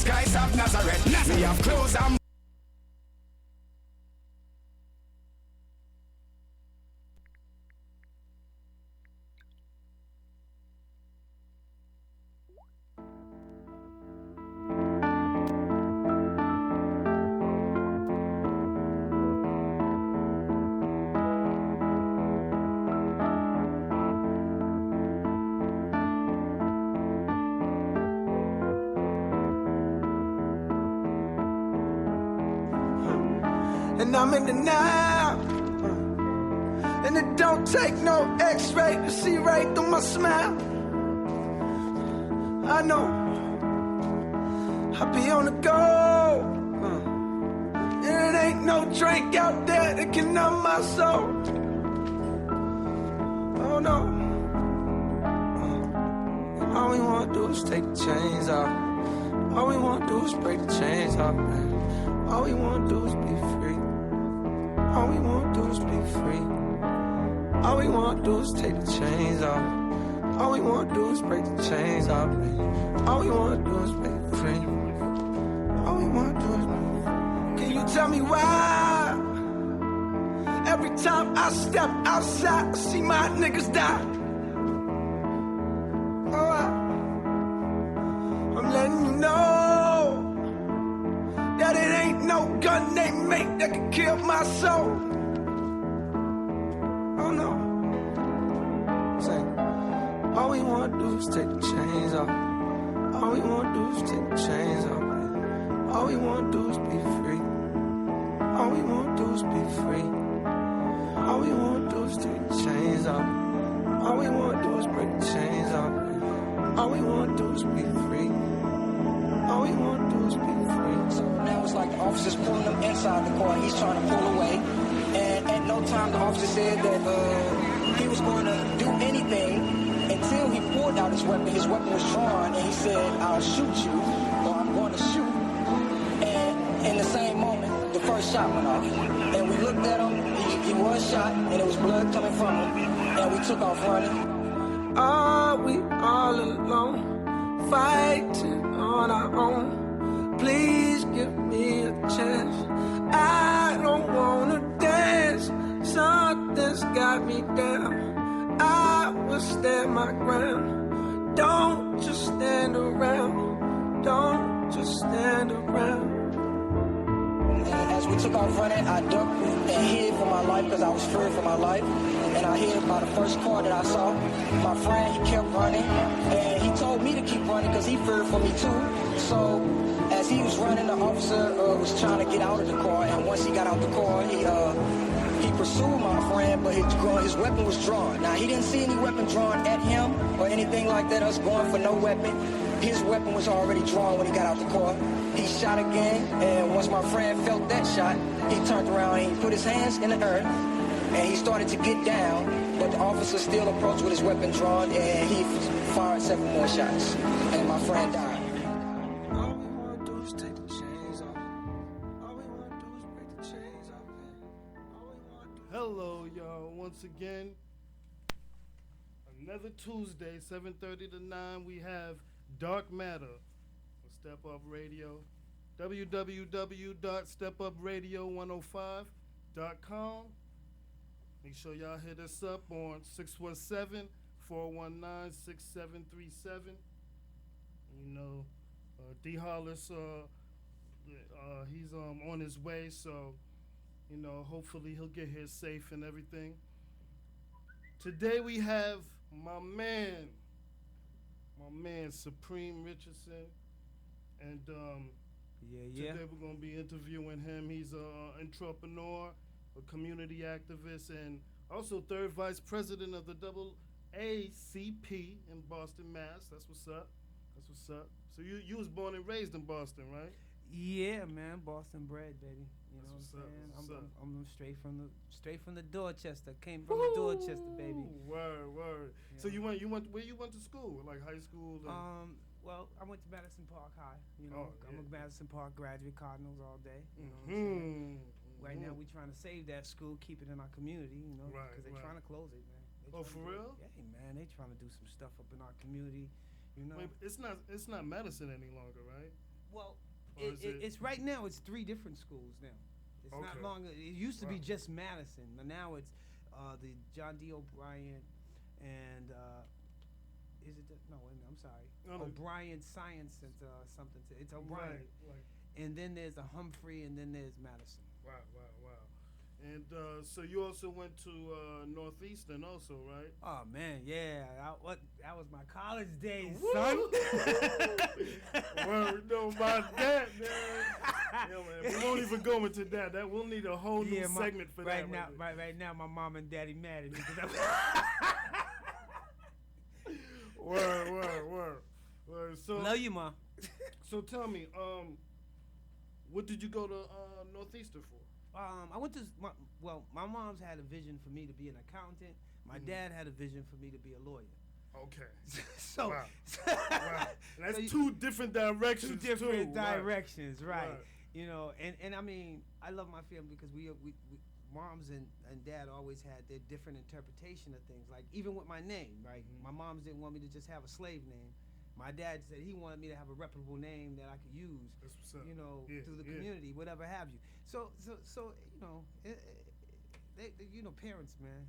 Jesus Christ of Nazareth. Me have clothes and and I'm in the now. And it don't take no x-ray to see right through my smile. I know I be on the go. And it ain't no drink out there that can numb my soul. Oh no. And all we wanna do is take the chains off. All we wanna do is break the chains off, man. All we wanna do is be free. All we wanna do is be free. All we wanna do is take the chains off. All we wanna do is break the chains off, man. All we wanna do is be free. All we wanna do is be free. Can you tell me why? Every time I step outside, I see my niggas die. Oh, I'm letting you know that it ain't no gun they make that can kill my soul. Oh no. Say, all we wanna do is take the chains off. All we wanna do is take the chains off. All we wanna do is be free. All we wanna do is be free. All we wanna do is take the chains off. All we wanna do is break the chains off. All we wanna do is be free. All we wanna do is be free. So now it's like the officer's pulling him inside the car. He's trying to pull away. And at no time the officer said that he was going to do anything until he pulled out his weapon. His weapon was drawn and he said, I'll shoot you, or I'm going to shoot. And in the same moment, the first shot went off. And we looked at him, he was shot, and there was blood coming from him. And we took off running. Are we all alone, fighting on our own? Please give me a chance. I don't wanna dance. Something's got me down. I will stand my ground. Don't just stand around. Don't just stand around. As we took off running, I ducked and hid for my life because I was fearing for my life. And I hid by the first car that I saw. My friend, he kept running, and he told me to keep running because he feared for me too. So as he was running, the officer was trying to get out of the car, and once he got out the car, he pursued my friend, but his weapon was drawn. Now, he didn't see any weapon drawn at him or anything like that, us going for no weapon. His weapon was already drawn when he got out the car. He shot again, and once my friend felt that shot, he turned around and he put his hands in the earth, and he started to get down, but the officer still approached with his weapon drawn, and he fired 7 more shots, and my friend died. All we wanna do is take the chains off. All we wanna do is break the chains off, man. All we wanna do. Hello, y'all. Once again, another Tuesday, 7:30 to 9. We have Dark Matter on StepUp Radio. www.stepupradio105.com. Make sure y'all hit us up on 617-419-6737. You know, D. Hollis, he's on his way, so, you know, hopefully he'll get here safe and everything. Today we have my man Supreme Richardson, and today we're going to be interviewing him. He's an entrepreneur, a community activist, and also third vice president of the AACP in Boston, Mass. That's what's up. So you was born and raised in Boston, right? Yeah, man, Boston bred, baby. You know what I'm saying? I'm straight from the Dorchester. Came from the Dorchester, baby. Word. Yeah. So you went where you went to school? Like high school? Well, I went to Madison Park High. You know, I'm a Madison Park graduate, Cardinals all day. You know what I'm saying? Right now, we're trying to save that school, keep it in our community. You know, because they're trying to close it, man. For real? Yeah, man, they trying to do some stuff up in our community. You know, wait, it's not Madison any longer, right? Well, it's right now. It's 3 different schools now. It's not long. It used to be just Madison, but now it's the John D. O'Brien and is it? No, wait a minute, I'm sorry. O'Brien Science Center or something. It's O'Brien. Right. And then there's a Humphrey, and then there's Madison. Wow. And so you also went to Northeastern also, right? Oh, man, yeah. That was my college days, son. Well, we know about that, man. Yeah, man. We won't even go into that. We'll need a whole new segment for that. Right now, my mom and daddy mad at me. Word. So, love you, Ma. So tell me, what did you go to Northeastern for? I went to my mom's had a vision for me to be an accountant. My dad had a vision for me to be a lawyer. Okay. So, wow. And that's 2 different directions. 2 different directions, right? Right. You know, and I mean, I love my family because we moms and dad always had their different interpretation of things. Like even with my name, right? My moms didn't want me to just have a slave name. My dad said he wanted me to have a reputable name that I could use, you know, through the community, whatever have you. So you know, parents, man,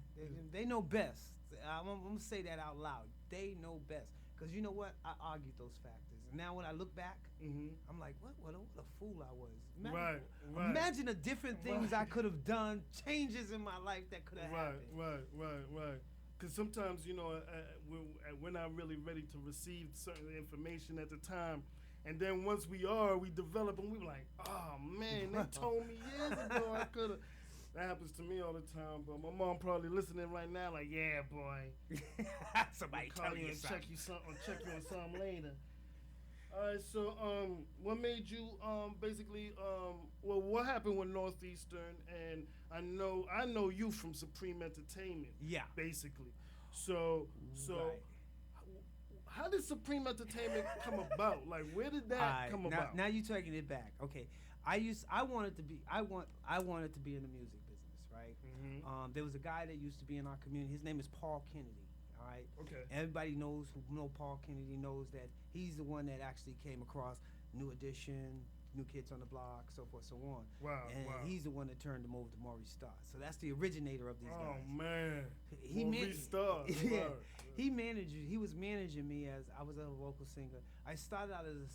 they know best. I'm gonna say that out loud. They know best, cause you know what? I argued those factors, and now when I look back, I'm like, what a fool I was. Imagine the different things I could have done, changes in my life that could have happened. Right. Because sometimes, you know, we're not really ready to receive certain information at the time. And then once we develop, and we're like, oh, man, they told me years ago I could have. That happens to me all the time. But my mom probably listening right now like, yeah, boy. Somebody tell you something. Check you on something later. All right, so what made you what happened with Northeastern? And I know you from Supreme Entertainment. Yeah. Basically. So right. How did Supreme Entertainment come about? Like, where did that come about? Now you're taking it back. Okay. I wanted to be in the music business, right? Mm-hmm. There was a guy that used to be in our community. His name is Paul Kennedy. All right. Okay. Everybody who know Paul Kennedy knows that he's the one that actually came across New Edition, New Kids on the Block, so forth, so on. Wow. He's the one that turned them over to Maurice Starr. So that's the originator of these guys. Oh man. Maurice Starr. Yeah. He was managing me as I was a vocal singer. I started out as a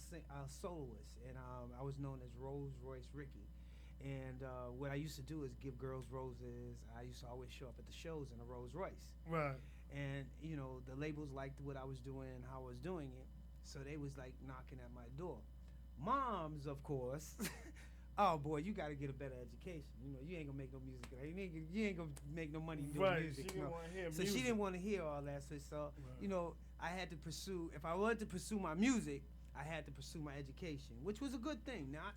soloist, and I was known as Rolls Royce Ricky. And what I used to do is give girls roses. I used to always show up at the shows in a Rolls Royce. Right. And, you know, the labels liked what I was doing and how I was doing it. So they was like knocking at my door. Moms, of course, oh boy, you got to get a better education. You know, you ain't gonna make no music. You ain't gonna make no money doing music. She didn't want to hear music. She didn't want to hear all that. So you know, I had to pursue. If I wanted to pursue my music, I had to pursue my education, which was a good thing. Now,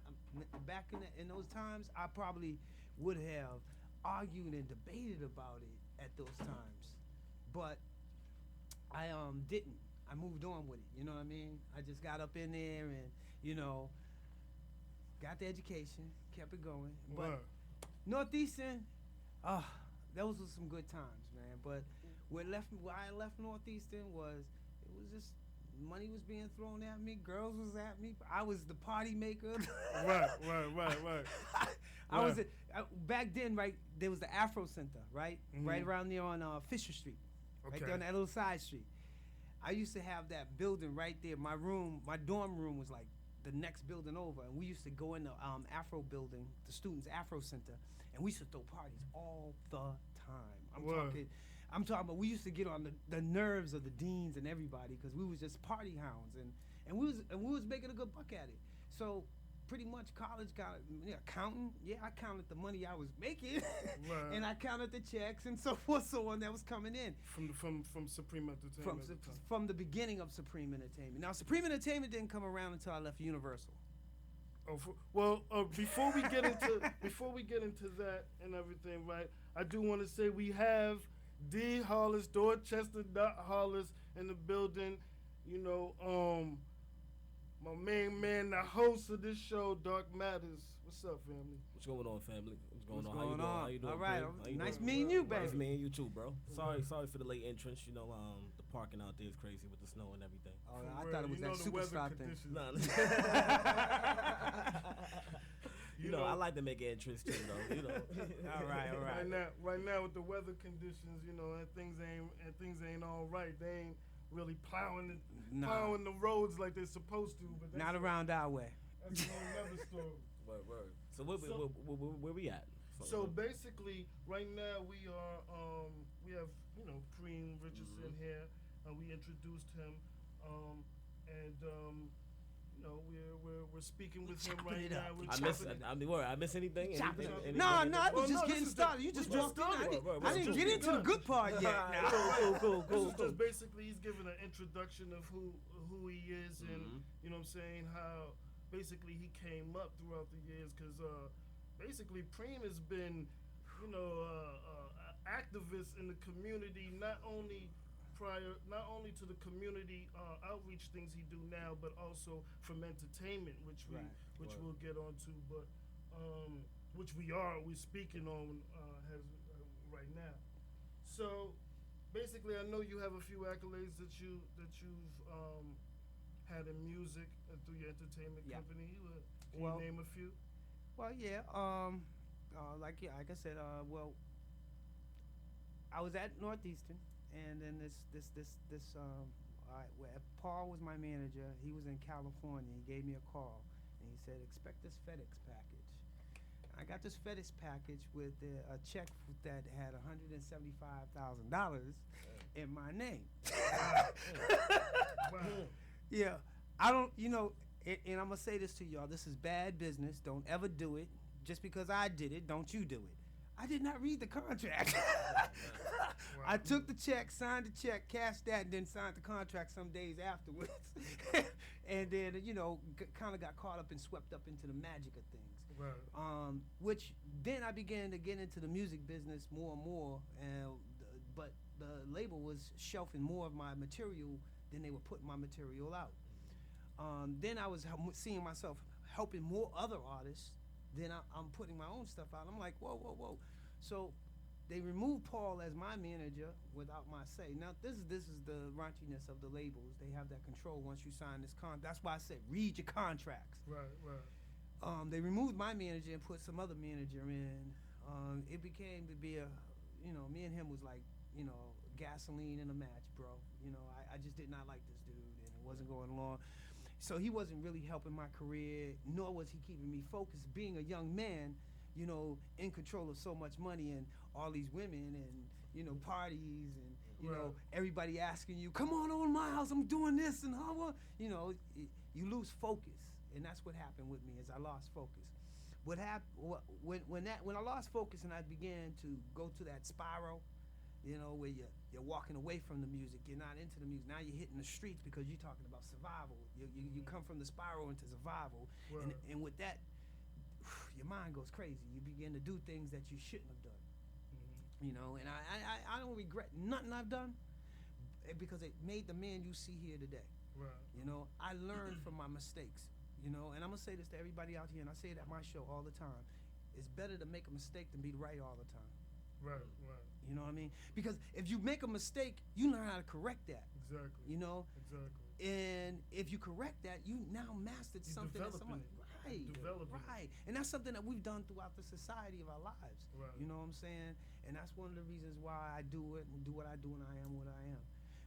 back in those times, I probably would have argued and debated about it at those times, but I didn't. I moved on with it. You know what I mean? I just got up in there and, you know, got the education, kept it going. But Northeastern, those were some good times, man. But where I left Northeastern was just money was being thrown at me, girls was at me. I was the party maker. Right. Back then, right, there was the Afro Center, right? Mm-hmm. Right around there on Fisher Street. Okay. Right there on that little side street. I used to have that building right there. My dorm room was like the next building over, and we used to go in the Afro building, the Students Afro Center, and we used to throw parties all the time. I'm talking about we used to get on the nerves of the deans and everybody because we was just party hounds, and we was making a good buck at it. So pretty much college got accounting. Yeah, I counted the money I was making, and I counted the checks and so forth, so on that was coming in from Supreme Entertainment. From the beginning of Supreme Entertainment. Now, Supreme Entertainment didn't come around until I left Universal. Before we get into that and everything, right? I do want to say we have D. Hollis, Dorchester Hollis in the building. You know, my main man, the host of this show, Dark Matters. What's up, family? What's going on, family? What's going on? How you doing? All right. Nice doing? Meeting you, baby. Nice meeting you too, bro. Sorry for the late entrance. You know, the parking out there is crazy with the snow and everything. Oh, I thought it was that superstar thing. like to make an entrance too, though. You know. All right. Right now with the weather conditions, you know, and things ain't all right. They ain't really plowing the roads like they're supposed to. But not around our way. That's a whole other story. Word. So where we at? So basically, right now we have Preem Richardson here. We introduced him, and we're speaking with him right now. I miss anything? No, we're just getting started. You just walked in. I didn't get into the good part yet. Cool. This is just basically he's giving an introduction of who he is, and you know what I'm saying, how basically he came up throughout the years, because basically Preem has been activist in the community, not only to the community outreach things he do now, but also from entertainment, which we'll get onto, but we're speaking on right now. So basically, I know you have a few accolades that you've had in music and through your entertainment company. Can you name a few? Well, yeah. Like I said, I was at Northeastern, and then Paul was my manager. He was in California. He gave me a call, and he said, "Expect this FedEx package." I got this FedEx package with a check that had $175,000 in my name. Yeah, I don't, and I'm gonna say this to y'all. This is bad business. Don't ever do it. Just because I did it, don't you do it. I did not read the contract. I took the check, signed the check, cashed that, and then signed the contract some days afterwards. And then, kind of got caught up and swept up into the magic of things. Right. Which then I began to get into the music business more and more, but the label was shelving more of my material than they were putting my material out. Then I was seeing myself helping more other artists. Then I'm putting my own stuff out. I'm like, whoa. So they removed Paul as my manager without my say. Now this is the raunchiness of the labels. They have that control once you sign this That's why I said read your contracts. Right. They removed my manager and put some other manager in. It became to be me and him was like, gasoline in a match, bro. I just did not like this dude, and it wasn't going along. So he wasn't really helping my career, nor was he keeping me focused. Being a young man, in control of so much money and all these women and, parties and, everybody asking you, come on over to my house, I'm doing this and how, you lose focus. And that's what happened with me, is I lost focus. What happened, when I lost focus and I began to go to that spiral, where you're walking away from the music, you're not into the music. Now you're hitting the streets because you're talking about survival. You come from the spiral into survival, and with that, your mind goes crazy. You begin to do things that you shouldn't have done. And I don't regret nothing I've done, because it made the man you see here today. Right. I learned from my mistakes. And I'm gonna say this to everybody out here, and I say it at my show all the time. It's better to make a mistake than be right all the time. Right. You know what I mean? Because if you make a mistake, you learn how to correct that. Exactly. Exactly. And if you correct that, you now mastered something that someone. Right. And that's something that we've done throughout the society of our lives. Right. You know what I'm saying? And that's one of the reasons why I do it and do what I do, and I am what I am.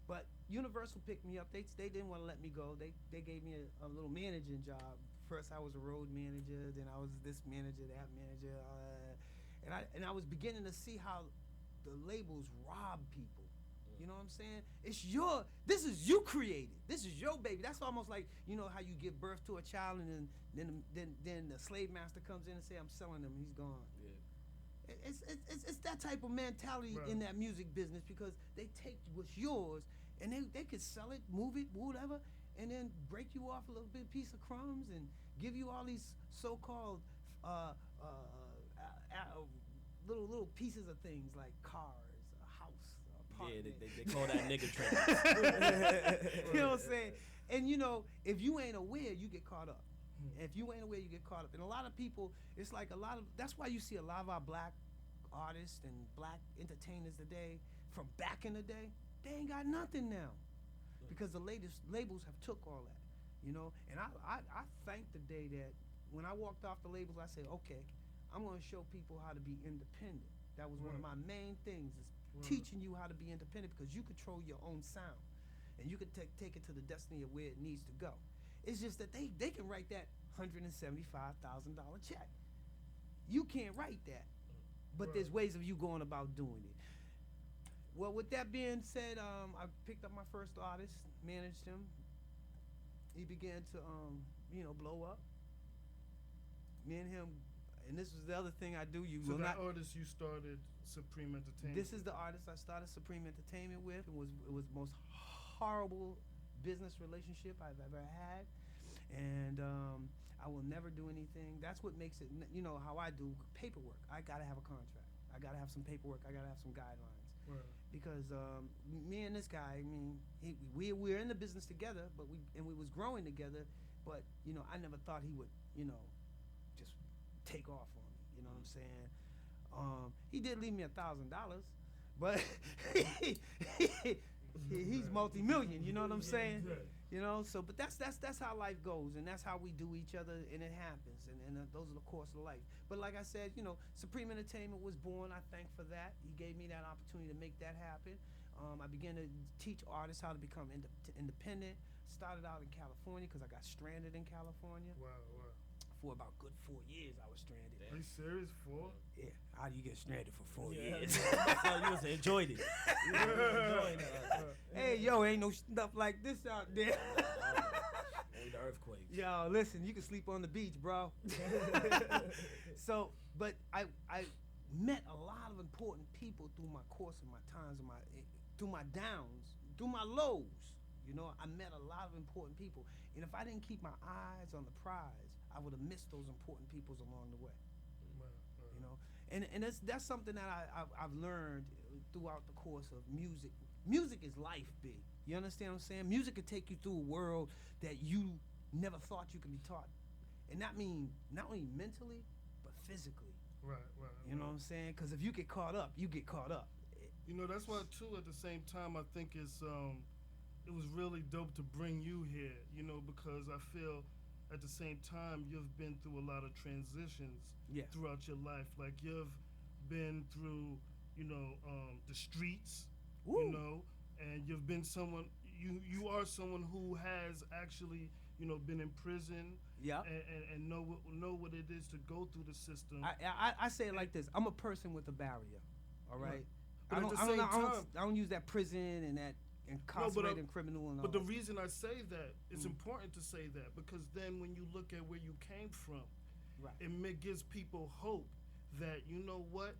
But Universal picked me up. They didn't want to let me go. They gave me a little managing job. First I was a road manager, then I was this manager, that manager, and I was beginning to see how the labels rob people. You know what I'm saying? This is you created. This is your baby. That's almost like, how you give birth to a child and then the slave master comes in and say, I'm selling him, he's gone. Yeah. It's that type of mentality in that music business, because they take what's yours and they could sell it, move it, whatever, and then break you off a little bit piece of crumbs and give you all these so-called little pieces of things like cars, a house, apartment. Yeah, they call that nigga trend. You know what I'm saying? And if you ain't aware, you get caught up. If you ain't aware, you get caught up. And a lot of people, it's like that's why you see a lot of our black artists and black entertainers today, from back in the day, they ain't got nothing now. Because the latest labels have took all that, And I thank the day that when I walked off the labels, I said, okay, I'm going to show people how to be independent. That was one of my main things, is teaching you how to be independent, because you control your own sound, and you can take it to the destiny of where it needs to go. It's just that they can write that $175,000 check. You can't write that, but there's ways of you going about doing it. Well, with that being said, I picked up my first artist, managed him. He began to, blow up. Me and him, and this was the other thing I do. Artist you started Supreme Entertainment. This is the artist I started Supreme Entertainment with. It was the most horrible business relationship I've ever had, and I will never do anything. That's what makes it. How I do paperwork. I gotta have a contract. I gotta have some paperwork. I gotta have some guidelines. Right. Because me and this guy, we're in the business together, but we was growing together, but I never thought he would, just take off on me. You know what I'm saying? He did leave me $1,000, but he's multi-million. You know what I'm saying? But that's how life goes, and that's how we do each other, and it happens, and those are the course of life. But like I said, Supreme Entertainment was born. I thank for that. He gave me that opportunity to make that happen. I began to teach artists how to become independent. Started out in California because I got stranded in California. Wow. For about good 4 years, I was stranded. Are you serious? 4? Yeah. How do you get stranded for 4 years? So you must have enjoyed it. Hey, yo, ain't no stuff like this out there. The earthquakes. Yo, listen, you can sleep on the beach, bro. But I met a lot of important people through my course of my times, through my downs, through my lows. I met a lot of important people, and if I didn't keep my eyes on the prize, I would have missed those important peoples along the way. And that's something that I've learned throughout the course of music. Music is life, B. You understand what I'm saying? Music could take you through a world that you never thought you could be taught, and that means not only mentally but physically. Right. You know what I'm saying? Because if you get caught up, you get caught up. That's why too. At the same time, I think it was really dope to bring you here. Because I feel at the same time you've been through a lot of transitions throughout your life. Like you've been through, the streets, and you've been someone. You are someone who has actually, been in prison. Yeah. And know what it is to go through the system. I say it like this: I'm a person with a barrier. All right. But I don't use that prison and that incarcerated criminal and all. But the reason I say that, it's important to say that, because then when you look at where you came from, it gives people hope that, you know what,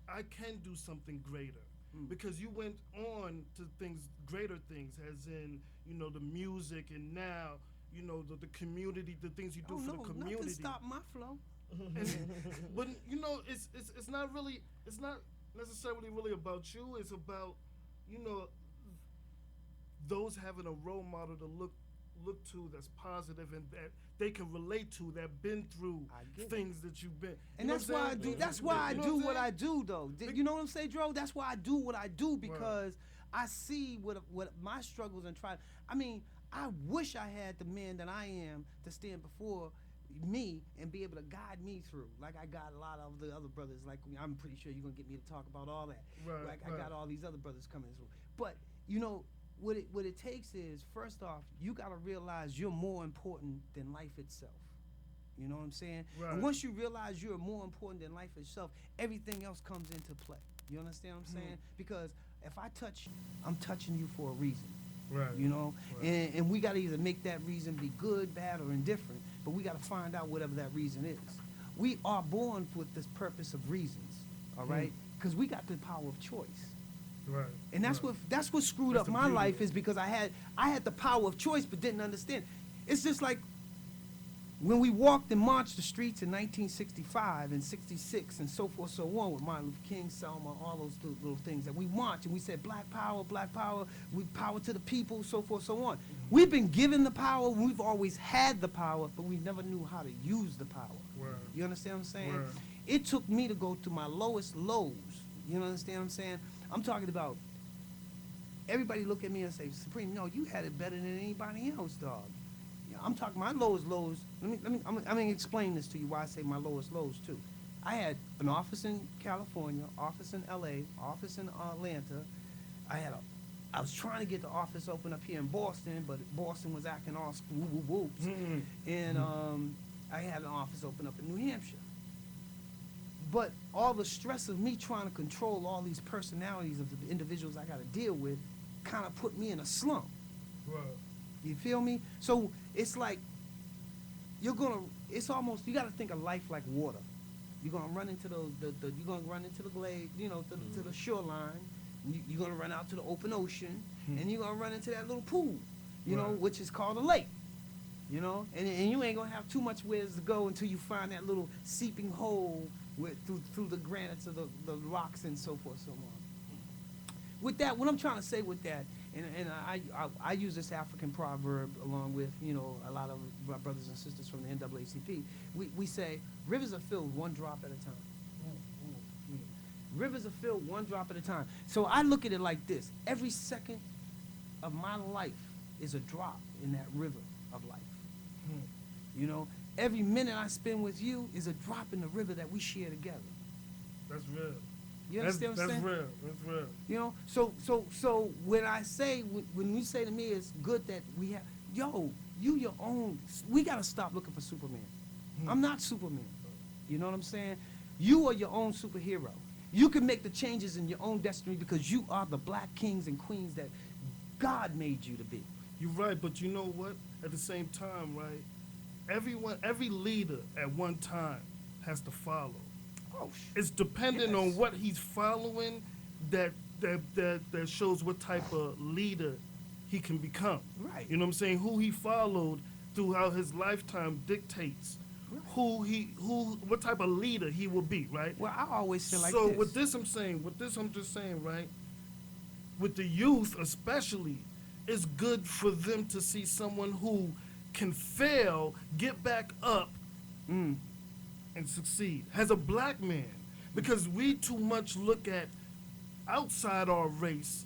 I can do something greater. Because you went on to greater things, as in, the music, and now, the community, the things you do for the community. Nothing stop my flow. But it's not necessarily really about you. It's about, those having a role model to look to that's positive and that they can relate to, that been through things that you've been. And that's why I do. That's why I do what I do, though. You know what I'm saying, Dro? That's why I do what I do, because I see what my struggles and try. I wish I had the man that I am to stand before me and be able to guide me through, like I got a lot of the other brothers. Like, I'm pretty sure you're gonna get me to talk about all that. I got all these other brothers coming through. But what it takes is, first off, you gotta realize you're more important than life itself. You know what I'm saying? Right. And once you realize you're more important than life itself, everything else comes into play. You understand what I'm saying? Because if I touch you, I'm touching you for a reason. Right. Right. And we gotta either make that reason be good, bad, or indifferent, but we gotta find out whatever that reason is. We are born with this purpose of reasons, all right? Because we got the power of choice. Right. And that's what screwed up my life, is because I had the power of choice but didn't understand. It's just like when we walked and marched the streets in 1965 and 66 and so forth, so on, with Martin Luther King, Selma, all those little things, that we marched and we said black power, we power to the people, so forth, so on. We've been given the power, we've always had the power, but we never knew how to use the power. Word. You understand what I'm saying? Word. It took me to go through my lowest lows. You understand what I'm saying? I'm talking about, everybody look at me and say, Supreme, no, you had it better than anybody else, dog. I'm talking my lowest lows. I'm gonna explain this to you, why I say my lowest lows too. I had an office in California, office in LA, office in Atlanta. I was trying to get the office open up here in Boston, but Boston was acting all woo-woo-woops. And I had an office open up in New Hampshire. But all the stress of me trying to control all these personalities of the individuals I got to deal with kind of put me in a slump. Right. You feel me? So it's like it's almost, you got to think of life like water. You're going to run into you're going to run into the glade, to the shoreline. You're going to run out to the open ocean, and you're going to run into that little pool, which is called a lake. And you ain't going to have too much ways to go until you find that little seeping hole through the granites of the rocks and so forth, so on. With that, what I'm trying to say with that, and I use this African proverb along with, a lot of my brothers and sisters from the NAACP. We say, rivers are filled one drop at a time. Rivers are filled one drop at a time. So I look at it like this. Every second of my life is a drop in that river of life. Every minute I spend with you is a drop in the river that we share together. That's real. You understand what I'm saying? That's real. So when I say, when you say to me, it's good that we have, you your own, we got to stop looking for Superman. I'm not Superman. You know what I'm saying? You are your own superhero. You can make the changes in your own destiny because you are the black kings and queens that God made you to be. You're right, but you know what? At the same time, right? Every leader at one time has to follow. It's dependent on what he's following that shows what type of leader he can become. Right. You know what I'm saying? Who he followed throughout his lifetime dictates what type of leader he will be, right? Well, I always feel like so this. with this I'm just saying, right? With the youth especially, it's good for them to see someone who can fail, get back up, and succeed. As a black man, because we too much look at outside our race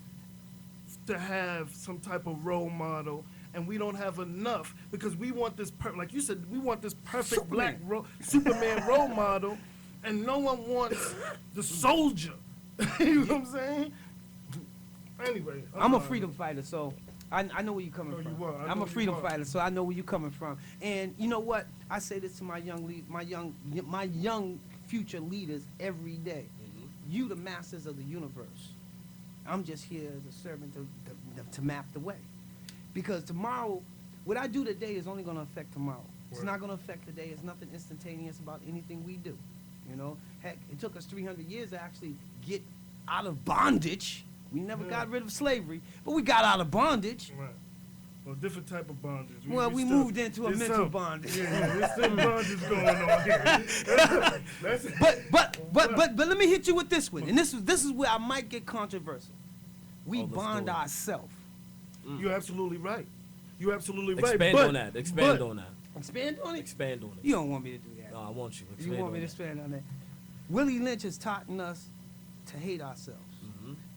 to have some type of role model, and we don't have enough because we want this, like you said, we want this perfect Superman. black Superman role model, and no one wants the soldier. You know what I'm saying? Anyway, I'm a freedom fighter, so I know where you're coming from. You are. I'm a freedom fighter, so I know where you're coming from. And you know what? I say this to my young future leaders every day. You, the masters of the universe. I'm just here as a servant to map the way. Because tomorrow, what I do today is only going to affect tomorrow. It's not going to affect today. It's nothing instantaneous about anything we do. Heck, it took us 300 years to actually get out of bondage. We never got rid of slavery, but we got out of bondage. Right. Well, different type of bondage. We moved into a mental bondage. Yeah, there's still bondage going on here. But let me hit you with this one, and this is where I might get controversial. We bond ourselves. You're absolutely right. Expand on that. Expand on it? Expand on it. You don't want me to do that. No, I want you. You want me to expand on that? Willie Lynch has taught us to hate ourselves.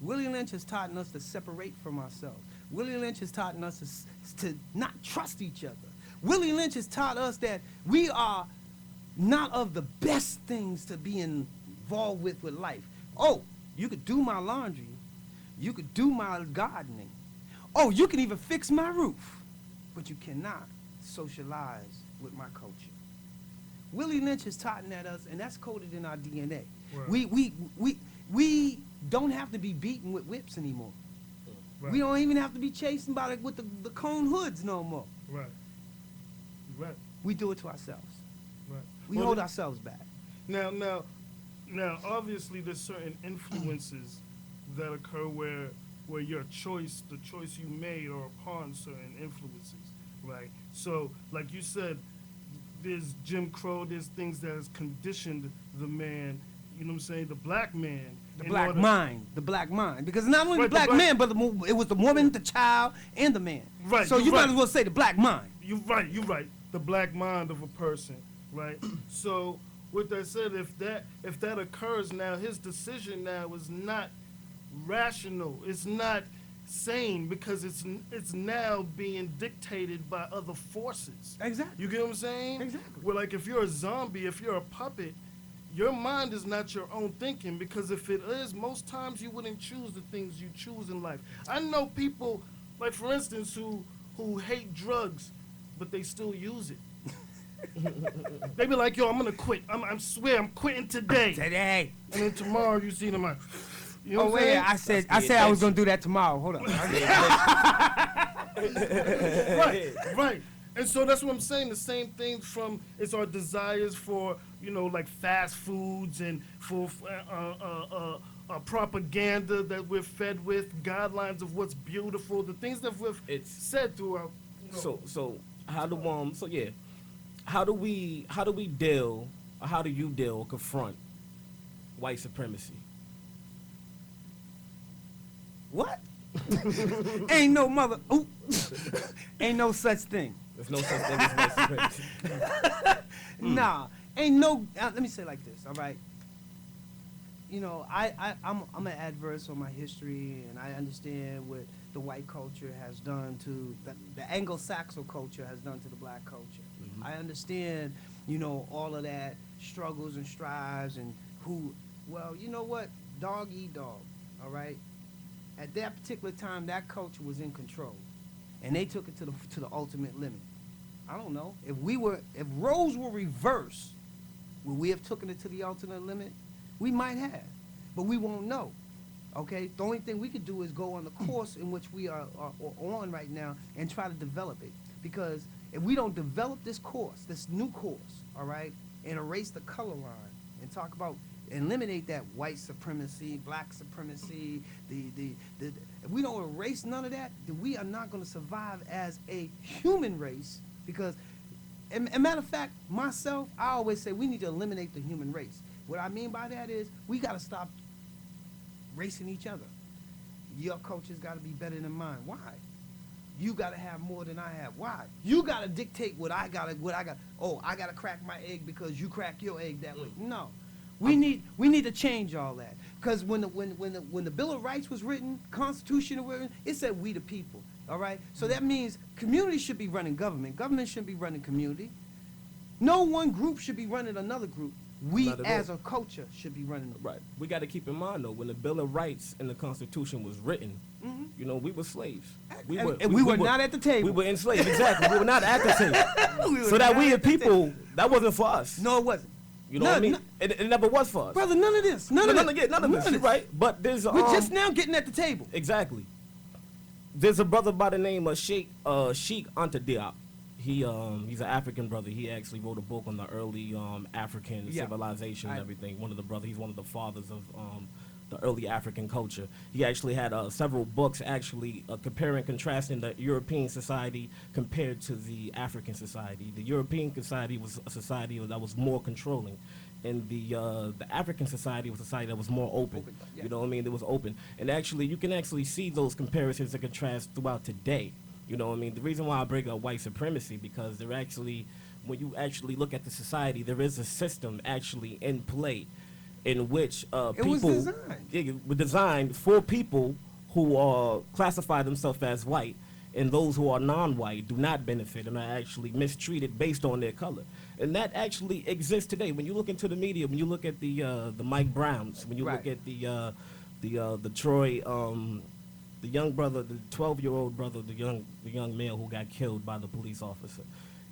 Willie Lynch has taught us to separate from ourselves. Willie Lynch has taught us to not trust each other. Willie Lynch has taught us that we are not of the best things to be involved with life. Oh, you could do my laundry. You could do my gardening. Oh, you can even fix my roof. But you cannot socialize with my culture. Willie Lynch has taught that us, and that's coded in our DNA. Right. We don't have to be beaten with whips anymore. Right. We don't even have to be chased with the cone hoods no more. Right. Right. We do it to ourselves. Right. We hold ourselves back. Now, obviously, there's certain influences that occur where your choice, the choice you made, are upon certain influences, right? So, like you said, there's Jim Crow, there's things that has conditioned the man, you know what I'm saying, the black man. The black mind. Because not only the black man, but it was the woman, the child, and the man. Right. So you might as well say the black mind. You're right. The black mind of a person, right? So with that said, if that occurs now, his decision now is not rational. It's not sane because it's now being dictated by other forces. Exactly. You get what I'm saying? Exactly. Well, like if you're a zombie, if you're a puppet, your mind is not your own thinking, because if it is, most times you wouldn't choose the things you choose in life. I know people, like for instance, who hate drugs, but they still use it. They be like, yo, I'm gonna quit. I swear I'm quitting today. Today. And then tomorrow you see them like, you know what I'm saying? I said I was gonna do that tomorrow. Hold on. Right. And so that's what I'm saying. The same thing from it's our desires for, you know, like fast foods and for propaganda that we're fed with, guidelines of what's beautiful, the things that we've said throughout. You know. So how do we deal, or how do you deal or confront white supremacy? What? Ain't no mother. Ooh. Ain't no such thing. There's no such thing as white supremacy. Nah, ain't no. Let me say it like this. All right. You know, I'm an adverse on my history, and I understand what the white culture has done to the Anglo-Saxon culture has done to the black culture. Mm-hmm. I understand, you know, all of that struggles and strives and who. Well, you know what? Dog eat dog. All right. At that particular time, that culture was in control, and they took it to the ultimate limit. I don't know if roles were reversed, would we have taken it to the ultimate limit? We might have, but we won't know. Okay, the only thing we could do is go on the course in which we are on right now and try to develop it. Because if we don't develop this course, this new course, all right, and erase the color line and talk about eliminate that white supremacy, black supremacy, if we don't erase none of that, then we are not going to survive as a human race. Because, and matter of fact, myself, I always say we need to eliminate the human race. What I mean by that is we got to stop racing each other. Your culture's got to be better than mine. Why? You got to have more than I have. Why? You got to dictate what I got. Oh, I got to crack my egg because you crack your egg that way. No. We need to change all that. Because when the Bill of Rights was written, Constitution was written, it said we the people. All right? So that means community should be running government. Government shouldn't be running community. No one group should be running another group. We as a culture should be running them. Right. We got to keep in mind, though, when the Bill of Rights and the Constitution was written, mm-hmm. you know, we were slaves. We were not at the table. We were enslaved, exactly. We were not at the table. So that we as people, that wasn't for us. No, it wasn't. You know what I mean? It never was for us. Brother, none of this. None of this. You're right. But there's we're just now getting at the table. Exactly. There's a brother by the name of Sheikh Anta Diop. He's an African brother. He actually wrote a book on the early African civilization and everything. He's one of the fathers of the early African culture. He actually had several books actually comparing and contrasting the European society compared to the African society. The European society was a society that was more controlling, and the African society was a society that was more open. Yeah. You know what I mean? It was open. And actually, you can actually see those comparisons and contrasts throughout today. You know what I mean? The reason why I bring up white supremacy, because they're actually, when you actually look at the society, there is a system actually in play in which people were designed for people who classify themselves as white, and those who are non-white do not benefit and are actually mistreated based on their color. And that actually exists today. When you look into the media, when you look at the Mike Browns, when you look at the Troy, the young brother, the 12-year-old brother, the young male who got killed by the police officer,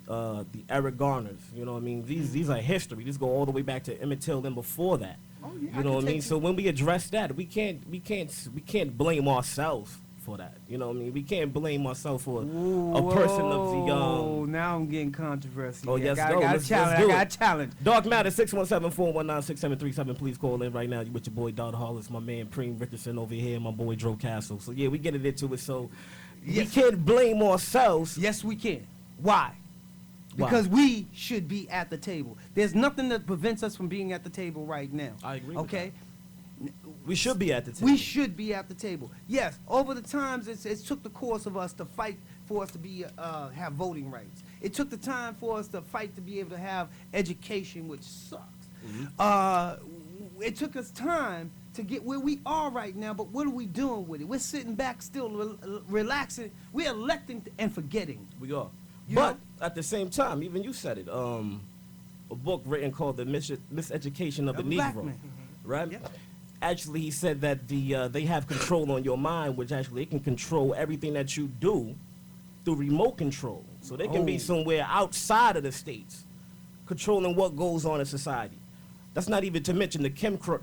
the Eric Garners, you know what I mean? These are history. These go all the way back to Emmett Till and before that. Oh, yeah, you know what I mean? So when we address that, we can't blame ourselves for that. You know what I mean? We can't blame ourselves for a person of the young. Now I'm getting controversy. Oh, yes, I got a challenge. Dark Matter 617-419-6737. Please call in right now. You with your boy Don Hollis, my man Preem Richardson over here, my boy Dro Castle. So yeah, we getting into it. So we can't blame ourselves. Yes, we can. Why? Because we should be at the table. There's nothing that prevents us from being at the table right now. I agree. Okay. We should be at the table. We should be at the table. Yes, over the times, it took the course of us to fight for us to be have voting rights. It took the time for us to fight to be able to have education, which sucks. Mm-hmm. It took us time to get where we are right now, but what are we doing with it? We're sitting back still, relaxing. We're electing and forgetting. We are. But at the same time, even you said it, a book written called The Miseducation of the Negro, right? Yep. Actually, he said that they have control on your mind, which actually it can control everything that you do through remote control. So they can be somewhere outside of the states, controlling what goes on in society. That's not even to mention the chemtrails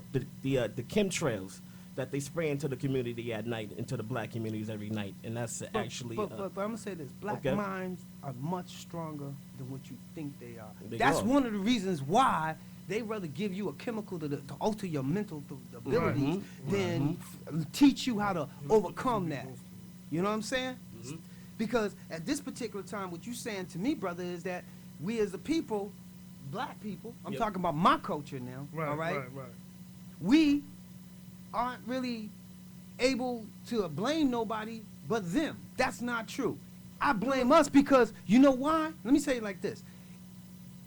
that they spray into the community at night, into the black communities every night, and that's But I'm gonna say this: black minds are much stronger than what you think they are. That's one of the reasons why they rather give you a chemical to alter your mental abilities than teach you how to overcome that. You know what I'm saying? Because at this particular time, what you're saying to me, brother, is that we as a people, black people, I'm talking about my culture now, all right? We aren't really able to blame nobody but them. That's not true. I blame us because, you know why? Let me say it like this.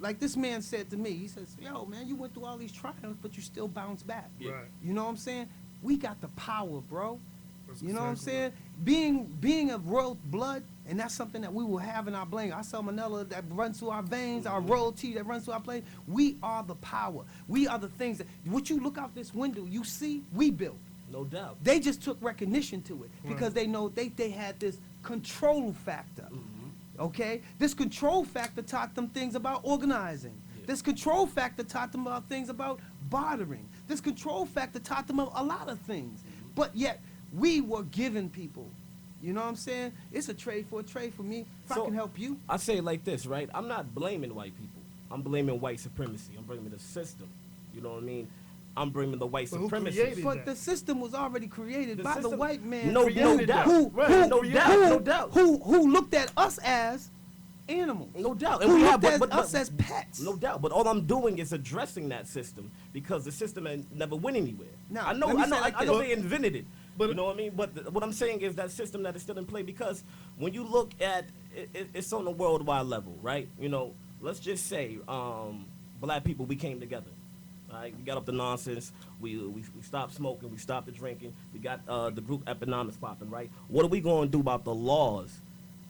Like this man said to me, he says, yo, man, you went through all these trials, but you still bounced back. Right. You know what I'm saying? We got the power, bro. You know what I'm saying? Being of royal blood, and that's something that we will have in our brain. Our salmonella that runs through our veins, our royalty that runs through our brain. We are the power. We are the things that, what you look out this window, you see, we built. No doubt. They just took recognition to it because they know they had this control factor. Okay? This control factor taught them things about organizing. This control factor taught them about things about bartering. This control factor taught them a lot of things. But yet, we were giving people. You know what I'm saying? It's a trade for me. If I can help you. I say it like this, right? I'm not blaming white people. I'm blaming white supremacy. I'm blaming the system. You know what I mean? I'm bringing the white supremacy. But the system was already created by the white man. No doubt. No doubt. Who looked at us as animals. No doubt. And we have us as pets. No doubt. But all I'm doing is addressing that system because the system never went anywhere. Now, I know they invented it. But you know what I mean? But what I'm saying is that system that is still in play because when you look at it's on a worldwide level, right? You know, let's just say black people, we came together. Right? We got up the nonsense. We stopped smoking. We stopped the drinking. We got the group economics popping, right? What are we going to do about the laws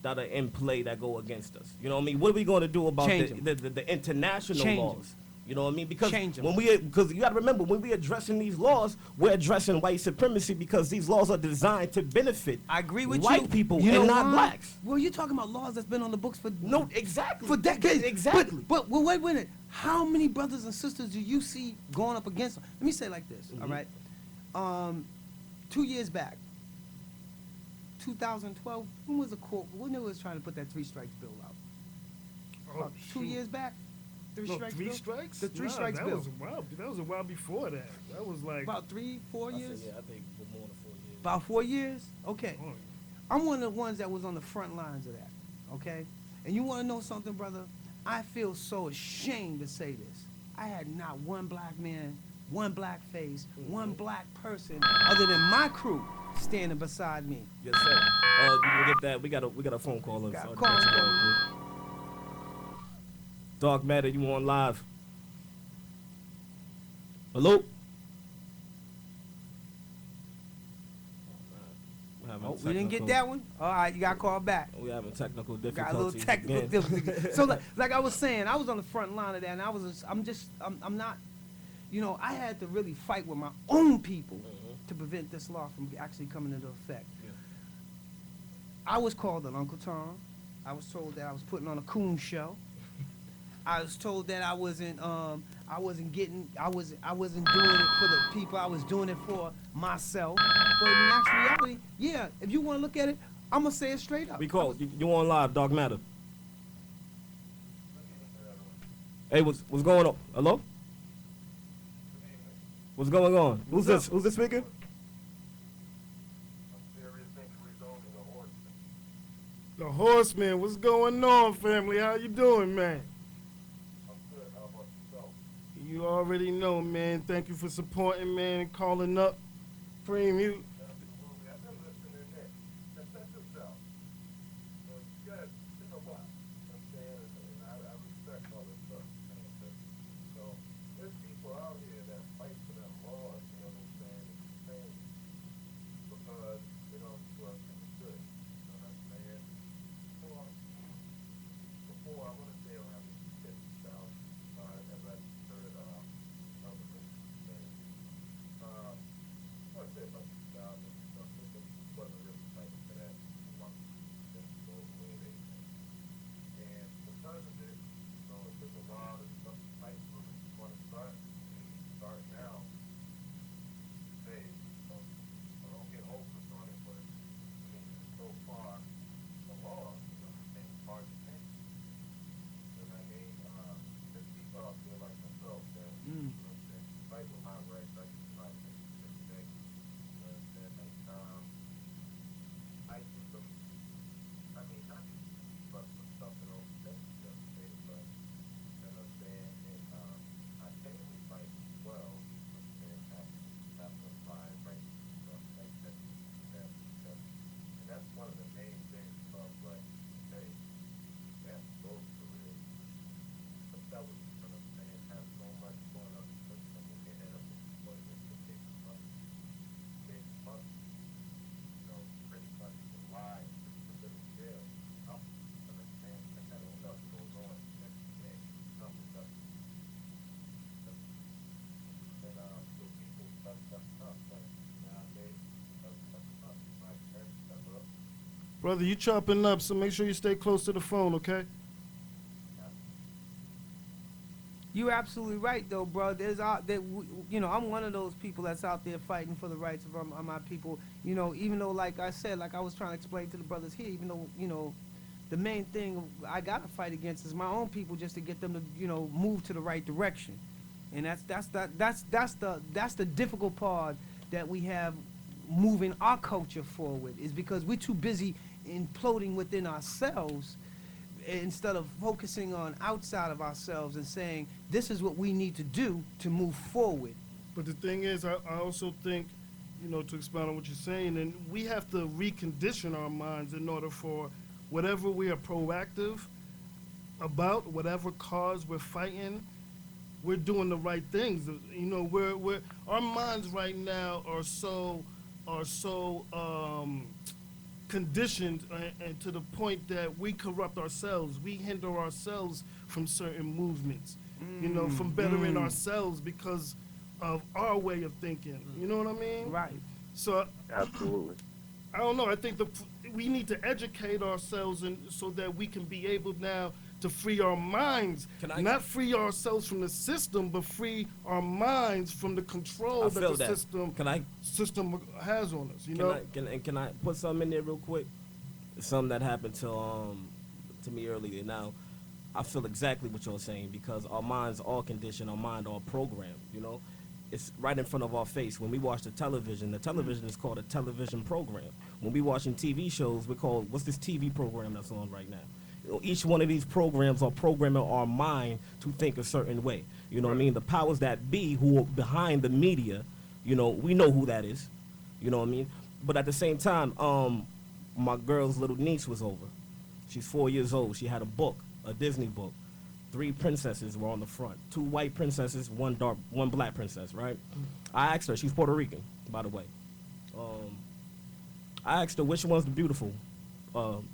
that are in play that go against us? You know what I mean? What are we going to do about the international laws? You know what I mean? Because because you got to remember, when we addressing these laws, we're addressing white supremacy because these laws are designed to benefit white people and not blacks. Well, you're talking about laws that's been on the books for for decades. Exactly. But wait a minute. How many brothers and sisters do you see going up against them? Let me say it like this, all right? 2 years back, 2012, when they was trying to put that 3 strikes bill out? About 2 years back? Three strikes? The 3 strikes bill. That was a while before that. That was like about 3-4 years. I think more than 4 years. About 4 years. Okay. I'm one of the ones that was on the front lines of that. Okay. And you want to know something, brother? I feel so ashamed to say this. I had not one black man, one black face, one black person other than my crew standing beside me. Yes, sir. You can get that. We got a phone call. Dark Matter, you on live? Hello? We didn't get that one? All right, you got to call back. We having technical difficulties. Got a little technical difficulty. So like I was saying, I was on the front line of that, and I'm not, you know, I had to really fight with my own people to prevent this law from actually coming into effect. Yeah. I was called an Uncle Tom. I was told that I was putting on a coon show. I was told that I wasn't doing it for the people. I was doing it for myself. But in actuality, yeah, if you want to look at it, I'm gonna say it straight up. We call you on live, Dark Matter. Hey, what's going on? Hello? What's going on? Who's this? Who's this speaking? The Horseman. What's going on, family? How you doing, man? You already know, man. Thank you for supporting, man, and calling up. Preem, you. Brother, you chopping up, so make sure you stay close to the phone, okay? You're absolutely right, though, bro. I'm one of those people that's out there fighting for the rights of my people. You know, even though, like I said, like I was trying to explain to the brothers here, even though, you know, the main thing I gotta fight against is my own people, just to get them to, you know, move to the right direction. And that's the difficult part that we have moving our culture forward, is because we're too busy imploding within ourselves instead of focusing on outside of ourselves and saying this is what we need to do to move forward. But the thing is, I also think, you know, to expound on what you're saying, and we have to recondition our minds in order for whatever we are proactive about, whatever cause we're fighting, we're doing the right things. You know, we're our minds right now are so conditioned and to the point that we corrupt ourselves. We hinder ourselves from certain movements, you know, from bettering ourselves because of our way of thinking. You know what I mean? Right. So absolutely. I don't know. I think we need to educate ourselves so that we can be able now to free our minds, not free ourselves from the system, but free our minds from the control that the system has on us. You know? Can I put something in there real quick? Something that happened to me earlier. Now, I feel exactly what you're saying, because our minds are conditioned, our mind are programmed. You know, it's right in front of our face. When we watch the television is called a television program. When we watching TV shows, we're called, what's this TV program that's on right now? Each one of these programs are programming our mind to think a certain way. You know what I mean? The powers that be who are behind the media, you know, we know who that is. You know what I mean? But at the same time, my girl's little niece was over. She's 4 years old. She had a book, a Disney book. 3 princesses were on the front. 2 white princesses, 1 black princess, right? I asked her, she's Puerto Rican, by the way. I asked her which one's the beautiful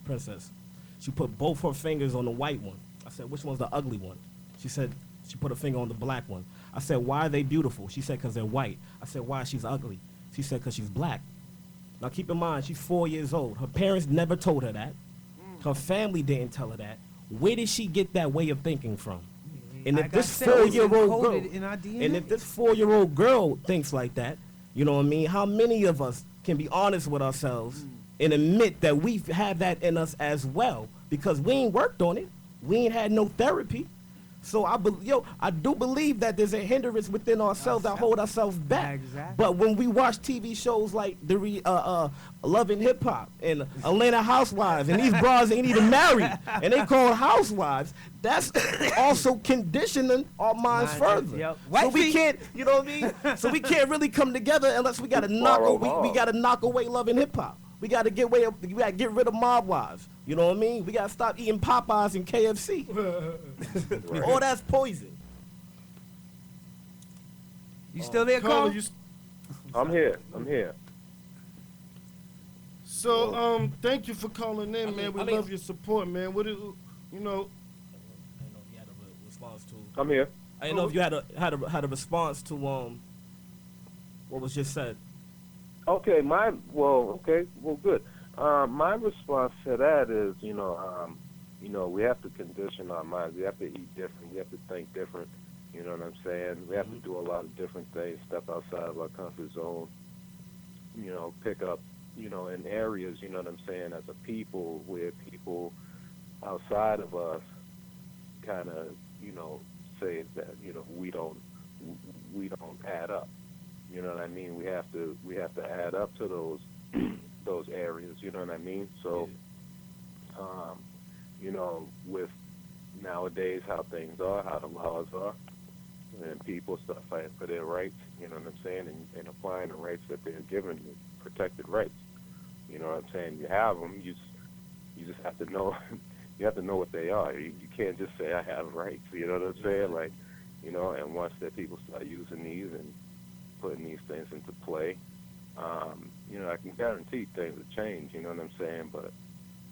princess. She put both her fingers on the white one. I said, which one's the ugly one? She said, she put her finger on the black one. I said, why are they beautiful? She said, because they're white. I said, why she's ugly? She said, because she's black. Now keep in mind, she's 4 years old. Her parents never told her that. Her family didn't tell her that. Where did she get that way of thinking from? And if this 4-year-old girl, and if this 4-year-old girl thinks like that, you know what I mean? How many of us can be honest with ourselves and admit that we have that in us as well? Because we ain't worked on it. We ain't had no therapy. So I do believe that there's a hindrance within ourselves that hold ourselves back. Exactly. But when we watch TV shows like Love and Hip Hop and Atlanta Housewives, and these bras ain't even married, and they call housewives, that's also conditioning our minds further. Yep. So we can't, you know what I mean? So we can't really come together unless we gotta knock away Love and Hip Hop. We gotta get rid of mob wives. You know what I mean? We gotta stop eating Popeyes and KFC. All that's poison. You still there, Carl? I'm here. So, thank you for calling in, man. We love your support, man. What do you know? I didn't know if you had a response to. I'm here. I didn't know if you had a response to what was just said. Okay, good. My response to that is, we have to condition our minds. We have to eat different. We have to think different. You know what I'm saying? We have to do a lot of different things, step outside of our comfort zone, pick up, in areas, you know what I'm saying, as a people, where people outside of us kind of, say that, we don't we don't add up. You know what I mean? We have to add up to those those areas. You know what I mean? So, you know, with nowadays how things are, how the laws are, and people start fighting for their rights. You know what I'm saying? And applying the rights that they're given, protected rights. You know what I'm saying? You have them. You just have to know. You have to know what they are. You can't just say I have rights. You know what I'm saying? Like, you know. And once that people start using these and putting these things into play, you know, I can guarantee things will change. You know what I'm saying? But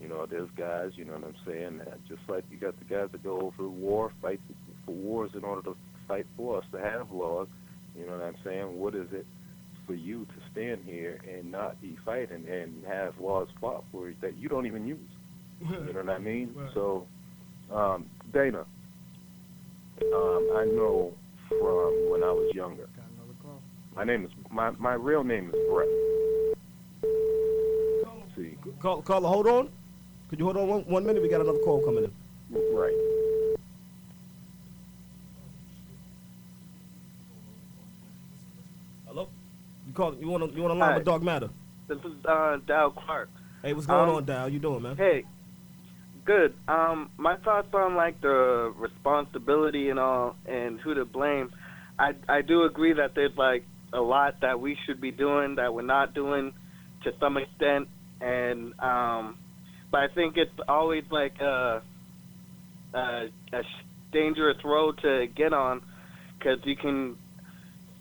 you know, there's guys. You know what I'm saying? That just like you got the guys that go over war, fight for wars in order to fight for us to have laws. You know what I'm saying? What is it for you to stand here and not be fighting and have laws fought for that you don't even use? You know what I mean? Right. So, Dana, I know from when I was younger. Got another call. My real name is Brett. Let's see. Caller, hold on. Could you hold on 1 minute? We got another call coming in. Right. Hello? You want to line with Dog Matter? This is Dow Clark. Hey, what's going on, Dow? How you doing, man? Hey, good. My thoughts on like the responsibility and all, and who to blame. I do agree that there's like a lot that we should be doing that we're not doing to some extent, and but I think it's always like a dangerous road to get on, because you can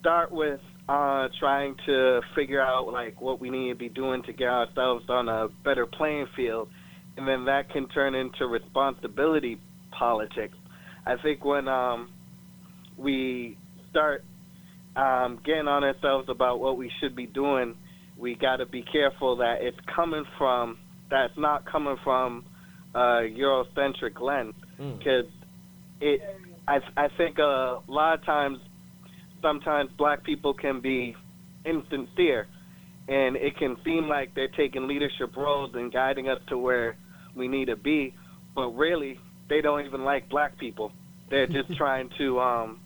start with trying to figure out like what we need to be doing to get ourselves on a better playing field, and then that can turn into responsibility politics. I think when we start getting on ourselves about what we should be doing, we got to be careful that that's not coming from a Eurocentric lens, because I think a lot of times, sometimes black people can be insincere, and it can seem like they're taking leadership roles and guiding us to where we need to be, but really they don't even like black people. They're just trying to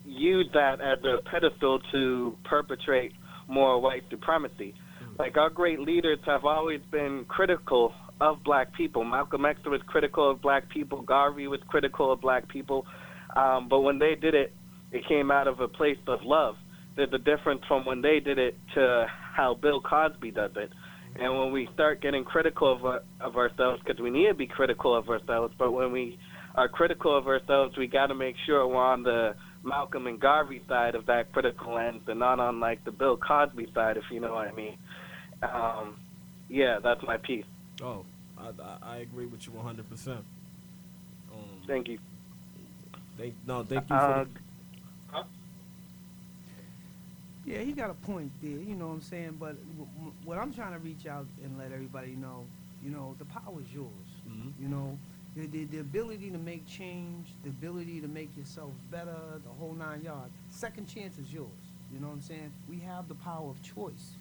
use that as a pedestal to perpetrate more white supremacy. Like, our great leaders have always been critical of black people. Malcolm X was critical of black people. Garvey was critical of black people. But when they did it, it came out of a place of love. There's a difference from when they did it to how Bill Cosby does it. And when we start getting critical of ourselves, because we need to be critical of ourselves, but when we are critical of ourselves, we got to make sure we're on the Malcolm and Garvey side of that critical lens and not on, like, the Bill Cosby side, if you know what I mean. Yeah, that's my piece. Oh, I agree with you 100%. Thank you. Thank you for Yeah, he got a point there, you know what I'm saying? But what I'm trying to reach out and let everybody know, the power is yours. Mm-hmm. You know, the ability to make change, the ability to make yourself better, the whole 9 yards. Second chance is yours. You know what I'm saying? We have the power of choice.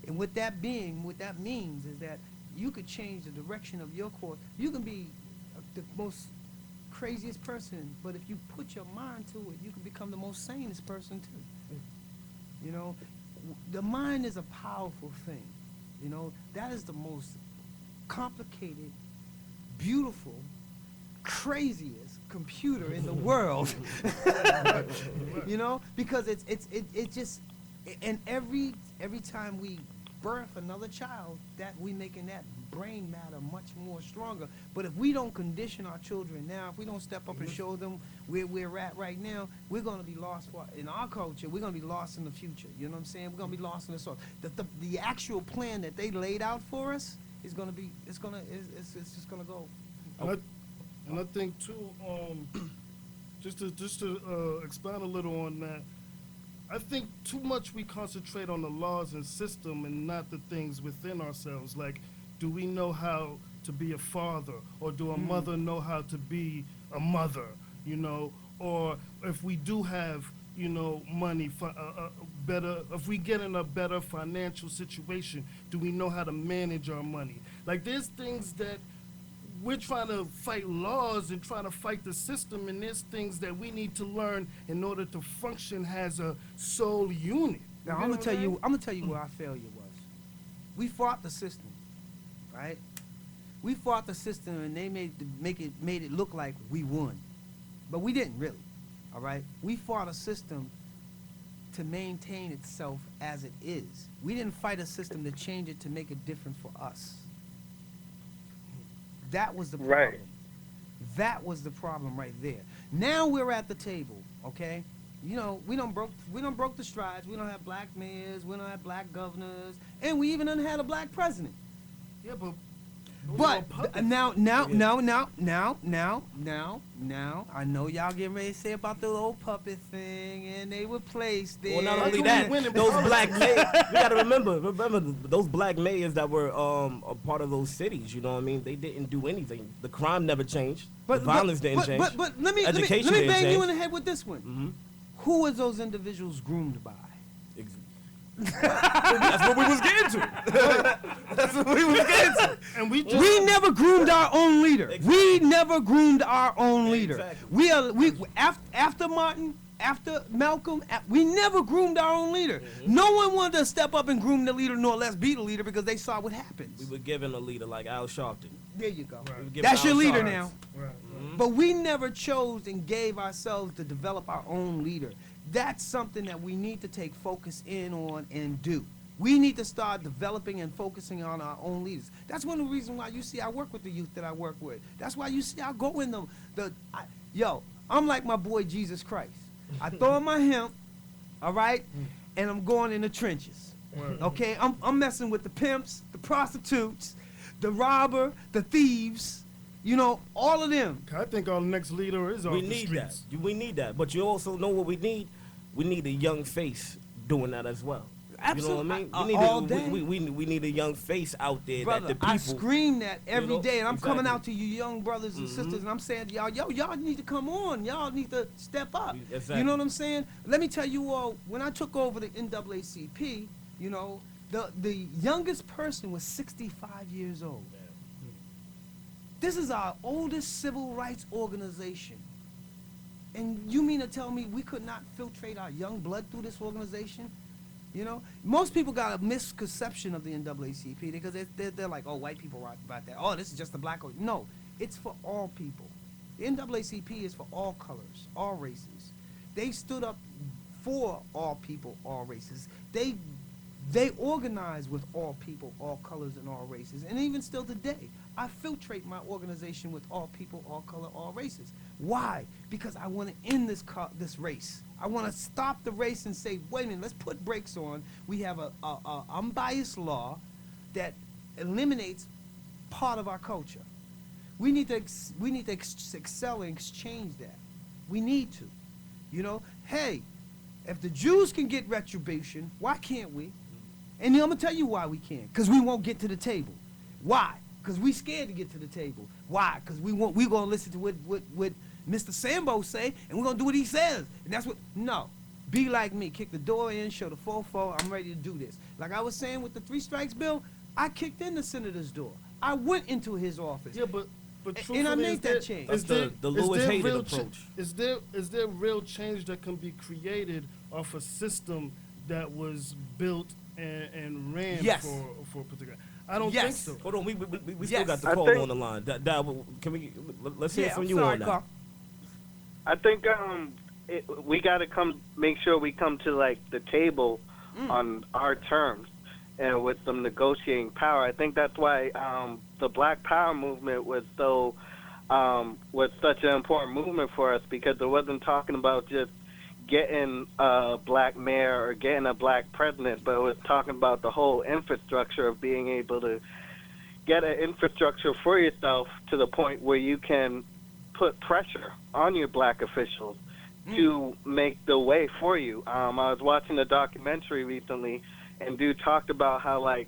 And what that means is that you could change the direction of your course. You can be the most craziest person, but if you put your mind to it, you can become the most sanest person too. You know, the mind is a powerful thing. You know, that is the most complicated, beautiful, craziest computer in the world. You know, because it just, and every time we birth another child, that we making that brain matter much more stronger. But if we don't condition our children now, if we don't step up and show them where we're at right now, we're going to be lost in our culture. We're going to be lost in the future. You know what I'm saying? We're going to be lost in the source. The actual plan that they laid out for us is going to be, it's just going to go. And I think too, just to expound a little on that, I think too much we concentrate on the laws and system and not the things within ourselves. Like, do we know how to be a father, or do a mother know how to be a mother? You know, or if we do have, money, better, if we get in a better financial situation, do we know how to manage our money? Like, there's things that we're trying to fight laws and trying to fight the system, and there's things that we need to learn in order to function as a sole unit. Now I'm gonna tell you where our failure was. We fought the system, right? We fought the system, and they made it look like we won, but we didn't really. All right, we fought a system to maintain itself as it is. We didn't fight a system to change it to make it different for us. That was the problem. Right. That was the problem right there. Now we're at the table, okay? You know, we done broke the strides. We don't have black mayors, we don't have black governors, and we even done had a black president. Yeah, but now, I know y'all getting ready to say about the old puppet thing, and they were placed there. Well, not only that, those black mayors, we gotta remember those black mayors that were a part of those cities. You know what I mean? They didn't do anything. The crime never changed. The violence didn't change. But let me bang you in the head with this one. Mm-hmm. Who was those individuals groomed by? That's what we was getting to. That's what we was getting to. And we never groomed our own leader. Exactly. We never groomed our own leader. Exactly. We after Martin, after Malcolm, we never groomed our own leader. Mm-hmm. No one wanted to step up and groom the leader, nor less be the leader, because they saw what happens. We were given a leader like Al Sharpton. There you go. Right. That's your leader now. Right. Mm-hmm. But we never chose and gave ourselves to develop our own leader. That's something that we need to take focus in on and do. We need to start developing and focusing on our own leaders. That's one of the reasons why you see I work with the youth that I work with. That's why you see I go in I'm like my boy Jesus Christ. I throw in my hemp, all right, and I'm going in the trenches. Okay, I'm messing with the pimps, the prostitutes, the robber, the thieves, you know, all of them. I think our next leader is on the streets. We need that. But you also know what we need? We need a young face doing that as well. Absolutely. You know what I mean? We need a young face out there. Brother, that the people, I scream that every day, and I'm exactly. coming out to you young brothers and sisters, and I'm saying to y'all need to come on. Y'all need to step up. Exactly. You know what I'm saying? Let me tell you all, when I took over the NAACP, you know, the youngest person was 65 years old. This is our oldest civil rights organization. And you mean to tell me we could not filtrate our young blood through this organization? You know, most people got a misconception of the NAACP because they're like, oh, white people are about that. Oh, this is just the black. No, it's for all people. The NAACP is for all colors, all races. They stood up for all people, all races. They organize with all people, all colors, and all races. And even still today, I filtrate my organization with all people, all color, all races. Why? Because I want to end this race. I want to stop the race and say, wait a minute, let's put brakes on. We have a unbiased law that eliminates part of our culture. We need to excel and exchange that. We need to. You know, hey, if the Jews can get retribution, why can't we? And I'm gonna tell you why we can't. Because we won't get to the table. Why? Because we scared to get to the table. Why? Because we're gonna listen to what Mr. Sambo say, and we're gonna do what he says. And that's what. No, be like me. Kick the door in, show the 4-4. I'm ready to do this. Like I was saying with the 3 strikes bill, I kicked in the senator's door. I went into his office. Yeah, but and I made that change. That's the Lewis Hayden approach. Is there real change that can be created off a system that was built and ran for a particular? I don't think so. Hold on, we still got the call on the line. Can we? Let's hear from you on that. Carl. I think we got to make sure we come to like the table on our terms and with some negotiating power. I think that's why the Black Power movement was such an important movement for us, because it wasn't talking about just getting a black mayor or getting a black president, but it was talking about the whole infrastructure of being able to get an infrastructure for yourself to the point where you can put pressure on your black officials to make the way for you. I was watching a documentary recently, and dude talked about how like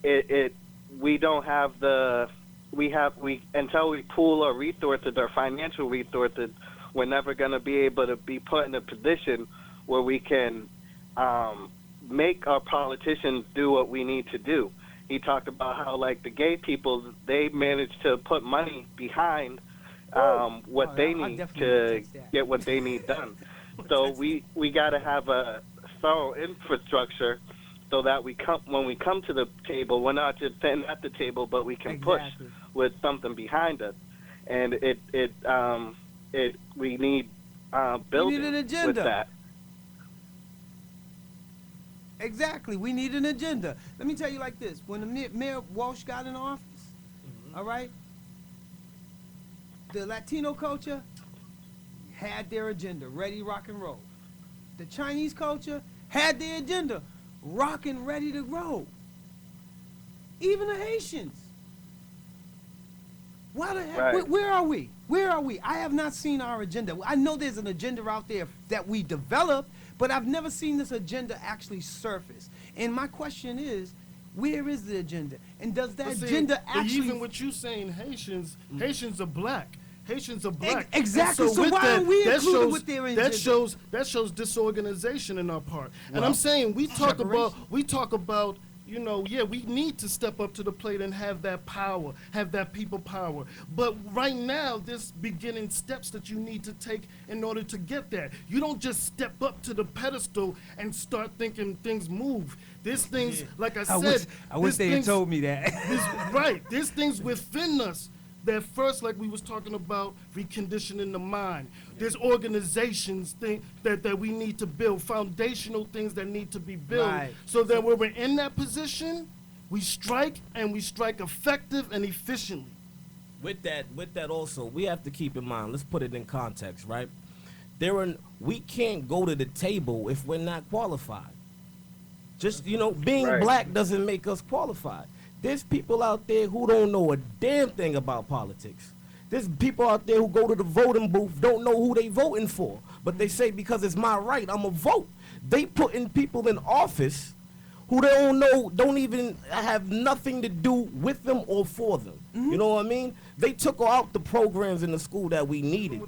we don't have until we pool our resources, our financial resources, we're never going to be able to be put in a position where we can make our politicians do what we need to do. he talked about how like the gay people, they managed to put money behind what they need to get what they need done. So we got to have a thorough infrastructure so that when we come to the table, we're not just sitting at the table, but we can push with something behind us. And we need building an agenda with that. Exactly. We need an agenda. Let me tell you like this. When the Mayor Walsh got in office, all right, the Latino culture had their agenda, ready, rock, and roll. The Chinese culture had their agenda, rock and ready to roll. Even the Haitians. Why the heck? Right. Where are we? Where are we? I have not seen our agenda. I know there's an agenda out there that we developed, but I've never seen this agenda actually surface. And my question is, where is the agenda? And does that agenda actually... Even with you saying Haitians, Haitians are black. Haitians are black. Exactly. So why aren't we included with their agenda? That shows disorganization in our part. And I'm saying we talk about you know, yeah, we need to step up to the plate and have that power, have that people power. But right now, there's beginning steps that you need to take in order to get that. You don't just step up to the pedestal and start thinking things move. There's things, like I said. I wish they had told me that. Right. There's things within us that first, like we was talking about, reconditioning the mind. There's organizations that we need to build, foundational things that need to be built, so that when we're in that position, we strike, and we strike effective and efficiently. With that also, we have to keep in mind, let's put it in context, right? We can't go to the table if we're not qualified. Just, being black doesn't make us qualified. There's people out there who don't know a damn thing about politics. There's people out there who go to the voting booth, don't know who they voting for, but they say because it's my right, I'm a vote. They putting people in office who they don't know, don't even have nothing to do with them or for them. You know what I mean? They took out the programs in the school that we needed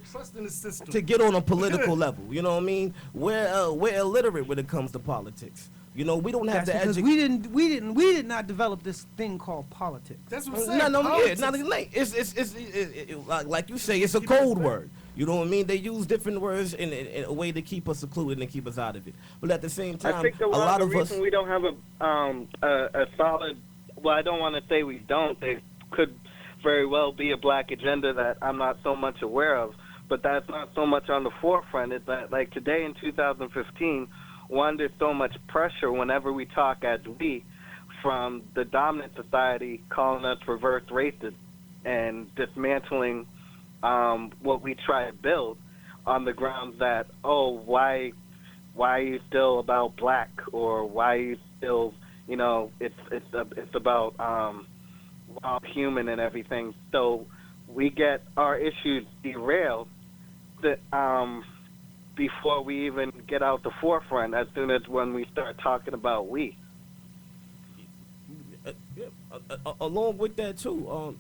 to get on a political level. You know what I mean? We're illiterate when it comes to politics. We don't have the education. We did not develop this thing called politics. That's what I'm saying. It's like you say, it's a code word. You know what I mean? They use different words in a way to keep us secluded and keep us out of it. But at the same time, I think a lot of us, we don't have a solid. Well, I don't want to say we don't. There could very well be a black agenda that I'm not so much aware of. But that's not so much on the forefront. It's that, like today in 2015. One, there's so much pressure whenever we talk as we, from the dominant society calling us reverse racist and dismantling what we try to build on the grounds that, why are you still about black, or why are you still, it's about wild human and everything. So we get our issues derailed that before we even get out the forefront, as soon as when we start talking about we. Along with that too,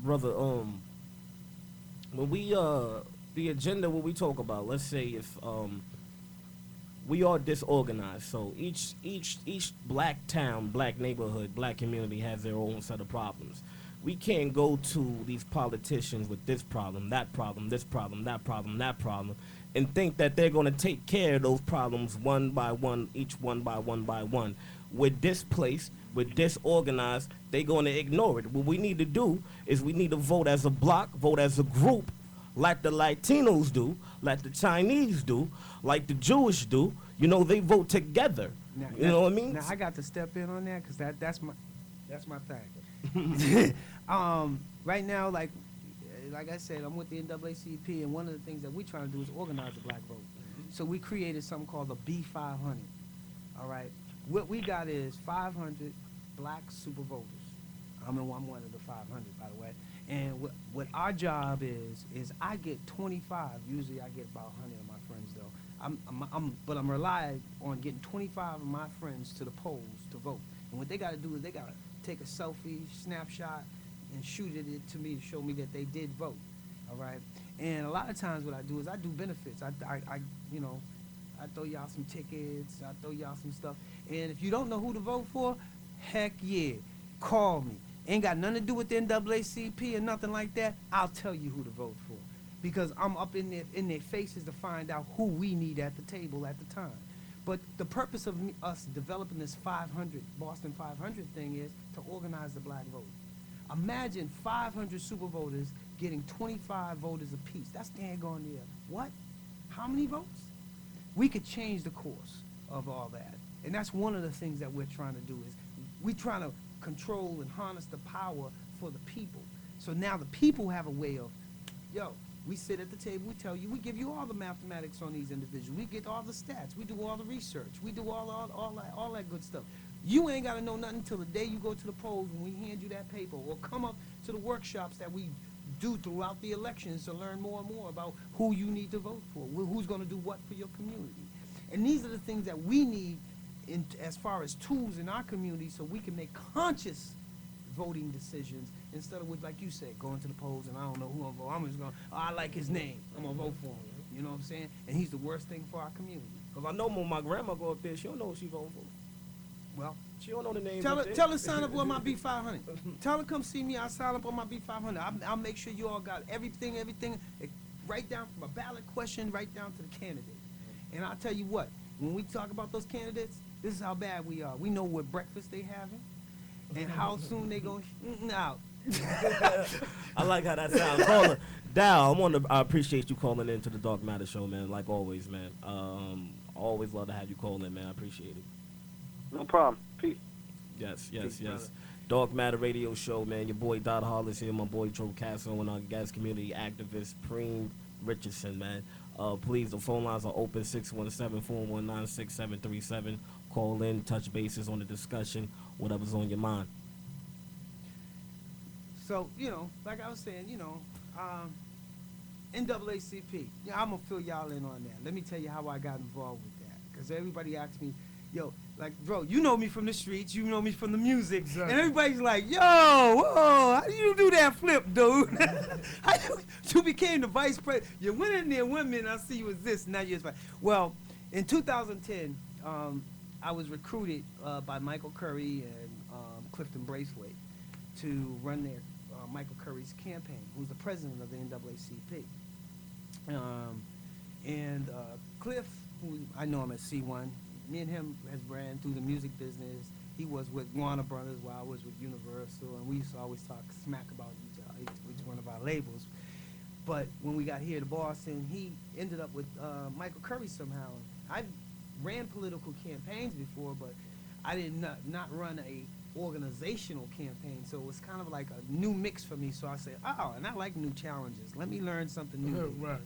brother, when we the agenda, what we talk about, let's say if we are disorganized, so each black town, black neighborhood, black community has their own set of problems. We can't go to these politicians with this problem, that problem, this problem, that problem, that problem, and think that they're going to take care of those problems one by one, each one by one by one. We're displaced, we're disorganized, they're going to ignore it. What we need to do is we need to vote as a block, vote as a group, like the Latinos do, like the Chinese do, like the Jewish do. They vote together. Now, you know what I mean? Now, I got to step in on that because that's my thing. Right now, like I said, I'm with the NAACP, and one of the things that we're trying to do is organize the black vote. So we created something called the B500. All right, what we got is 500 black super voters. I'm one of the 500, by the way. And what our job is I get 25. Usually I get about 100 of my friends though. But I'm relying on getting 25 of my friends to the polls to vote. And what they got to do is they got to take a selfie, snapshot, and shoot it to me to show me that they did vote, all right? And a lot of times what I do is I do benefits. I throw y'all some tickets, I throw y'all some stuff. And if you don't know who to vote for, Heck yeah. Call me. Ain't got nothing to do with the NAACP or nothing like that. I'll tell you who to vote for. Because I'm up in their faces to find out who we need at the table at the time. But the purpose of us developing this Boston 500 thing is to organize the black vote. Imagine 500 super voters getting 25 voters apiece. That's daggone near. What? How many votes? We could change the course of all that. And that's one of the things that we're trying to do is we're trying to control and harness the power for the people. So now the people have a way of, we sit at the table, we tell you, we give you all the mathematics on these individuals. We get all the stats. We do all the research. We do all that good stuff. You ain't got to know nothing until the day you go to the polls when we hand you that paper, or come up to the workshops that we do throughout the elections to learn more and more about who you need to vote for, who's going to do what for your community. And these are the things that we need as far as tools in our community so we can make conscious voting decisions instead of, like you said, going to the polls and I don't know who I'm voting. I'm just going, I like his name. I'm going to vote for him. You know what I'm saying? And he's the worst thing for our community. Because I know when my grandma go up there, she don't know what she voting for. Well, she don't know the name. Tell her sign up on my B500. Tell her come see me. I'll sign up on my B500. I'll make sure you all got everything, right down from a ballot question right down to the candidate. And I'll tell you what, when we talk about those candidates, this is how bad we are. We know what breakfast they having and how soon they going out. I like how that sounds. Caller, Dow, I appreciate you calling in to the Dark Matter Show, man. Like always, man. Always love to have you call in, man. I appreciate it. No problem. Peace. Yes. Brother. Dark Matter Radio Show, man. Your boy Dot Hollis here, my boy Joe Castle, and our guest community activist Preem Richardson, man. Please, the phone lines are open, 617-419-6737. Call in, touch bases on the discussion, whatever's on your mind. So, like I was saying, NAACP. Yeah, I'm going to fill y'all in on that. Let me tell you how I got involved with that. Because everybody asks me, bro, you know me from the streets, you know me from the music. Exactly. And everybody's like, whoa, how do you do that flip, dude? You became the vice president. You went in there 1 minute, I see you as this, now you're vice. Well, in 2010, I was recruited by Michael Curry and Clifton Braithwaite to run their Michael Curry's campaign, who's the president of the NAACP. Cliff, who I know him as C1, me and him has ran through the music business. He was with Warner Brothers while I was with Universal, and we used to always talk smack about each one of our labels. But when we got here to Boston, he ended up with Michael Curry somehow. I ran political campaigns before, but I did not run a organizational campaign, so it was kind of like a new mix for me. So I said, and I like new challenges. Let me learn something new. Right.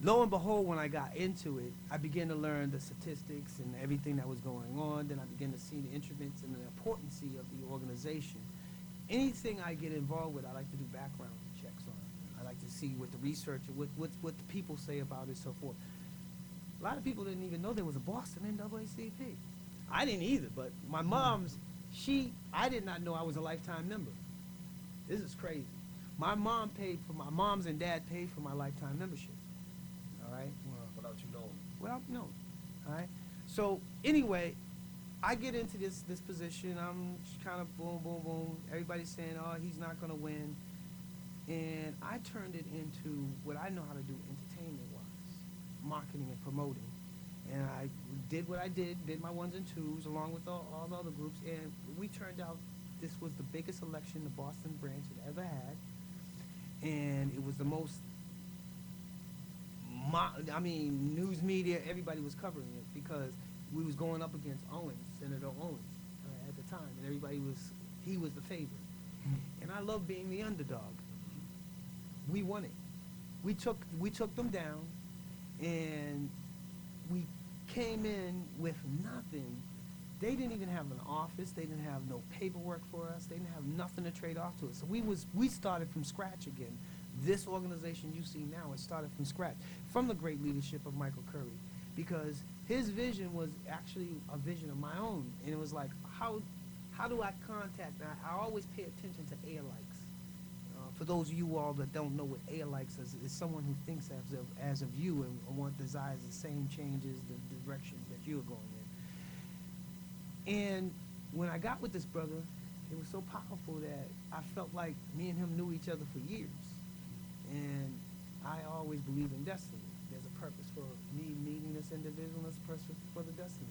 Lo and behold, when I got into it, I began to learn the statistics and everything that was going on. Then I began to see the instruments and the importance of the organization. Anything I get involved with, I like to do background checks on. I like to see what the research, what the people say about it, so forth. A lot of people didn't even know there was a Boston NAACP. I didn't either, but my mom's, I did not know I was a lifetime member. This is crazy. My mom's and dad paid for my lifetime membership. All right? Without you knowing. Well, no. All right? So, anyway, I get into this position. I'm just kind of boom, boom, boom. Everybody's saying, he's not going to win. And I turned it into what I know how to do entertainment-wise, marketing and promoting. And I did what I did my ones and twos along with all the other groups. And we turned out this was the biggest election the Boston branch had ever had. And it was the most, news media, everybody was covering it because we was going up against Senator Owens at the time. And he was the favorite. And I love being the underdog. We won it. We took them down, and we came in with nothing. They didn't even have an office. They didn't have no paperwork for us. They didn't have nothing to trade off to us. So we started from scratch again. This organization you see now, it started from scratch, from the great leadership of Michael Curry, because his vision was actually a vision of my own, and it was like, how do I contact? I always pay attention to air-likes. For those of you all that don't know what air-likes is someone who thinks as of you and desires the same changes, the directions that you're going in. And when I got with this brother, it was so powerful that I felt like me and him knew each other for years. And I always believe in destiny. There's a purpose for me meeting this individual, and there's a purpose for the destiny.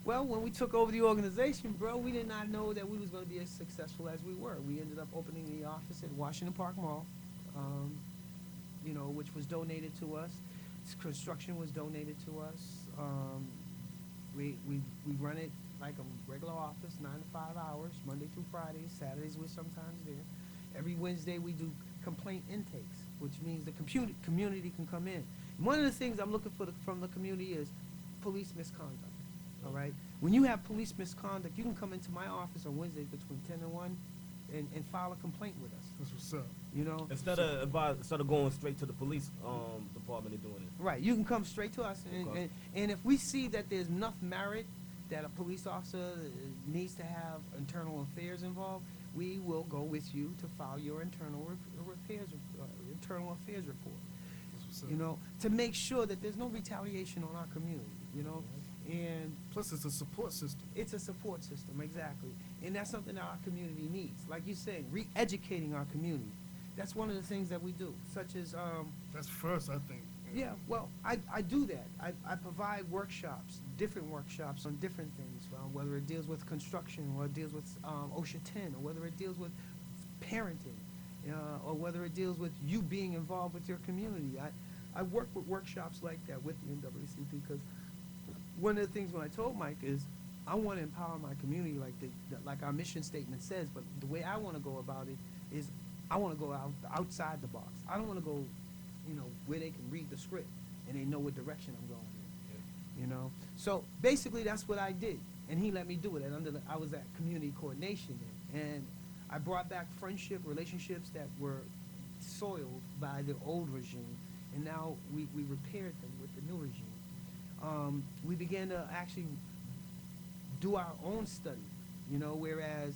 Well, when we took over the organization, bro, we did not know that we was going to be as successful as we were. We ended up opening the office at Washington Park Mall, which was donated to us. Construction was donated to us. We run it like a regular office, 9 to 5 hours, Monday through Friday. Saturdays we're sometimes there. Every Wednesday we do complaint intakes, which means the community can come in. One of the things I'm looking for from the community is police misconduct. All right. When you have police misconduct, you can come into my office on Wednesdays between 10 and 1 and file a complaint with us. That's what's up. You know? Instead of going straight to the police department and doing it. Right. You can come straight to us. And if we see that there's enough merit that a police officer needs to have internal affairs involved, we will go with you to file your internal affairs report. You know, to make sure that there's no retaliation on our community, you know. And plus it's a support system. It's a support system, exactly. And that's something that our community needs. Like you said, re-educating our community. That's one of the things that we do, such as that's first, I think. Yeah, well, I do that. I provide workshops, different workshops on different things, whether it deals with construction, or it deals with OSHA 10, or whether it deals with parenting, or whether it deals with you being involved with your community. I work with workshops like that with the NAACP because one of the things when I told Mike is I want to empower my community like our mission statement says, but the way I want to go about it is I want to go outside the box. I don't want to go, where they can read the script and they know what direction I'm going in, So basically that's what I did, and he let me do it. And I was at community coordination then, and I brought back relationships that were soiled by the old regime, and now we repaired them with the new regime. We began to actually do our own study, whereas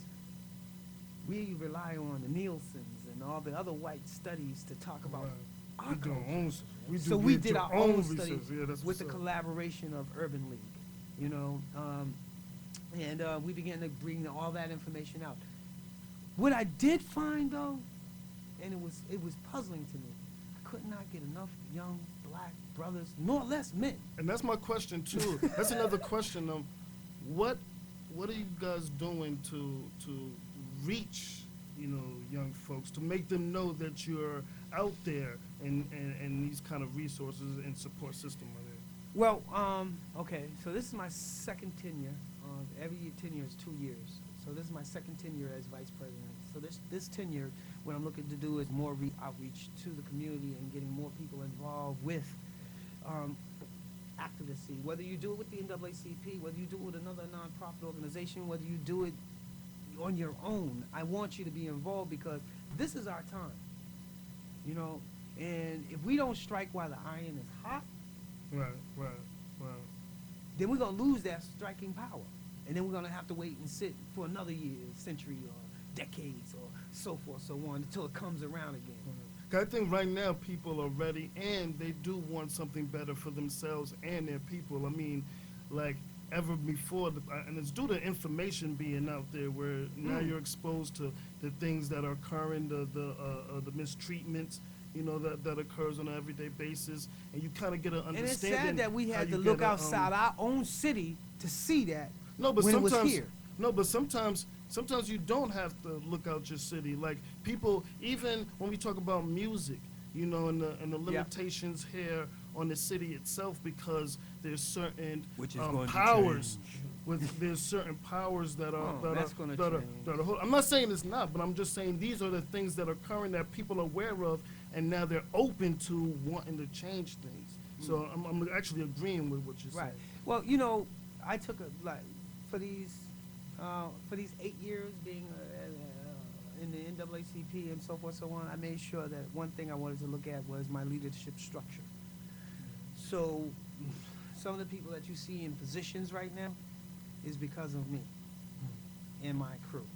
we rely on the Nielsen's and all the other white studies to talk about our culture. So we did our own study with the collaboration of Urban League, and we began to bring all that information out. What I did find though, and it was puzzling to me, I could not get enough young black brothers, nor less men. And that's my question too. That's another question. What are you guys doing to reach young folks, to make them know that you're out there and these kind of resources and support system are there? Well, okay, so this is my second tenure. Every tenure is 2 years. So this is my second tenure as vice president. So this tenure, what I'm looking to do is more outreach to the community and getting more people involved with activism. Whether you do it with the NAACP, whether you do it with another nonprofit organization, whether you do it on your own, I want you to be involved because this is our time, and if we don't strike while the iron is hot, right, then we're going to lose that striking power, and then we're going to have to wait and sit for another year, century, or decades, or so forth, so on, until it comes around again. I think right now people are ready, and they do want something better for themselves and their people. I mean, like ever before, and it's due to information being out there where now you're exposed to the things that are occurring, the mistreatments, that occurs on an everyday basis, and you kind of get an understanding. And it's sad that we had to look outside our own city to see that when it was here. No, but sometimes you don't have to look out your city. Like people, even when we talk about music, and the limitations here on the city itself, because there's certain powers. There's certain powers that are. I'm not saying it's not, but I'm just saying these are the things that are occurring that people are aware of, and now they're open to wanting to change things. So I'm actually agreeing with what you're saying. Right. Well, I took for these 8 years being in the NAACP and so forth, so on, I made sure that one thing I wanted to look at was my leadership structure. So some of the people that you see in positions right now is because of me and my crew.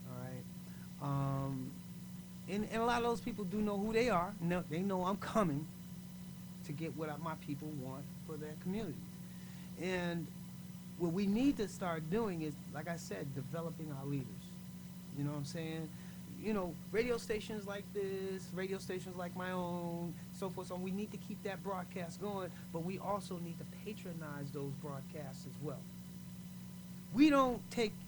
All right. And a lot of those people do know who they are. They know I'm coming to get what my people want for their communities. And what we need to start doing is, like I said, developing our leaders. You know what I'm saying? You know, radio stations like this, radio stations like my own, so forth, so on, we need to keep that broadcast going, but we also need to patronize those broadcasts as well. We don't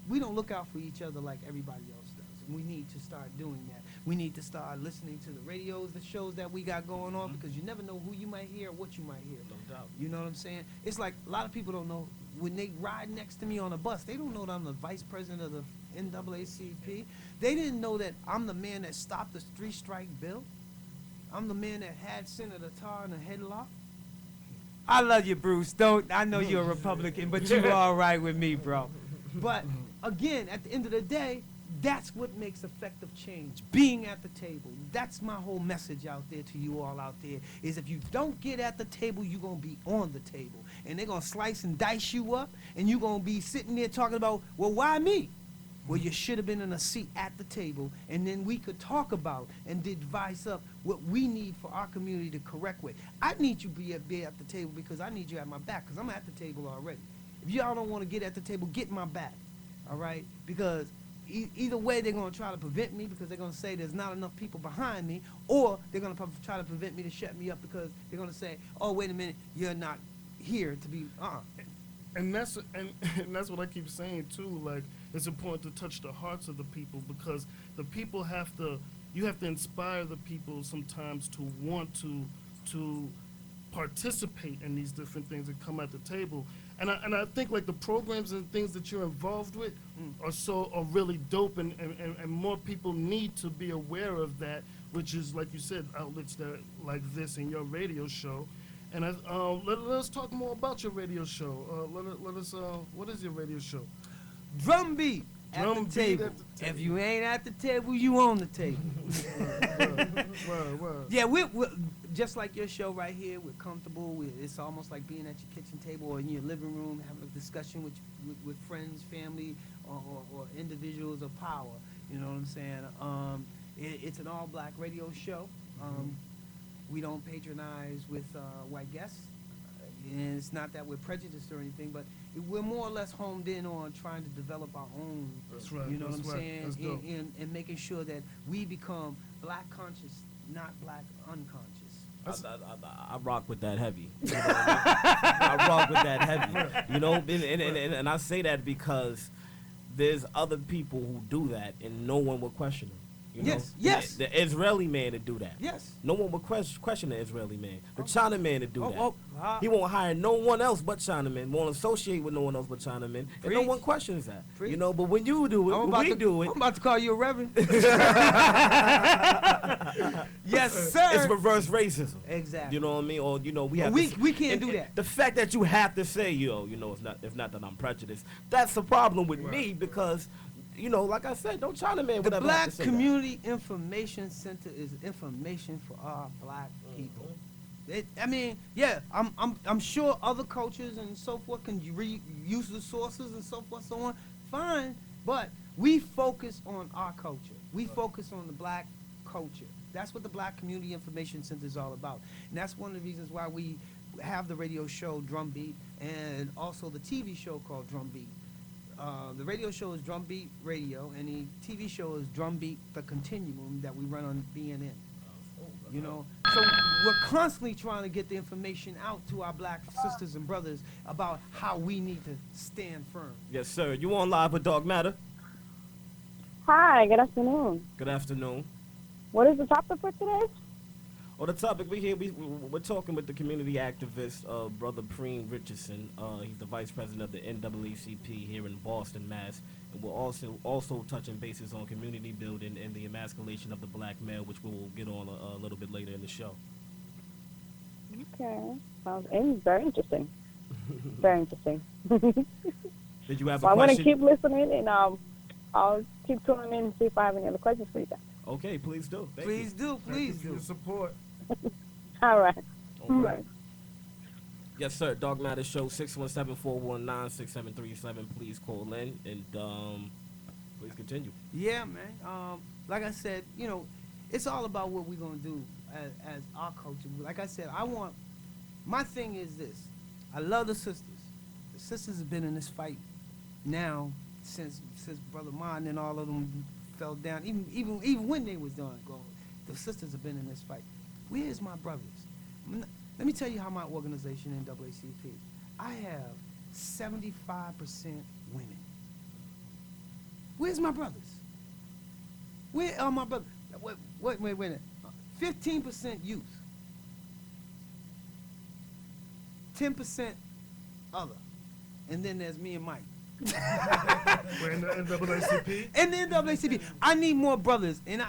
look out for each other like everybody else does. And we need to start doing that. We need to start listening to the radios, the shows that we got going on, because you never know who you might hear or what you might hear. No doubt. You know what I'm saying? It's like a lot of people don't know, when they ride next to me on a bus, they don't know that I'm the vice president of the NAACP. They didn't know that I'm the man that stopped the three-strike bill. I'm the man that had Senator Tarr in a headlock. I love you, Bruce. I know you're a Republican, but you're all right with me, bro. But again, at the end of the day, that's what makes effective change, being at the table. That's my whole message out there to you all out there, is if you don't get at the table, you're going to be on the table. And they're going to slice and dice you up, and you're going to be sitting there talking about, well, why me? Well, you should have been in a seat at the table, and then we could talk about and advise up what we need for our community to correct with. I need you to be at the table because I need you at my back, because I'm at the table already. If y'all don't want to get at the table, get my back, all right? Because either way, they're going to try to prevent me because they're going to say there's not enough people behind me, or they're going to try to prevent me to shut me up because they're going to say, oh, wait a minute, you're not here to be, And that's what I keep saying too. Like, it's important to touch the hearts of the people, because the people you have to inspire the people sometimes to want to participate in these different things and come at the table. And I think like the programs and things that you're involved with are really dope, and more people need to be aware of that, which is, like you said, outlets that like this and your radio show. And let us talk more about your radio show. Let us. What is your radio show? Drumbeat at the table. If you ain't at the table, you on the table. Word. Yeah, we're just like your show right here. We're comfortable. It's almost like being at your kitchen table or in your living room, having a discussion with friends, family, or individuals of power. You know what I'm saying? It's an all-black radio show. We don't patronize with white guests. And it's not that we're prejudiced or anything, but we're more or less homed in on trying to develop our own. That's right. You know what I'm saying? That's dope. And making sure that we become black conscious, not black unconscious. I rock with that heavy. You know what I mean? I rock with that heavy. You know, and I say that because there's other people who do that, and no one will question them. You know? Yes. The Israeli man to do that. Yes. No one would question the Israeli man. The China man to do that. He He won't hire no one else but Chinamen. Won't associate with no one else but Chinamen. And no one questions that. You know, but when you do it, I'm about to call you a reverend. Yes, sir. It's reverse racism. Exactly. You know what I mean? Or we have. We can't do that. The fact that you have to say, if not that I'm prejudiced, that's the problem with me because. Like I said, don't Chinaman. The Black Community Information Center is information for our black people. I'm sure other cultures and so forth can use the sources and so forth, so on. Fine, but we focus on our culture. We focus on the black culture. That's what the Black Community Information Center is all about, and that's one of the reasons why we have the radio show Drumbeat and also the TV show called Drumbeat. The radio show is Drumbeat Radio, and the TV show is Drumbeat The Continuum that we run on BNN. So we're constantly trying to get the information out to our black sisters and brothers about how we need to stand firm. Yes, sir. You on live with Dog Matter? Hi, good afternoon. Good afternoon. What is the topic for today? The topic we're talking with the community activist, Brother Preem Richardson. He's the vice president of the NAACP here in Boston, Mass. And we're also touching bases on community building and the emasculation of the black male, which we will get on a little bit later in the show. Okay. Sounds very interesting. Very interesting. Did you have a question? I want to keep listening, and I'll keep tuning in and see if I have any other questions for you guys. Okay, please do. Please do. Your support. All right. Right. Yes, sir. Dog Matter Show, 617-419-6737. Please call in and please continue. Yeah, man. Like I said, it's all about what we're going to do as our culture. Like I said, my thing is this. I love the sisters. The sisters have been in this fight now since Brother Mon and all of them fell down. Even when they was done, the sisters have been in this fight. Where's my brothers? Let me tell you how my organization, NAACP, I have 75% women. Where's my brothers? Where are my brothers? Wait a minute. 15% youth. 10% other. And then there's me and Mike. We're in the NAACP? In the NAACP. I need more brothers. And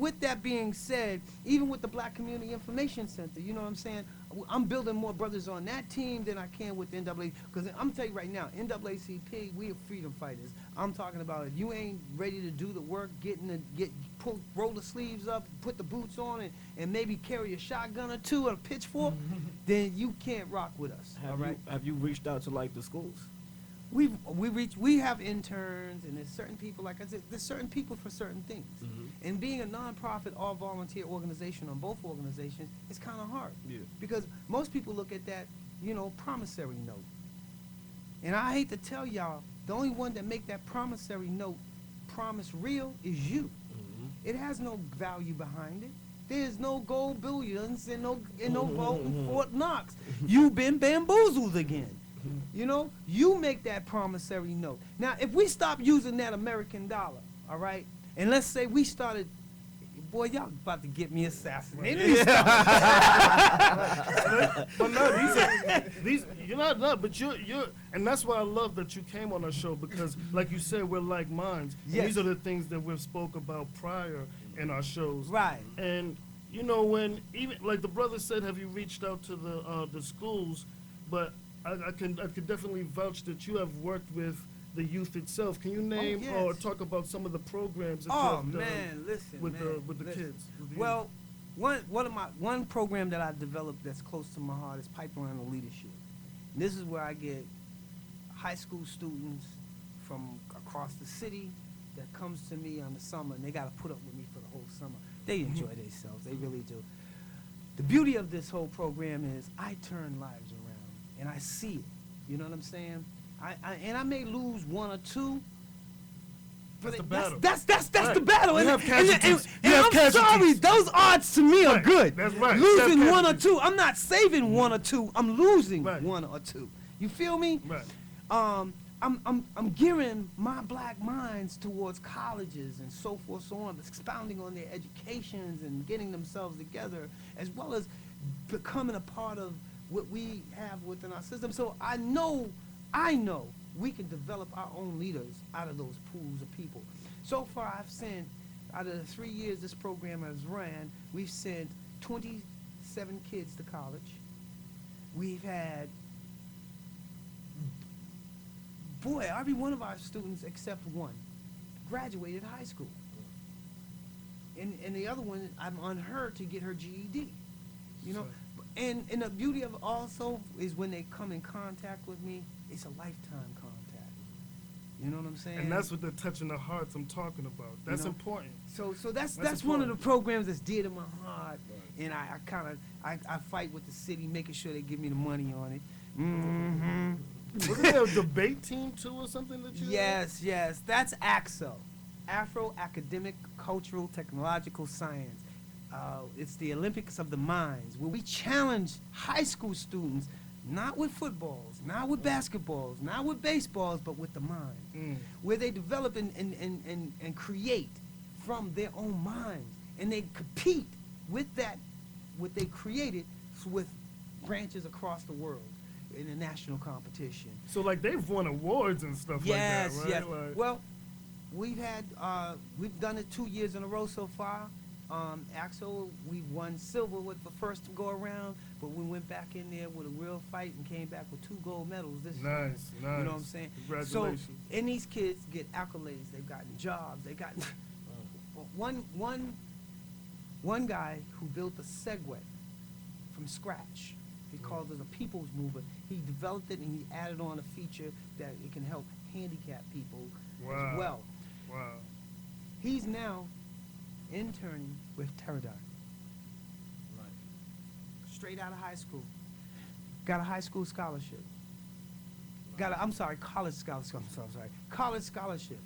with that being said, even with the Black Community Information Center, you know what I'm saying? I'm building more brothers on that team than I can with the NAACP. Because I'm telling you right now, NAACP, we are freedom fighters. I'm talking about if you ain't ready to do the work, roll the sleeves up, put the boots on, and maybe carry a shotgun or two and a pitchfork, then you can't rock with us. Have you reached out to like the schools? We have interns, and there's certain people, like I said, there's certain people for certain things. And being a nonprofit all volunteer organization on both organizations, it's kind of hard. Yeah. Because most people look at that, promissory note. And I hate to tell y'all, the only one that make that promissory note promise real is you. It has no value behind it. There's no gold bullions and no vote in Fort Knox. You've been bamboozled again. You make that promissory note. Now, if we stop using that American dollar, all right, and let's say we started, boy, y'all about to get me assassinated. But no, these you're not, but you're, and that's why I love that you came on our show, because, like you said, we're like minds. Yes. These are the things that we've spoke about prior in our shows. Right. And when even like the brother said, have you reached out to the schools? But I could definitely vouch that you have worked with the youth itself. Can you name or talk about some of the programs that you have done with the kids? Well, one program that I developed that's close to my heart is Pipeline of Leadership. And this is where I get high school students from across the city that comes to me on the summer, and they got to put up with me for the whole summer. They enjoy themselves. They really do. The beauty of this whole program is I turn lives around, and I see it. You know what I'm saying? I may lose one or two. That's the battle. That's the battle. You have casualties. I'm sorry, those odds to me are good. That's right. Losing one or two. I'm not saving one or two. I'm losing one or two. You feel me? Right. I'm gearing my black minds towards colleges and so forth, so on, expounding on their educations and getting themselves together, as well as becoming a part of what we have within our system. So I know we can develop our own leaders out of those pools of people. So far, I've sent, out of the 3 years this program has ran, we've sent 27 kids to college. We've had, every one of our students except one graduated high school. And the other one, I'm on her to get her GED. And the beauty of it also is when they come in contact with me, it's a lifetime contact. You know what I'm saying? And that's what the touching the hearts I'm talking about. That's important. So that's one of the programs that's dear to my heart. And I fight with the city, making sure they give me the money on it. Wasn't there a debate team too or something that you Yes. That's ACSO, Afro Academic Cultural Technological Science. It's the Olympics of the Minds, where we challenge high school students, not with footballs, not with basketballs, not with baseballs, but with the mind, where they develop and create from their own minds, and they compete with that, what they created, with branches across the world in a national competition. So like they've won awards and stuff like that, right? Yes. Well, we've done it 2 years in a row so far. AXO, we won silver with the first go around, but we went back in there with a real fight and came back with 2 gold medals this year. Nice. You know what I'm saying? Congratulations. So, and these kids get accolades. They've gotten jobs. They got one guy who built a Segway from scratch. He called it a people's mover. He developed it and he added on a feature that it can help handicapped people as well. Wow. He's now interning with Teradyne. Straight out of high school. Got a high school scholarship. college scholarship. College scholarship,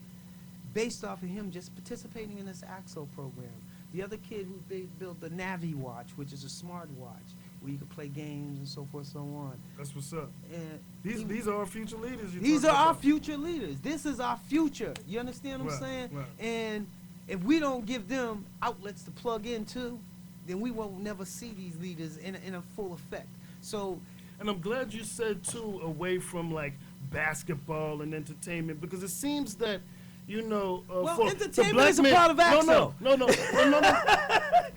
based off of him just participating in this AXO program. The other kid who built the Navi watch, which is a smart watch, where you can play games and so forth, so on. That's what's up. And these are our future leaders. These are our future leaders. This is our future. You understand what I'm saying? Right. And if we don't give them outlets to plug into, then we won't never see these leaders in a full effect. So, and I'm glad you said too, away from like basketball and entertainment, because it seems that, you know, for entertainment is a part of AXO. No.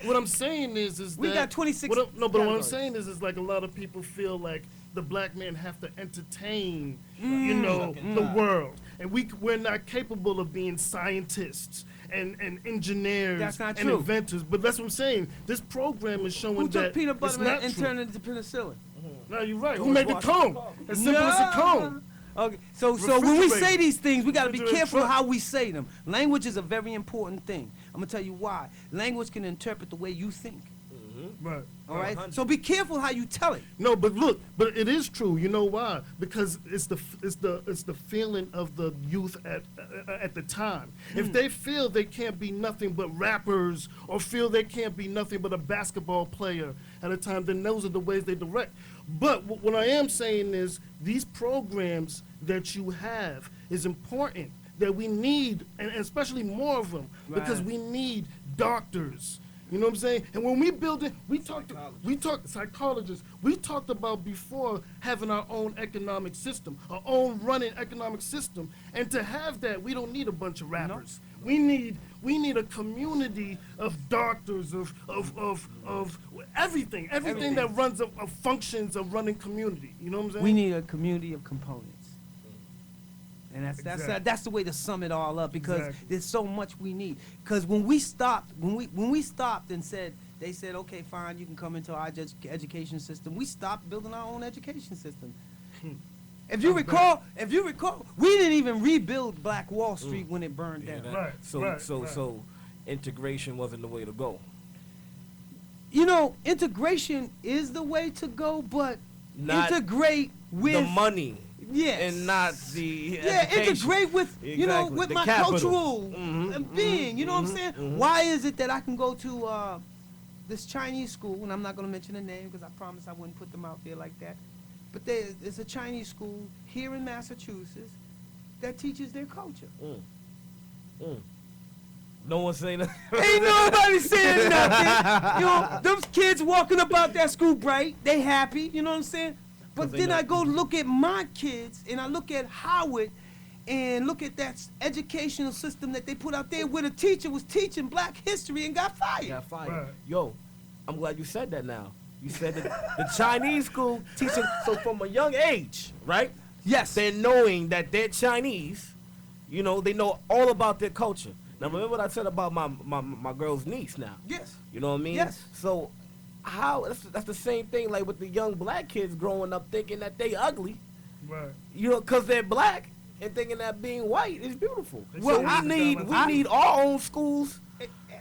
What I'm saying is we got 26. What I'm saying is like a lot of people feel like the black man have to entertain, you know, the world, and we're not capable of being scientists and engineers that's not and true. Inventors. But that's what I'm saying. This program is showing that took peanut butter it's not and true. turned it into penicillin? No, you're right. Who made the cone? As simple as a cone. Okay, so when we say these things, we got to be careful truck. how we say them. Language is a very important thing. I'm gonna tell you why. Language can interpret the way you think. Right. All right. So be careful how you tell it. No, but look, but it is true. You know why? Because it's the feeling of the youth at the time. If they feel they can't be nothing but rappers, or feel they can't be nothing but a basketball player at a time, then those are the ways they direct. But what I am saying is these programs that you have is important, that we need, and especially more of them, because we need doctors. You know what I'm saying? And when we build it, we talked psychologists. We talked about before having our own economic system, our own running economic system. And to have that, we don't need a bunch of rappers. No. We need a community of doctors, of everything that runs of functions of running community. You know what I'm saying? We need a community of components. And that's the way to sum it all up, because there's so much we need. Because when we stopped and they said, okay, fine, you can come into our education system, we stopped building our own education system. If you recall, we didn't even rebuild Black Wall Street when it burned down. So integration wasn't the way to go. You know, integration is the way to go, but not integrate with the money. Yes. And not the integrate with, you know, with the my capital. cultural being. You know what I'm saying? Why is it that I can go to this Chinese school, and I'm not going to mention the name because I promised I wouldn't put them out there like that, but there's a Chinese school here in Massachusetts that teaches their culture. No one's saying that. Ain't nobody saying nothing. You know, those kids walking about that school bright, they happy, you know what I'm saying? But then I go look at my kids, and I look at Howard, and look at that educational system that they put out there where the teacher was teaching black history and got fired. Right. Yo, I'm glad you said that now. You said that the Chinese school teaching, so from a young age, right? Yes. They're knowing that they're Chinese, you know, they know all about their culture. Now, remember what I said about my girl's niece now? Yes. You know what I mean? Yes. So, that's the same thing like with the young black kids growing up thinking that they ugly. Right. You know, because they're black and thinking that being white is beautiful. Well, so we need our own schools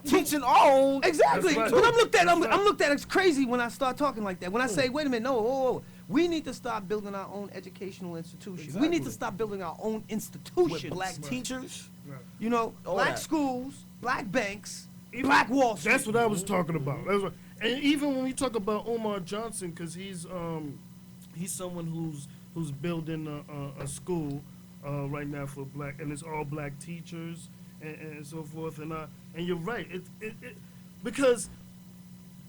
teaching our own. Exactly. Right. But I'm looked at as crazy when I start talking like that. When I say, wait a minute, no, we need to stop building our own educational institutions. Exactly. We need to stop building our own institutions. With black teachers. Right. You know, All black that. schools, black banks, black Wall Street. That's what I was talking about. That's what, and even when we talk about Omar Johnson, because he's someone who's building a school right now for black, and it's all black teachers and so forth. And you're right. It because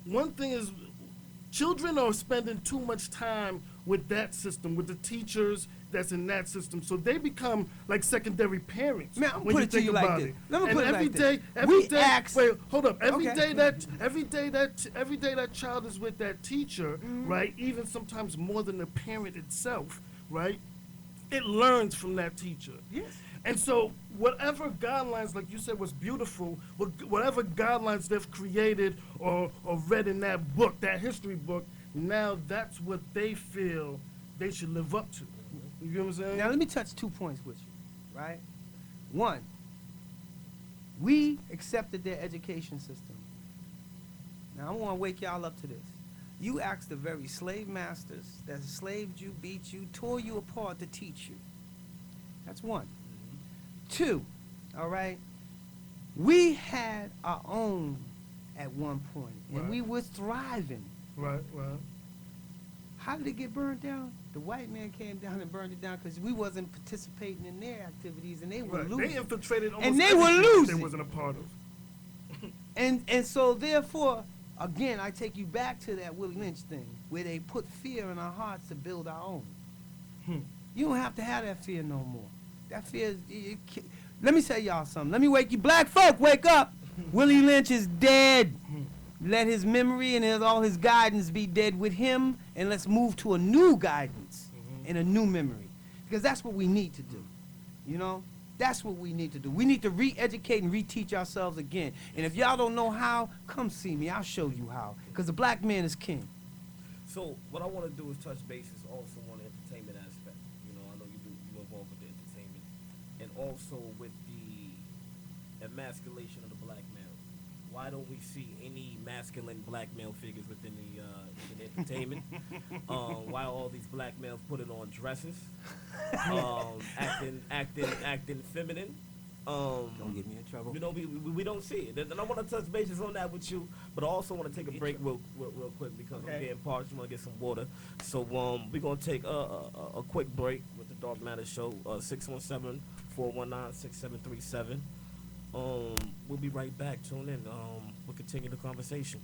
one thing is, children are spending too much time with that system, with the teachers that's in that system, so they become like secondary parents. Man, I'm when put you it to think you like about this. it. Let me And put it every like this. day, every day. Ask, wait, hold up. Every okay. day that child is with that teacher, right? Even sometimes more than the parent itself, right? It learns from that teacher. Yes. And so whatever guidelines, like you said, was beautiful, whatever guidelines they've created or read in that book, that history book, now that's what they feel they should live up to. You know what I'm saying? Now let me touch 2 points with you, right? One, we accepted their education system. Now I want to wake y'all up to this. You asked the very slave masters that enslaved you, beat you, tore you apart to teach you. That's one. Two, all right? We had our own at one point, and we were thriving. Right. How did it get burned down? The white man came down and burned it down because we wasn't participating in their activities, and they were losing. They infiltrated almost and they were losing. They wasn't a part of. And so therefore, again, I take you back to that Willie Lynch thing, where they put fear in our hearts to build our own. You don't have to have that fear no more. That fear is, let me tell y'all something. Let me wake you, black folk, wake up. Willie Lynch is dead. Let his memory and all his guidance be dead with him, and let's move to a new guidance and a new memory. Because that's what we need to do, you know? That's what we need to do. We need to re-educate and reteach ourselves again. And if y'all don't know how, come see me. I'll show you how. Because the black man is king. So what I want to do is touch bases also on the entertainment aspect. You know, I know you're involved with the entertainment. And also with the emasculation of the black male. Why don't we see any masculine black male figures within the entertainment? Why all these black males putting on dresses, acting feminine? Don't get me in trouble. You know, we don't see it. And I want to touch bases on that with you, but I also want to take a break real quick because I'm getting parched. I want to get some water. So we're going to take a quick break with the Dark Matter Show, 617-419-6737. We'll be right back. Tune in. We'll continue the conversation.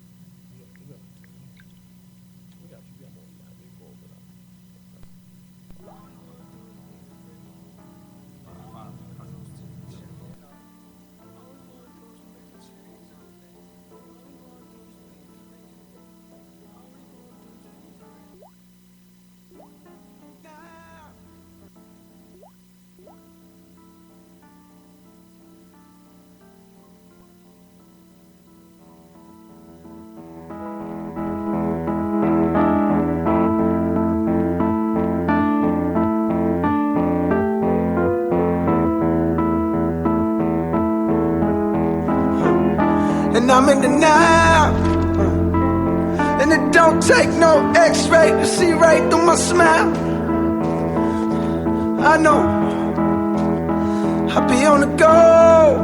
And I'm in denial, and it don't take no x-ray to see right through my smile. I know I'll be on the go,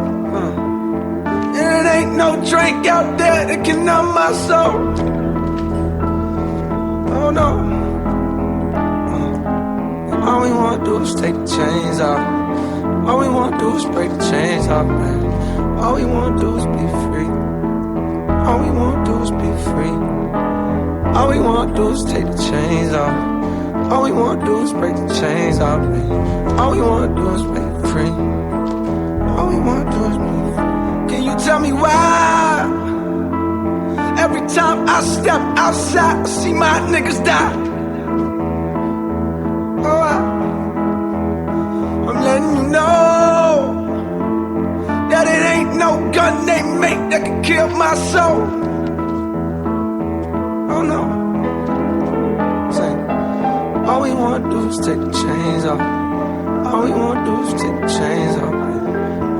and it ain't no drink out there that can numb my soul. Oh no, all we wanna do is take the chains off. All we wanna do is break the chains off, man. All we wanna do is be free. All we wanna do is be free. All we wanna do is take the chains off. All we wanna do is break the chains off, baby. All we wanna do is be free. All we wanna do is be free. Can you tell me why? Every time I step outside, I see my niggas die. Oh, I'm letting you know that it ain't no gun they make that can kill my soul. Oh no. Say, all we wanna do is take the chains off. All we wanna do is take the chains off.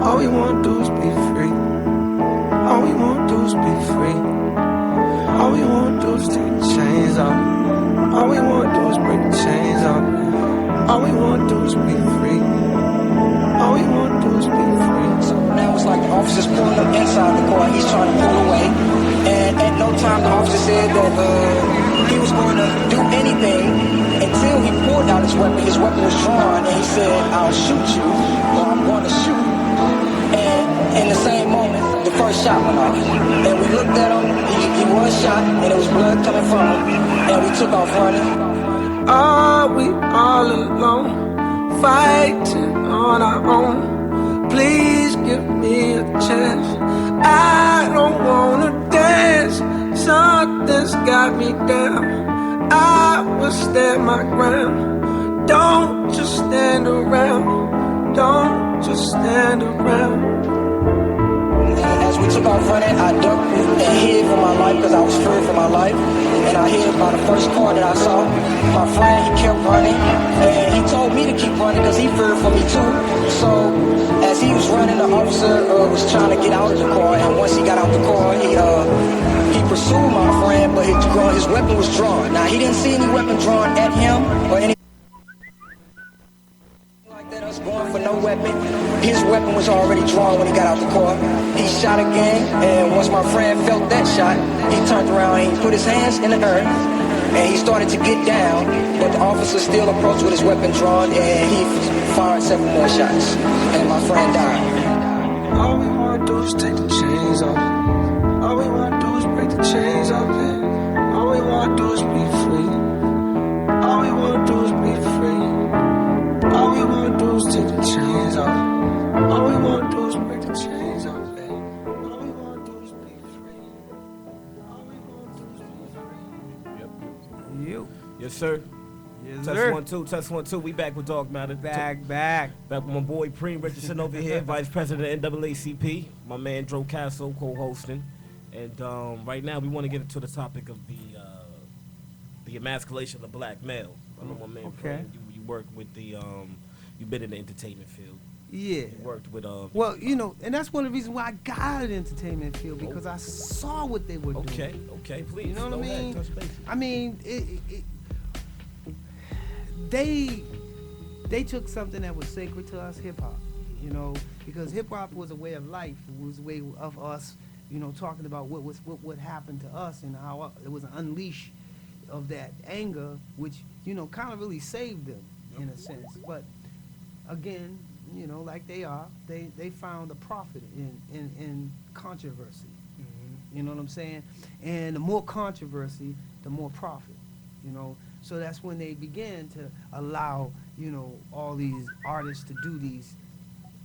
All we wanna do is be free. All we wanna do is be free. All we wanna do is take the chains off. All we wanna do is break the chains off. All we wanna do is be free. All we wanna do is be free. So now it's like the officer's pulling up inside the car. He's trying to pull away. And at no time the officer said that he was going to do anything until he pulled out his weapon. His weapon was drawn, and he said, "I'll shoot you, or I'm going to shoot." And in the same moment, the first shot went off. And we looked at him. He was shot, and there was blood coming from him. And we took off running. Are we all alone, fighting on our own? Please give me a chance. I don't wanna dance. Something's got me down. I will stand my ground. Don't just stand around. Don't just stand around. As we took off running, I ducked and hid for my life because I was fearing for my life. and I hit by the first car that I saw. My friend, he kept running, and he told me to keep running because he feared for me too. So as he was running, the officer was trying to get out of the car, and once he got out the car, he pursued my friend, but his weapon was drawn. Now, he didn't see any weapon drawn at him or anything like that, us going for no weapon. His weapon was already drawn when he got out the car. He shot again, and once my friend felt that shot, he turned around and he put his hands in the earth, and he started to get down, but the officer still approached with his weapon drawn, and he fired several more shots, and my friend died. All we wanna do is take the chains off. All we wanna do is break the chains off, yeah. All we wanna do is be free. All we wanna do is be free. All we wanna do is take the chains off. All we wanna do is break the chains off, yeah. All we wanna do is be free. All we wanna do is be free. You. Yes, sir. Yes, Test sir. 1 2, test 1 2. We back with Dog Matter. Back with my boy Preem Richardson over here, Vice President of NAACP. My man Dro Castle co-hosting, and right now we want to get into the topic of the emasculation of the black male. I know my man Okay. Preem, you work with the you've been in the entertainment field. Yeah. You worked with Well, you know, and that's one of the reasons why I got in the entertainment field, because I saw what they were doing. Okay, please. You know what I Go ahead, mean? touch base. I mean, they took something that was sacred to us, hip hop, you know, because hip hop was a way of life. It was a way of us, you know, talking about what happened to us and how it was an unleash of that anger, which, you know, kind of really saved them in a sense. But again, you know, like they found a profit in controversy. Mm-hmm. You know what I'm saying? And the more controversy, the more profit, you know. So that's when they began to allow, you know, all these artists to do these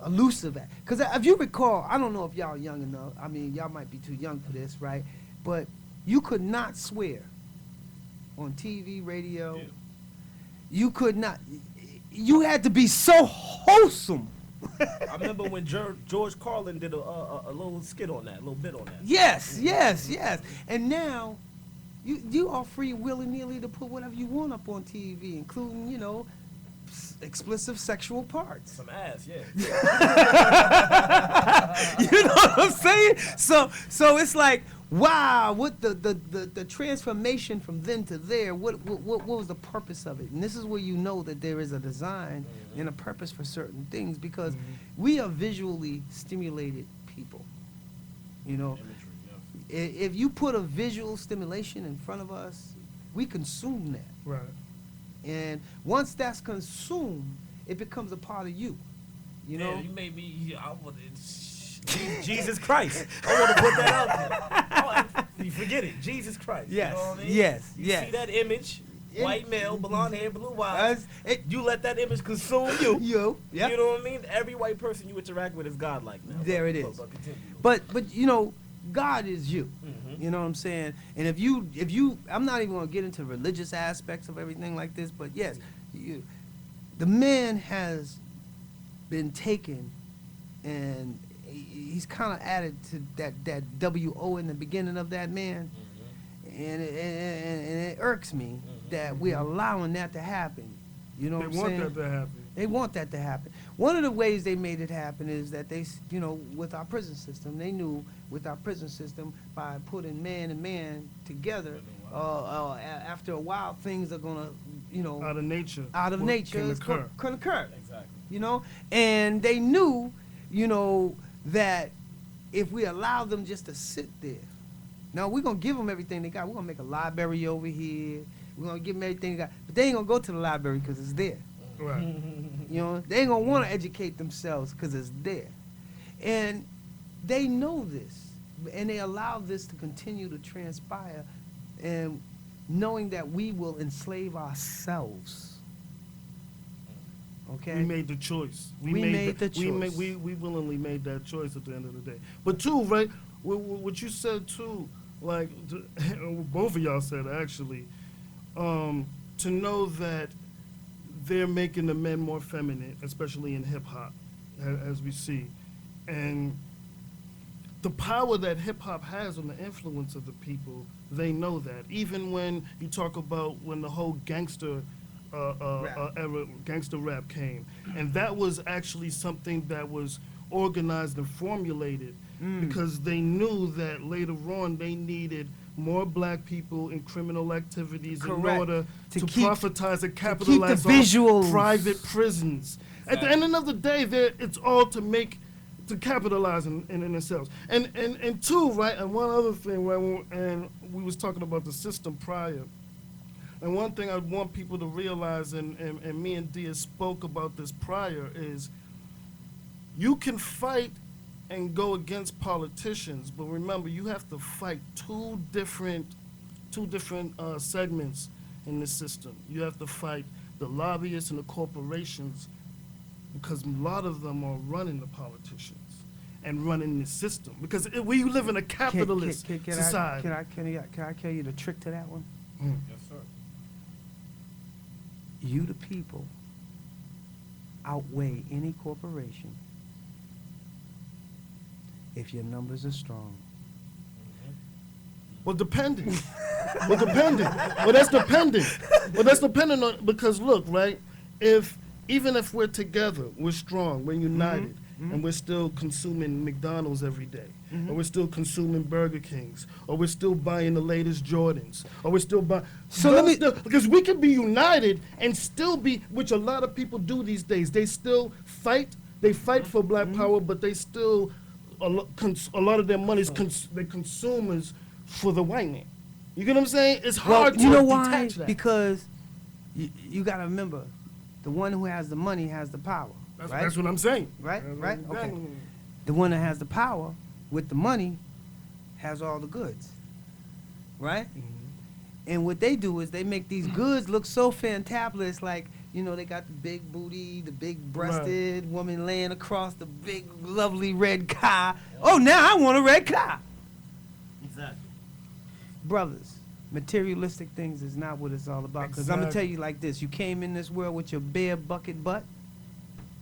elusive acts. Because if you recall, I don't know if y'all young enough, I mean, y'all might be too young for this, right? But you could not swear on TV, radio. Yeah. You could not. You had to be so wholesome. I remember when George Carlin did a little skit on that, a little bit on that. Yes. And now, you are free willy-nilly to put whatever you want up on TV, including, you know, explicit sexual parts. Some ass, yeah. You know what I'm saying? So it's like, wow, what the transformation from then to there, what was the purpose of it? And this is where you know that there is a design and a purpose for certain things, because we are visually stimulated people. You know, if you put a visual stimulation in front of us, we consume that. Right. And once that's consumed, it becomes a part of you. You know? You made me. Jesus Christ. I want to put that out there. You forget it. Jesus Christ. Yes. You know what I mean? Yes. You see that image, white male, blonde hair, blue eyes. You let that image consume you. Yep. You know what I mean? Every white person you interact with is godlike now. There it is. But you know, God is you. Mm-hmm. You know what I'm saying? And if you, I'm not even gonna get into religious aspects of everything like this, but yes, the man has been taken, and he's kind of added to that W-O in the beginning of that man, and it irks me that we're allowing that to happen. You know what I'm saying? They want that to happen. They want that to happen. One of the ways they made it happen is that they, you know, with our prison system, they knew with our prison system, by putting man and man together, after a while, things are gonna, you know, out of nature can occur. Exactly. You know, and they knew, you know, that if we allow them just to sit there, now we're gonna give them everything they got. We're gonna make a library over here. We're gonna give them everything they got, but they ain't gonna go to the library because it's there. Right. You know, they ain't gonna want to educate themselves because it's there, and they know this, and they allow this to continue to transpire, and knowing that we will enslave ourselves. Okay. We made the choice. We made the choice. We willingly made that choice at the end of the day. But too, right? What you said too, like both of y'all said actually, to know that they're making the men more feminine, especially in hip hop, as we see, and the power that hip-hop has on the influence of the people, they know that. Even when you talk about when the whole gangster era, gangster rap came. And that was actually something that was organized and formulated because they knew that later on they needed more black people in criminal activities in order to profitize and capitalize on private prisons. Exactly. At the end of the day, it's all to capitalize in themselves. And two, right, and one other thing, right, and we was talking about the system prior, and one thing I want people to realize, and me and Dia spoke about this prior, is you can fight and go against politicians, but remember, you have to fight two different segments in the system. You have to fight the lobbyists and the corporations, because a lot of them are running the politicians and running the system. Because we live in a capitalist society. Can I tell you the trick to that one? Yes, sir. You, the people, outweigh any corporation if your numbers are strong. Well, depending. Well, that's dependent on, because look, right, even if we're together, we're strong, we're united, and we're still consuming McDonald's every day, or we're still consuming Burger Kings, or we're still buying the latest Jordans, or we're still buying... because we can be united and still be, which a lot of people do these days, they still fight, for black power, but they still, a lot of their money is they're consumers for the white man. You get what I'm saying? It's hard to detach that. Because you got to remember, the one who has the money has the power. Right? That's what I'm saying. Right? Okay. The one that has the power with the money has all the goods. Right? And what they do is they make these goods look so fantabulous, like, you know, they got the big booty, the big breasted woman laying across the big, lovely red car. Oh, now I want a red car. Exactly. Brothers, materialistic things is not what it's all about. Because I'm going to tell you like this. You came in this world with your bare bucket butt,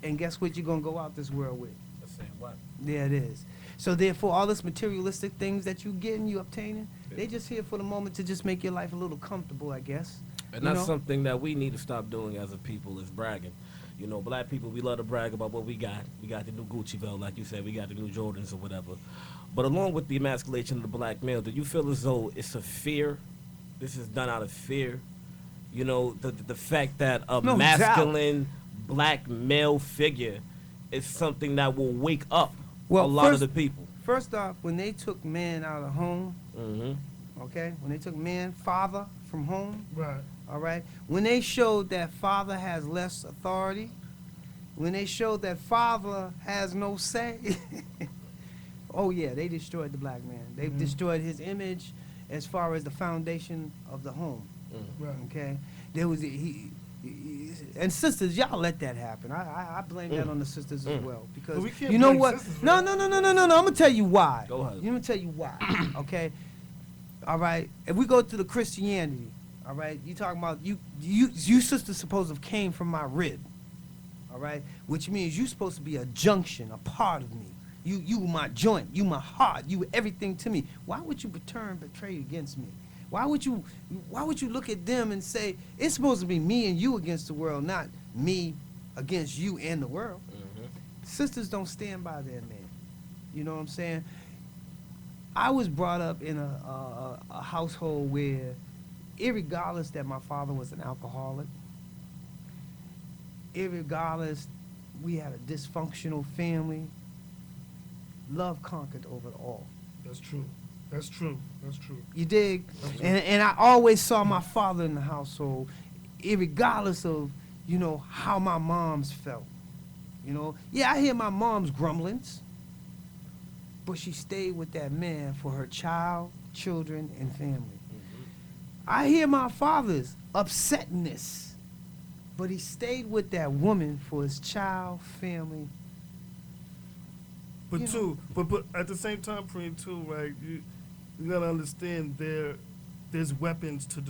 and guess what you're going to go out this world with? The same what? There it is. So therefore, all this materialistic things that you getting, you obtaining, they just here for the moment to just make your life a little comfortable, I guess. And that's something that we need to stop doing as a people, is bragging. You know, black people, we love to brag about what we got. We got the new Gucci belt, like you said. We got the new Jordans or whatever. But along with the emasculation of the black male, do you feel as though it's a fear? This is done out of fear? You know, the fact that a masculine black male figure is something that will wake up a lot of the people. First off, when they took man out of home, okay, when they took man, father, from home, right, all right, when they showed that father has less authority, when they showed that father has no say, oh yeah, they destroyed the black man. They destroyed his image as far as the foundation of the home. Right. Okay, there was and sisters, y'all let that happen. I blame that on the sisters as well, because you know what? No. I'm gonna tell you why. Go ahead. I'm gonna tell you why. Okay. All right. If we go to the Christianity, all right, you talking about you sisters supposed to have came from my rib. All right, which means you supposed to be a junction, a part of me. You my joint, you my heart, you everything to me. Why would you betray against me? Why would you look at them and say it's supposed to be me and you against the world, not me against you and the world? Sisters don't stand by their man. You know what I'm saying? I was brought up in a household where, irregardless that my father was an alcoholic, irregardless we had a dysfunctional family, love conquered over it all. That's true. That's true. That's true. You dig? And I always saw my father in the household, irregardless of, you know, how my moms felt. You know, yeah, I hear my mom's grumblings, but she stayed with that man for her child, children, and family. I hear my father's upsetness, but he stayed with that woman for his child, family. But but at the same time, Preem, too, right? You gotta understand there's weapons to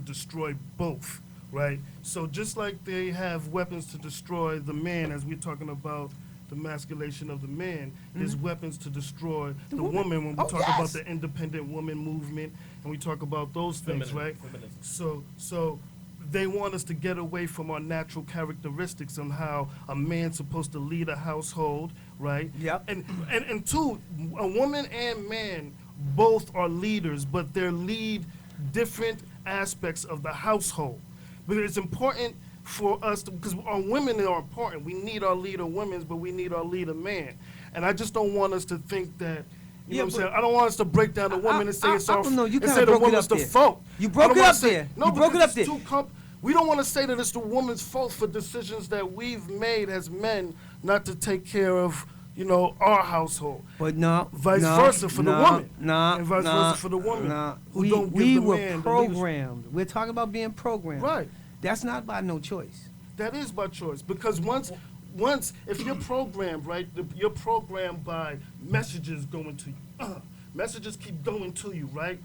destroy both, right? So just like they have weapons to destroy the man, as we're talking about the masculation of the man. There's weapons to destroy the woman when we talk about the independent woman movement and we talk about those things, right? So they want us to get away from our natural characteristics on how a man's supposed to lead a household, right? Yep. And two, a woman and man both are leaders, but they lead different aspects of the household. But it's important for us to, because our women are important. We need our leader women, but we need our leader man. And I just don't want us to think that, you know what I'm saying? I don't want us to break down the woman and say it's our fault. You kind of broke it up there. Fault. You broke it up there. No, you broke it up there. We don't want to say that it's the woman's fault for decisions that we've made as men not to take care of, you know, our household. But vice versa for the woman. And vice versa for the woman. We were programmed. We're talking about being programmed. Right. That's not by no choice. That is by choice, because once if you're programmed, right, you're programmed by messages going to you. Messages keep going to you, right?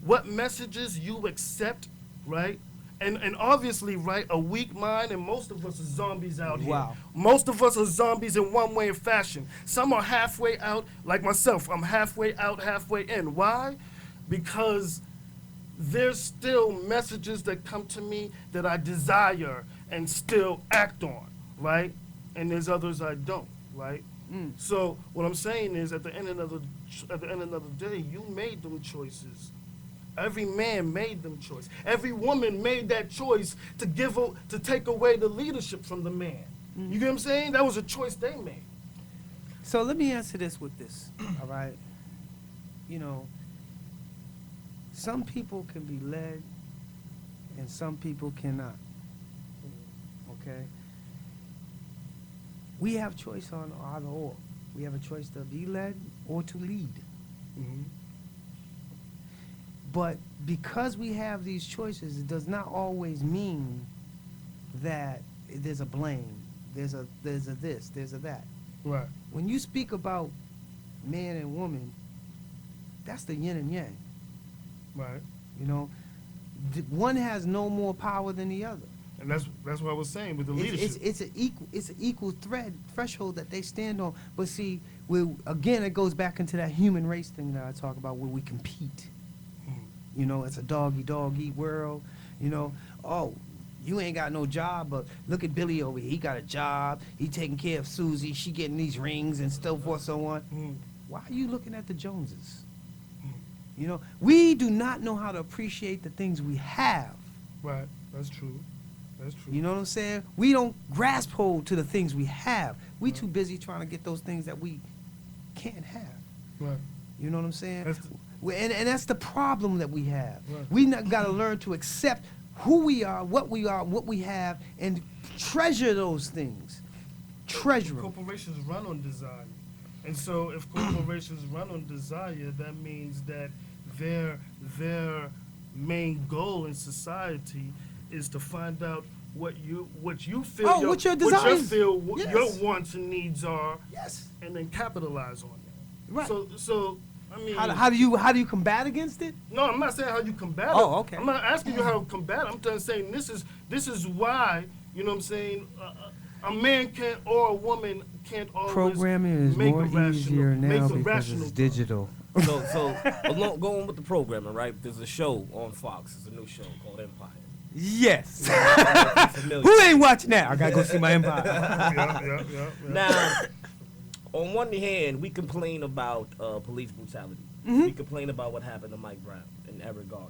What messages you accept, right? And obviously, right, a weak mind, and most of us are zombies out here. Wow. Most of us are zombies in one way or fashion. Some are halfway out, like myself. I'm halfway out, halfway in. Why? Because there's still messages that come to me that I desire and still act on, right? And there's others I don't, right? So what I'm saying is, at the end of the day, you made them choices. Every man made them choice. Every woman made that choice to take away the leadership from the man. You get what I'm saying? That was a choice they made. So let me answer this with this, all right? You know, some people can be led and some people cannot, okay? We have choice on either or. We have a choice to be led or to lead. But because we have these choices, it does not always mean that there's a blame, there's a this, there's a that. Right. When you speak about man and woman, that's the yin and yang. Right. You know, one has no more power than the other. And that's what I was saying with the leadership. It's an equal threshold that they stand on. But see, again, it goes back into that human race thing that I talk about, where we compete. You know, it's a dog-eat world. You know, oh, you ain't got no job, but look at Billy over here. He got a job. He taking care of Susie. She getting these rings and so forth, so on. Why are you looking at the Joneses? You know, we do not know how to appreciate the things we have. Right. That's true. That's true. You know what I'm saying? We don't grasp hold to the things we have. We too busy trying to get those things that we can't have. Right. You know what I'm saying? And that's the problem that we have. Right. We got to learn to accept who we are, what we have, and treasure those things. Treasure them. Corporations run on desire. And so if corporations run on desire, that means that their main goal in society is to find out what you feel what your desires, your wants and needs are, and then capitalize on it. Right. So I mean, how do you combat against it? No, I'm not saying how you combat it. Oh, okay. I'm not asking you how to combat it. I'm just saying this is why, you know what I'm saying, a man can't or a woman can't always programming is make more easier now because it's digital. So going with the programming, right? There's a show on Fox. It's a new show called Empire. Yes. Who ain't watching that? I gotta go see my Empire. Yeah. Now, on one hand, we complain about police brutality. We complain about what happened to Mike Brown and Eric Garner.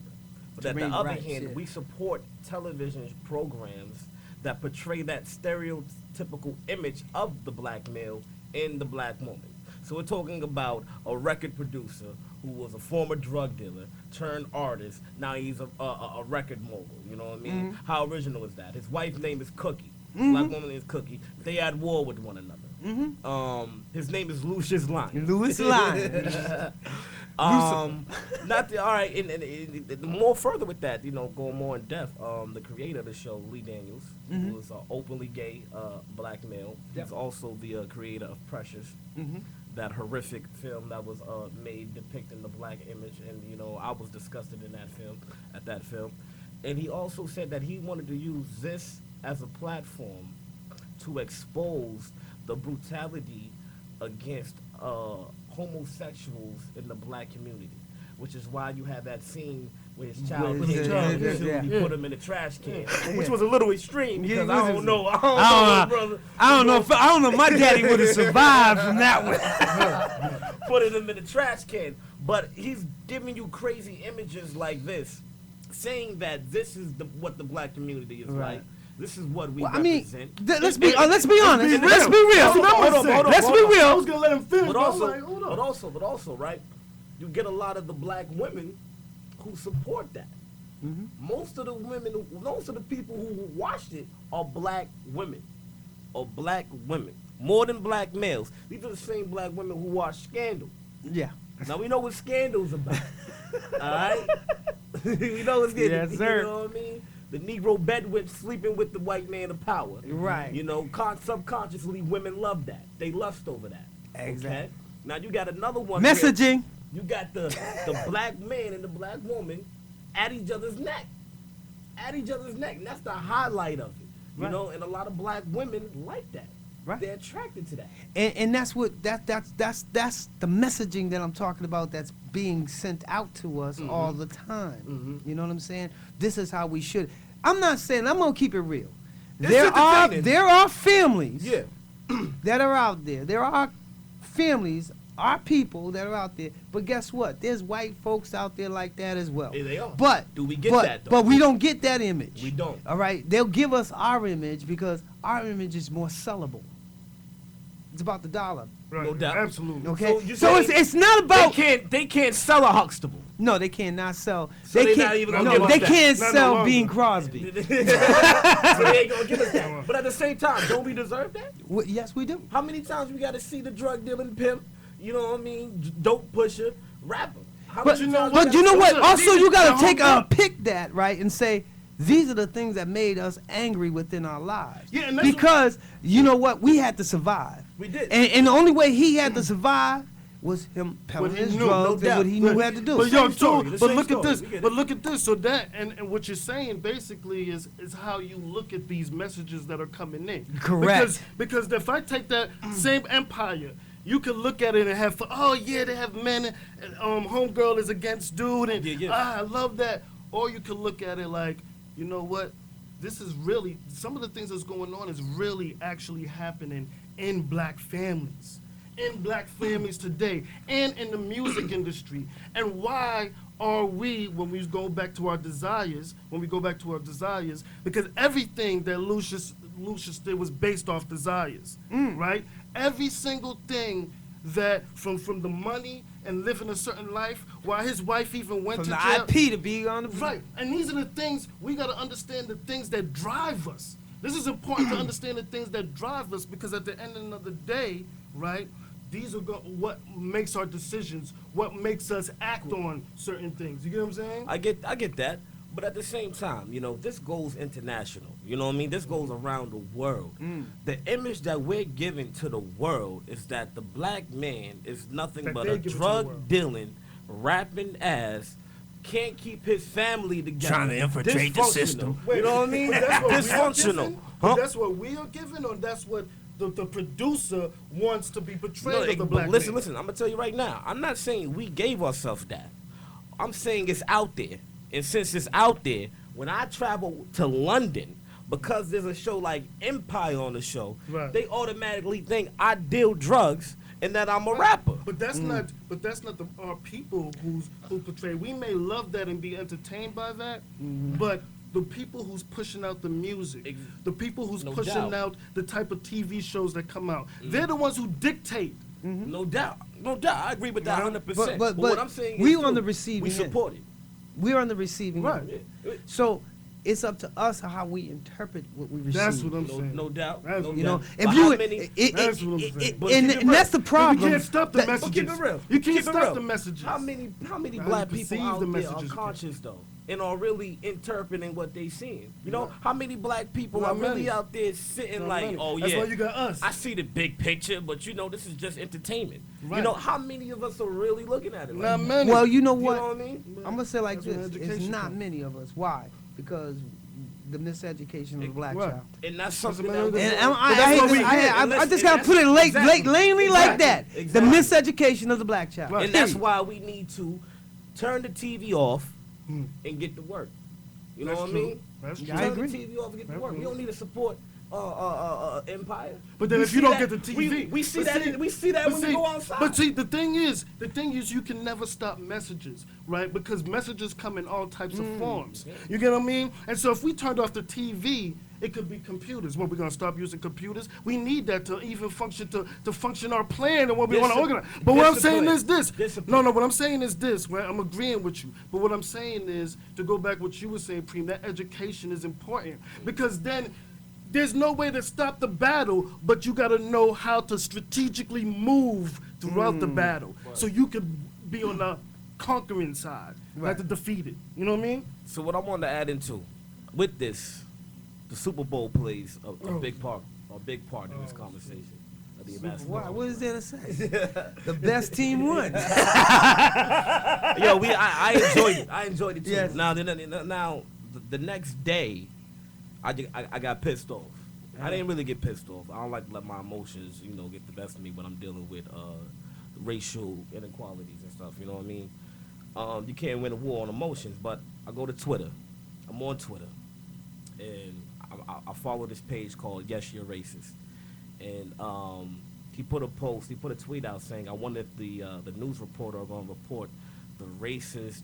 But on the other hand, we support television programs that portray that stereotypical image of the black male in the black woman. So we're talking about a record producer who was a former drug dealer turned artist. Now he's a record mogul. You know what I mean? How original is that? His wife's name is Cookie. Black woman is Cookie. They at war with one another. His name is Lucius Lyon. Louis Lyon. All right. And more further with that, you know, going more in depth. The creator of the show, Lee Daniels, who is an openly gay black male. He's also the creator of Precious, that horrific film that was made depicting the black image, and you know, I was disgusted in that film. And he also said that he wanted to use this as a platform to expose the brutality against homosexuals in the black community, which is why you have that scene where his child put him in the trash can, which was a little extreme because I don't know, brother. I don't know. My daddy would have survived from that one. Putting him in the trash can, but he's giving you crazy images like this, saying that this is what the black community is like. This is what we represent. I mean, let's be honest. Let's be real. Let's be real. I was gonna let him finish. But also, right? You get a lot of the black women who support that. Mm-hmm. Most of the people who watched it are black women, more than black males. These are the same black women who watch Scandal. Yeah. Now we know what Scandal's about. All right. We know what's getting. Yes, sir. You know what I mean? The Negro bedouin sleeping with the white man of power. Right. You know, subconsciously, women love that. They lust over that. Exactly. Okay? Now you got another one. Messaging. You got the black man and the black woman at each other's neck. And that's the highlight of it. You know, and a lot of black women like that. Right. They're attracted to that. And that's what that's the messaging that I'm talking about that's being sent out to us all the time. Mm-hmm. You know what I'm saying? This is how we should. I'm not saying, I'm gonna keep it real. There are families that are out there. There are families, our people that are out there. But guess what? There's white folks out there like that as well. Yeah, they are. But do we get that though? But we don't get that image. We don't. All right? They'll give us our image because our image is more sellable. It's about the dollar. Right. No doubt. Absolutely. Okay. So it's not about they can't sell a Huxtable. No, they cannot sell. So they can't sell Bing Crosby. So they ain't gonna give us that. But at the same time, don't we deserve that? Yes, we do. How many times we got to see the drug dealing pimp? You know what I mean? Dope pusher, rapper. But you know what? Also, you got to pick that right and say, these are the things that made us angry within our lives. Yeah, and because you know what? We had to survive. We did. And the only way he had to survive was him peddling his drugs and what he knew he had to do. But look at this. So that and what you're saying basically is how you look at these messages that are coming in. Correct. Because if I take that same empire, you could look at it and have, they have men, and homegirl is against dude, and I love that. Or you could look at it like, you know what? This is really, some of the things that's going on is really actually happening in black families. In black families today, and in the music industry. And why are we, when we go back to our desires, because everything that Lucius did was based off desires, right? Every single thing that from the money and living a certain life, while his wife even went from to jail. From the IP to be on the... Right, and these are the things, we got to understand the things that drive us. This is important to understand the things that drive us, because at the end of the day, right, these are what makes our decisions, what makes us act on certain things. You get what I'm saying? I get that. But at the same time, you know, this goes international. You know what I mean? This goes around the world. The image that we're giving to the world is that the black man is nothing but a drug-dealing, rapping ass, can't keep his family together. Trying to infiltrate the system. You know what I mean? Dysfunctional. That's what we are giving, or that's what the producer wants to be portrayed as the black man? Listen, I'm going to tell you right now. I'm not saying we gave ourselves that. I'm saying it's out there. And since it's out there, when I travel to London, because there's a show like Empire on the show, they automatically think I deal drugs and that I'm a rapper. But that's not. But that's not our people who portray. We may love that and be entertained by that, but the people who's pushing out the music, the people who's pushing out the type of TV shows that come out, they're the ones who dictate. No doubt. I agree with that 100%. But what I'm saying we is on the receiving end. We support it. We're on the receiving end. So it's up to us how we interpret what we receive. That's what I'm saying. No doubt. You know, if you, that's what I'm saying. And that's the problem. You can't stop the messages. Keep it real. You can't stop the messages. How many black people out there are conscious though, and are really interpreting what they seeing? You know, how many black people are really out there sitting like, oh yeah, that's why you got us. I see the big picture, but you know, this is just entertainment. Right. You know, how many of us are really looking at it? Not many. Well, you know what? You know what I mean? I'm gonna say like this: it's not many of us. Why? because the miseducation of the black child. And that's something that I just gotta put it lamely like that. Exactly. The miseducation of the black child. And that's why we need to turn the TV off and get to work. You know what I mean? That's true. Turn the TV off and get to work. We don't need to support Empire. But then if you don't get the TV, we see that when we go outside. But see, the thing is, you can never stop messages, right? Because messages come in all types of forms. You get what I mean? And so if we turned off the TV, it could be computers. What, we're gonna stop using computers? We need that to even function to function our plan and what we want to organize. But what I'm saying is this. No, what I'm saying is this. Right? I'm agreeing with you. But what I'm saying is, to go back what you were saying, Preem, that education is important because then. There's no way to stop the battle, but you got to know how to strategically move throughout the battle so you can be on the conquering side, not the defeated. You know what I mean? So what I want to add into, with this, the Super Bowl plays a big part in this conversation. Why? What is there to say? The best team won. Yo, I enjoyed it. I enjoyed it too. Yes. Now, the next day, I got pissed off. I didn't really get pissed off. I don't like to let my emotions, get the best of me when I'm dealing with racial inequalities and stuff. You know what I mean? You can't win a war on emotions. But I go to Twitter. I'm on Twitter, and I follow this page called Yes, You're Racist. And he put a tweet out saying, I wonder if the news reporter are going to report the racist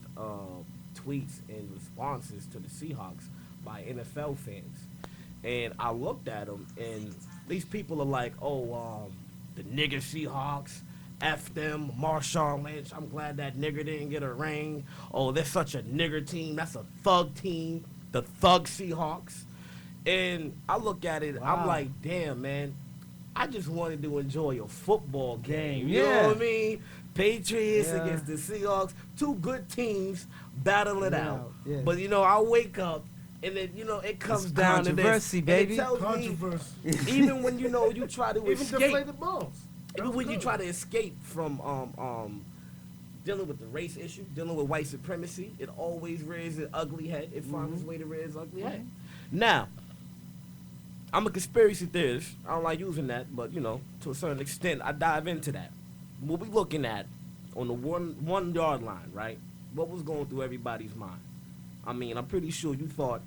tweets and responses to the Seahawks by NFL fans. And I looked at them, and these people are like, the nigger Seahawks, F them, Marshawn Lynch, I'm glad that nigger didn't get a ring. Oh, they're such a nigger team, that's a thug team, the thug Seahawks. And I look at it, I'm like, damn, man, I just wanted to enjoy a football game. You know what I mean? Patriots against the Seahawks, two good teams battle it out. Yeah. But, I wake up, and then, it comes down to this. Controversy, baby. It tells Controversy. Me, even when, you try to even escape. deflated balls. Even when you try to escape from dealing with the race issue, dealing with white supremacy, it always rears an ugly head. It finds its way to rear its ugly head. Now, I'm a conspiracy theorist. I don't like using that, but, to a certain extent, I dive into that. What we looking at on the 1 yard line, right? What was going through everybody's mind? I mean, I'm pretty sure you thought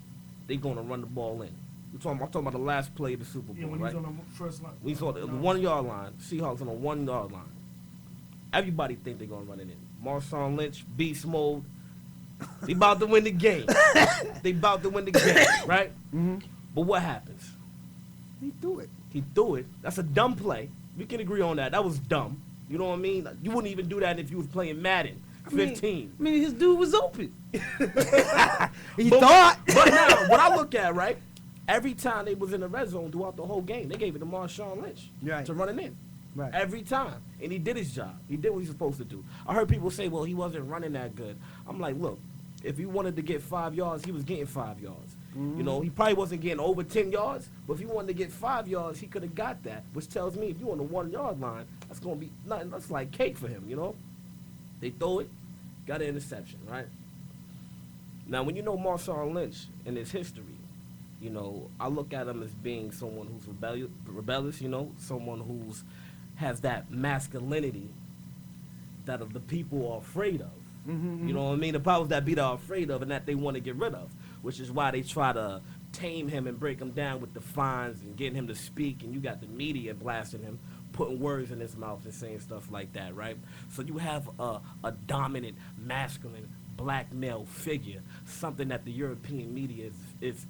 they're going to run the ball in. I'm talking about the last play of the Super Bowl, when right? he's on the first line. We saw the 1 yard line. Seahawks on the 1 yard line. Everybody think they're going to run it in. Marshawn Lynch, beast mode. They about to win the game. Right? Mm-hmm. But what happens? He threw it. That's a dumb play. We can agree on that. That was dumb. You know what I mean? You wouldn't even do that if you was playing Madden 15. I mean his dude was open. He thought. But now, what I look at, right? Every time they was in the red zone throughout the whole game, they gave it to Marshawn Lynch to run it in. Right. Every time. And he did his job. He did what he was supposed to do. I heard people say, well, he wasn't running that good. I'm like, look, if he wanted to get 5 yards, he was getting 5 yards. Mm-hmm. He probably wasn't getting over 10 yards, but if he wanted to get 5 yards, he could have got that, which tells me if you're on the 1 yard line, that's going to be nothing. That's like cake for him, They throw it, got an interception, right? Now, when you know Marshawn Lynch and his history, I look at him as being someone who's rebellious, someone who's has that masculinity that the people are afraid of. Mm-hmm. You know what I mean? The powers that be are afraid of and that they want to get rid of, which is why they try to tame him and break him down with the fines and getting him to speak, and you got the media blasting him, putting words in his mouth and saying stuff like that, right? So you have a dominant, masculine, black male figure, something that the European media is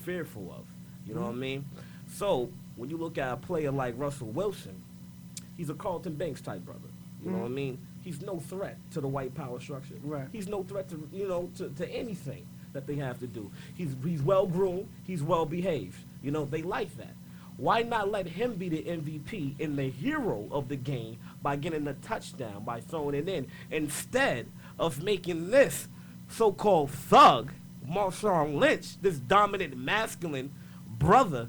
fearful of. You know what I mean? So when you look at a player like Russell Wilson, he's a Carlton Banks type brother. You know what I mean? He's no threat to the white power structure. Right. He's no threat to to anything that they have to do. He's well groomed. He's well behaved. They like that. Why not let him be the MVP and the hero of the game by getting the touchdown, by throwing it in, instead of making this so-called thug, Marshawn Lynch, this dominant masculine brother,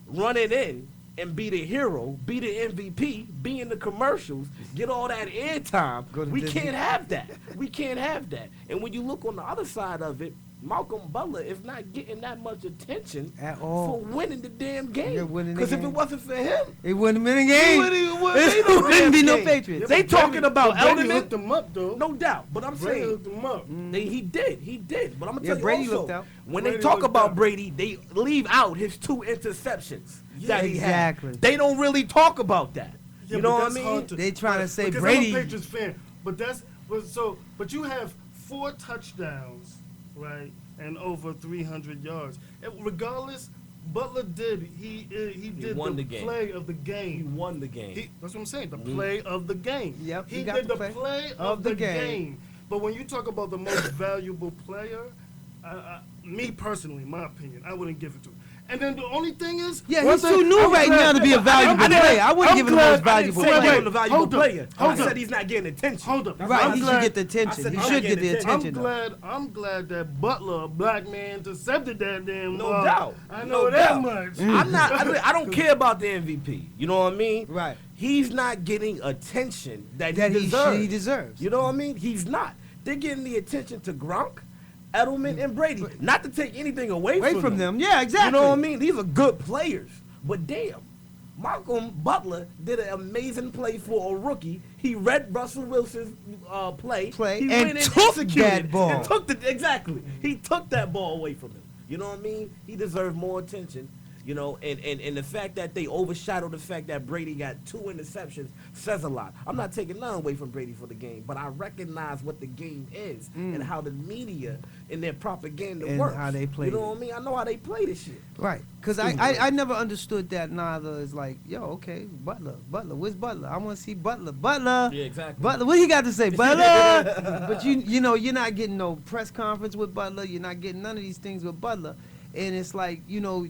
run it in and be the hero, be the MVP, be in the commercials, get all that airtime. We can't have that. We can't have that. And when you look on the other side of it, Malcolm Butler is not getting that much attention at all for winning the damn game. Because if it wasn't for him, it wouldn't have been a game. It wouldn't be no Patriots. They talking about Brady hooked him up, though. No doubt. But I'm Brady saying hooked him up. He did. But I'm gonna tell you Brady also, looked out. when Brady they talk looked about out. Brady, they leave out his 2 interceptions that he exactly. had. They don't really talk about that. Yeah, you know but what I that's mean? hard They trying to say because Brady. I'm a Patriots fan, but you have 4 touchdowns, right, and over 300 yards. And regardless, Butler did. He did won the the game. play of the game. He won the game. That's what I'm saying. The play of the game. Yep, He he got did the the play of of the the game. game. But when you talk about the most valuable player, me personally, my opinion, I wouldn't give it to him. And then the only thing is, He's too new right now to be a valuable player. I wouldn't give him the most valuable player. player. I said he's not getting attention. Hold up. Right, he should get the attention. He should get the attention. I'm glad that Butler, a black man, intercepted that damn No doubt. I know that much. I don't care about the MVP. You know what I mean? Right. He's not getting attention that he deserves. You know what I mean? He's not. They're getting the attention to Gronk, Edelman, and Brady. Not to take anything away from them. Yeah, exactly. You know what I mean? These are good players. But damn, Malcolm Butler did an amazing play for a rookie. He read Russell Wilson's play. and He went took executed that ball. And took exactly. He took that ball away from him. You know what I mean? He deserved more attention. You know, and the fact that they overshadowed the fact that Brady got 2 interceptions says a lot. I'm not taking none away from Brady for the game, but I recognize what the game is and how the media and their propaganda And works. how they play You know what I mean? I know how they play this shit. Right, because I never understood that neither. It's like, yo, okay, Butler, where's Butler? I want to see Butler. Yeah, exactly. Butler, what he got to say? Butler! But you know, you're not getting no press conference with Butler. You're not getting none of these things with Butler. And it's like, you know,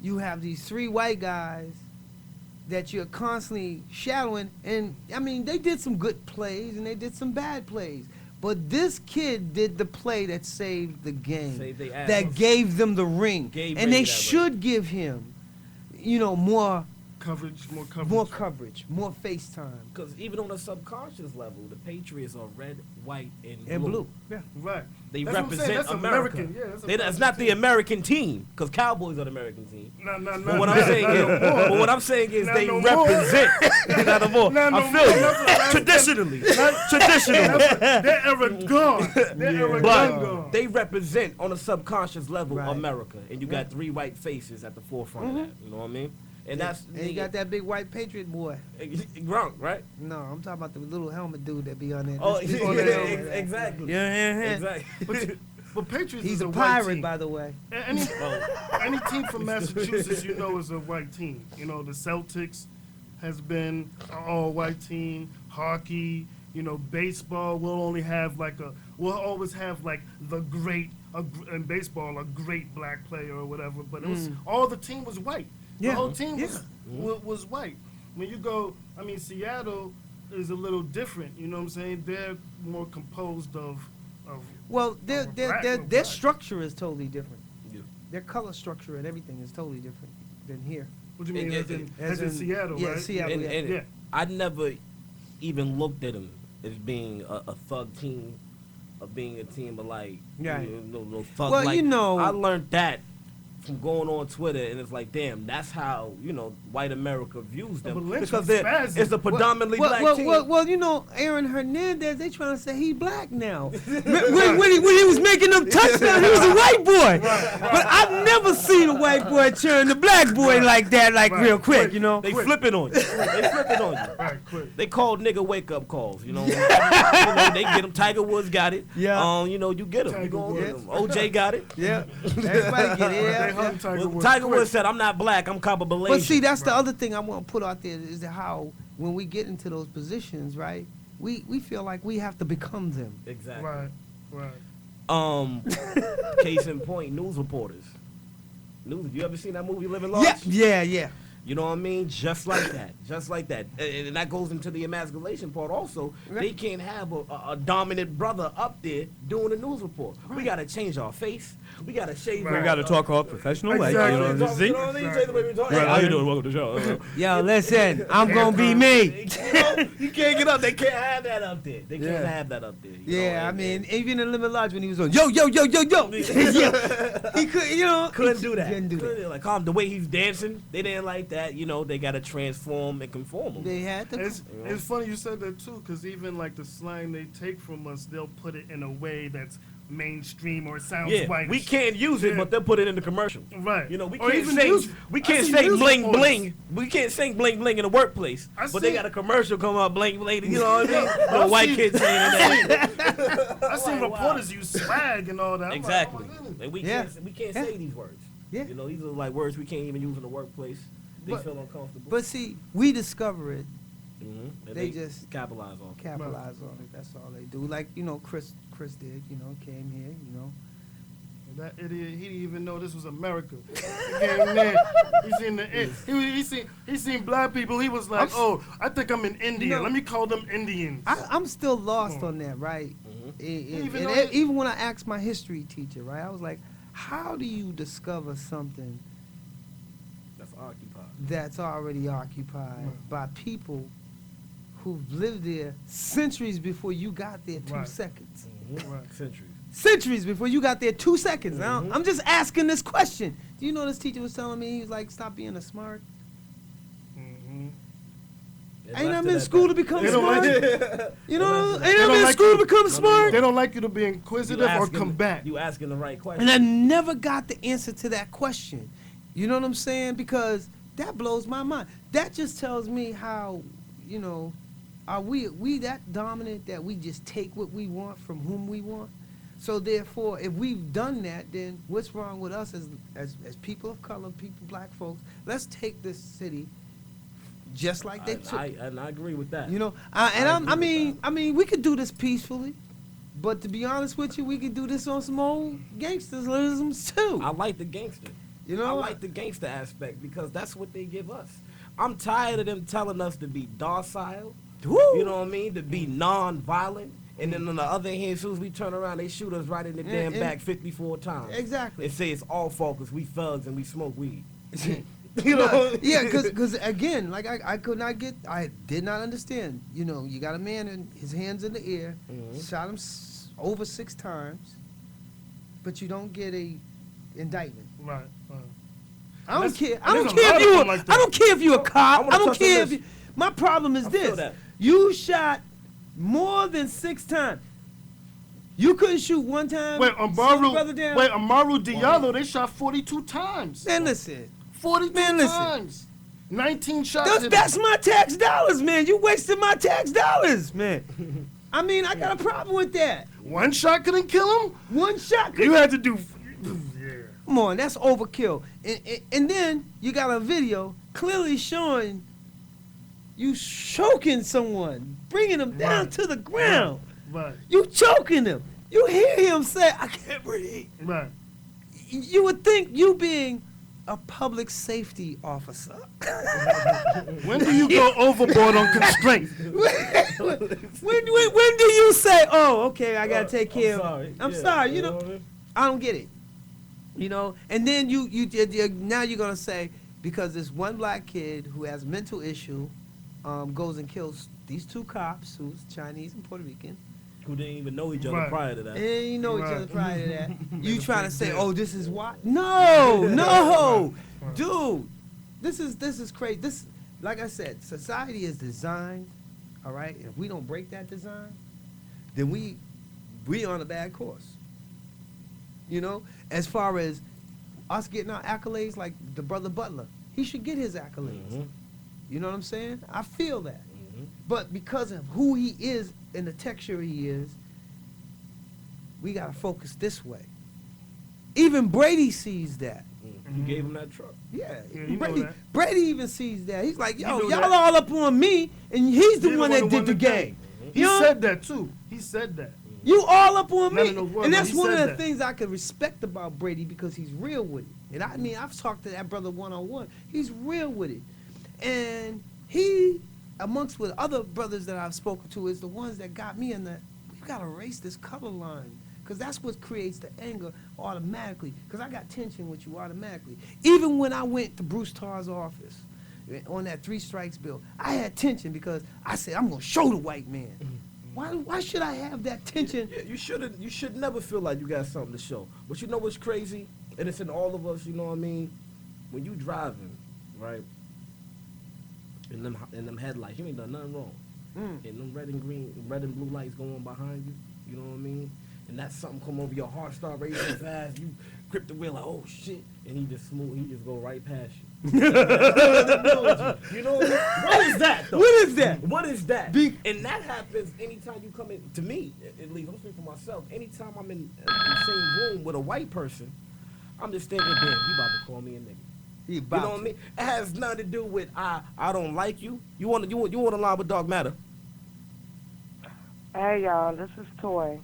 you have these 3 white guys that you're constantly shadowing. And, I mean, they did some good plays and they did some bad plays. But this kid did the play that saved the game, that gave them the ring. And they should give him, you know, more coverage, more face time. Because even on a subconscious level, the Patriots are red, white, and blue. Yeah, right. They That's represent that's America. American. Yeah, That's not the American team, because Cowboys are the American team. No. But what I'm saying is, they represent. Not no more. I feel you. Traditionally. They're arrogant. But they represent on a subconscious level America, and you got 3 white faces at the forefront of that. You know what I mean? And you got that big white Patriot boy. Gronk, right? No, I'm talking about the little helmet dude that be on there. Oh, exactly. Exactly. But Patriots He's is a white pirate, team. by the way. Any team from Massachusetts, you know, is a white team. You know, the Celtics has been an all-white team. Hockey, you know, baseball. We'll always have like the great in baseball, a great black player or whatever. But it was all the team was white. The whole team was white. When you go, I mean, Seattle is a little different. You know what I'm saying? They're more composed of well, their structure is totally different. Yeah. Their color structure and everything is totally different than here. What do you mean? As in Seattle, yeah, right? Seattle, yeah. I never even looked at them as being a thug team, of being a team of like, no thug. Well, like, you know, I learned that from going on Twitter, and it's like, damn, that's how, you know, white America views them, because it's a predominantly black team. Well, you know, Aaron Hernandez, they trying to say he black now. when he was making them touchdowns, he was a white boy. But I've never seen a white boy turn the black boy like that, real quick, you know. They flipping on you. Right, quick. They called nigga wake up calls, you know. They get them. Tiger Woods got it. Yeah. You know, you get them. You go get them. OJ got it. Yeah. Everybody get it. Tiger Woods said, "I'm not black. I'm Kabbalah." But see, that's the other thing I want to put out there is how when we get into those positions, right? We feel like we have to become them. Exactly. Right. Case in point, news reporters. You ever seen that movie Living Large? Yeah. You know what I mean? Just like that. Just like that. And that goes into the emasculation part also. Right. They can't have a dominant brother up there doing a news report. Right. We got to change our face. We got to shave. We got to talk all professional way. Exactly. You know what I mean? How you doing? Welcome to the show. Yo, listen. I'm going to be me. You can't get up. They can't have that up there. They can't have that up there. I mean, even in Limit Lodge when he was on, yo. He couldn't do that. Couldn't do that. Like, the way he's dancing, they didn't like that. You know, they got to transform and conform them. They had to. It's funny you said that too, because even like the slang they take from us, they'll put it in a way that's mainstream or sounds white. We can't use it, but they'll put it in the commercial. Right. You know, we can't say bling bling. We can't sing bling bling in the workplace. But they got a commercial come up bling bling. You know what I mean? The white kids saying that. I seen reporters use swag and all that. Exactly. And we can't say these words. Yeah. You know, these are like words we can't even use in the workplace. They feel uncomfortable. But see, we discover it. Mm-hmm. They just capitalize on it. That's all they do. Like, you know, Chris did. You know, came here. You know. That idiot, he didn't even know this was America. He came there. He seen black people. He was like, I think I'm in India. You know, let me call them Indians. I'm still lost on that, right? Mm-hmm. Even when I asked my history teacher, right, I was like, how do you discover something that's already occupied by people who've lived there centuries before you got there 2 seconds? Mm-hmm. Right. Centuries before you got there 2 seconds. Mm-hmm. I'm just asking this question. Do you know this teacher was telling me? He was like, stop being a smart. Mm-hmm. Ain't I'm in school to become smart. You know, ain't I'm in school to become smart. They don't like you to be inquisitive or combat. You asking the right question. And I never got the answer to that question. You know what I'm saying? Because that blows my mind. That just tells me how, you know, are we that dominant that we just take what we want from whom we want? So therefore, if we've done that, then what's wrong with us as people of color, black folks? Let's take this city just like they took it. And I agree with that. You know, I mean, we could do this peacefully, but to be honest with you, we could do this on some old gangsterisms too. I like the gangster. You know, I like the gangster aspect because that's what they give us. I'm tired of them telling us to be docile. Woo. You know what I mean? To be non-violent. And then on the other hand, as soon as we turn around, they shoot us right in the damn back 54 times. Exactly. And say it's all fault because we thugs and we smoke weed. You know? Yeah, because again, like I did not understand. You know, you got a man in his hands in the air, shot him over 6 times, but you don't get a indictment. Right. I don't care. I don't care if you're a cop. I don't care if you. My problem is this: you shot more than 6 times. You couldn't shoot one time. Wait, Amaru Diallo, they shot 42 times. Man, listen. 42 times. 19 shots. That's my tax dollars, man. You wasted my tax dollars, man. I mean, I got a problem with that. One shot couldn't kill him? One shot couldn't. You had to do. Come on, that's overkill. And then you got a video clearly showing you choking someone, bringing them down to the ground. Right. You choking him. You hear him say, I can't breathe. Right. You would think you being a public safety officer. When do you go overboard on constraint? when do you say, oh, okay, I got to take care of it. I'm sorry, you know, I don't get it. You know, and then you now you're going to say, because this one black kid who has mental issue goes and kills these 2 cops who's Chinese and Puerto Rican. Who didn't even know each other prior to that. And you know each other prior to that. You trying to say, oh, this is why? No. Dude, this is crazy. This, like I said, society is designed, all right? If we don't break that design, then we on a bad course. You know, as far as us getting our accolades, like the brother Butler, he should get his accolades. Mm-hmm. You know what I'm saying? I feel that. Mm-hmm. But because of who he is and the texture he is, we got to focus this way. Even Brady sees that. Mm-hmm. You gave him that truck. Yeah, Brady even sees that. He's like, yo, y'all all up on me, and he's the one that did the game. Mm-hmm. He said that, too. He said that. You all up on me. Words, and that's one of the things I could respect about Brady because he's real with it. And I mean, I've talked to that brother one-on-one. He's real with it. And he, amongst with other brothers that I've spoken to, is the ones that got me in the, we've got to erase this color line. Because that's what creates the anger automatically. Because I got tension with you automatically. Even when I went to Bruce Tarr's office on that 3 strikes bill, I had tension because I said, I'm going to show the white man. Why should I have that tension? Yeah, you should never feel like you got something to show. But you know what's crazy? And it's in all of us, you know what I mean? When you driving, right? In them headlights, you ain't done nothing wrong. And them red and blue lights going behind you, you know what I mean? And that something come over your heart, start racing fast, you grip the wheel like, oh shit, and he just go right past you. You know what is that though? What is that? What is that? And that happens anytime you come in, to me, at least, I'm speaking for myself, anytime I'm in the same room with a white person, I'm just thinking, damn, he about to call me a nigga. You know what I mean? It has nothing to do with I don't like you. You want to line with Dog Matter. Hey y'all, this is Toy.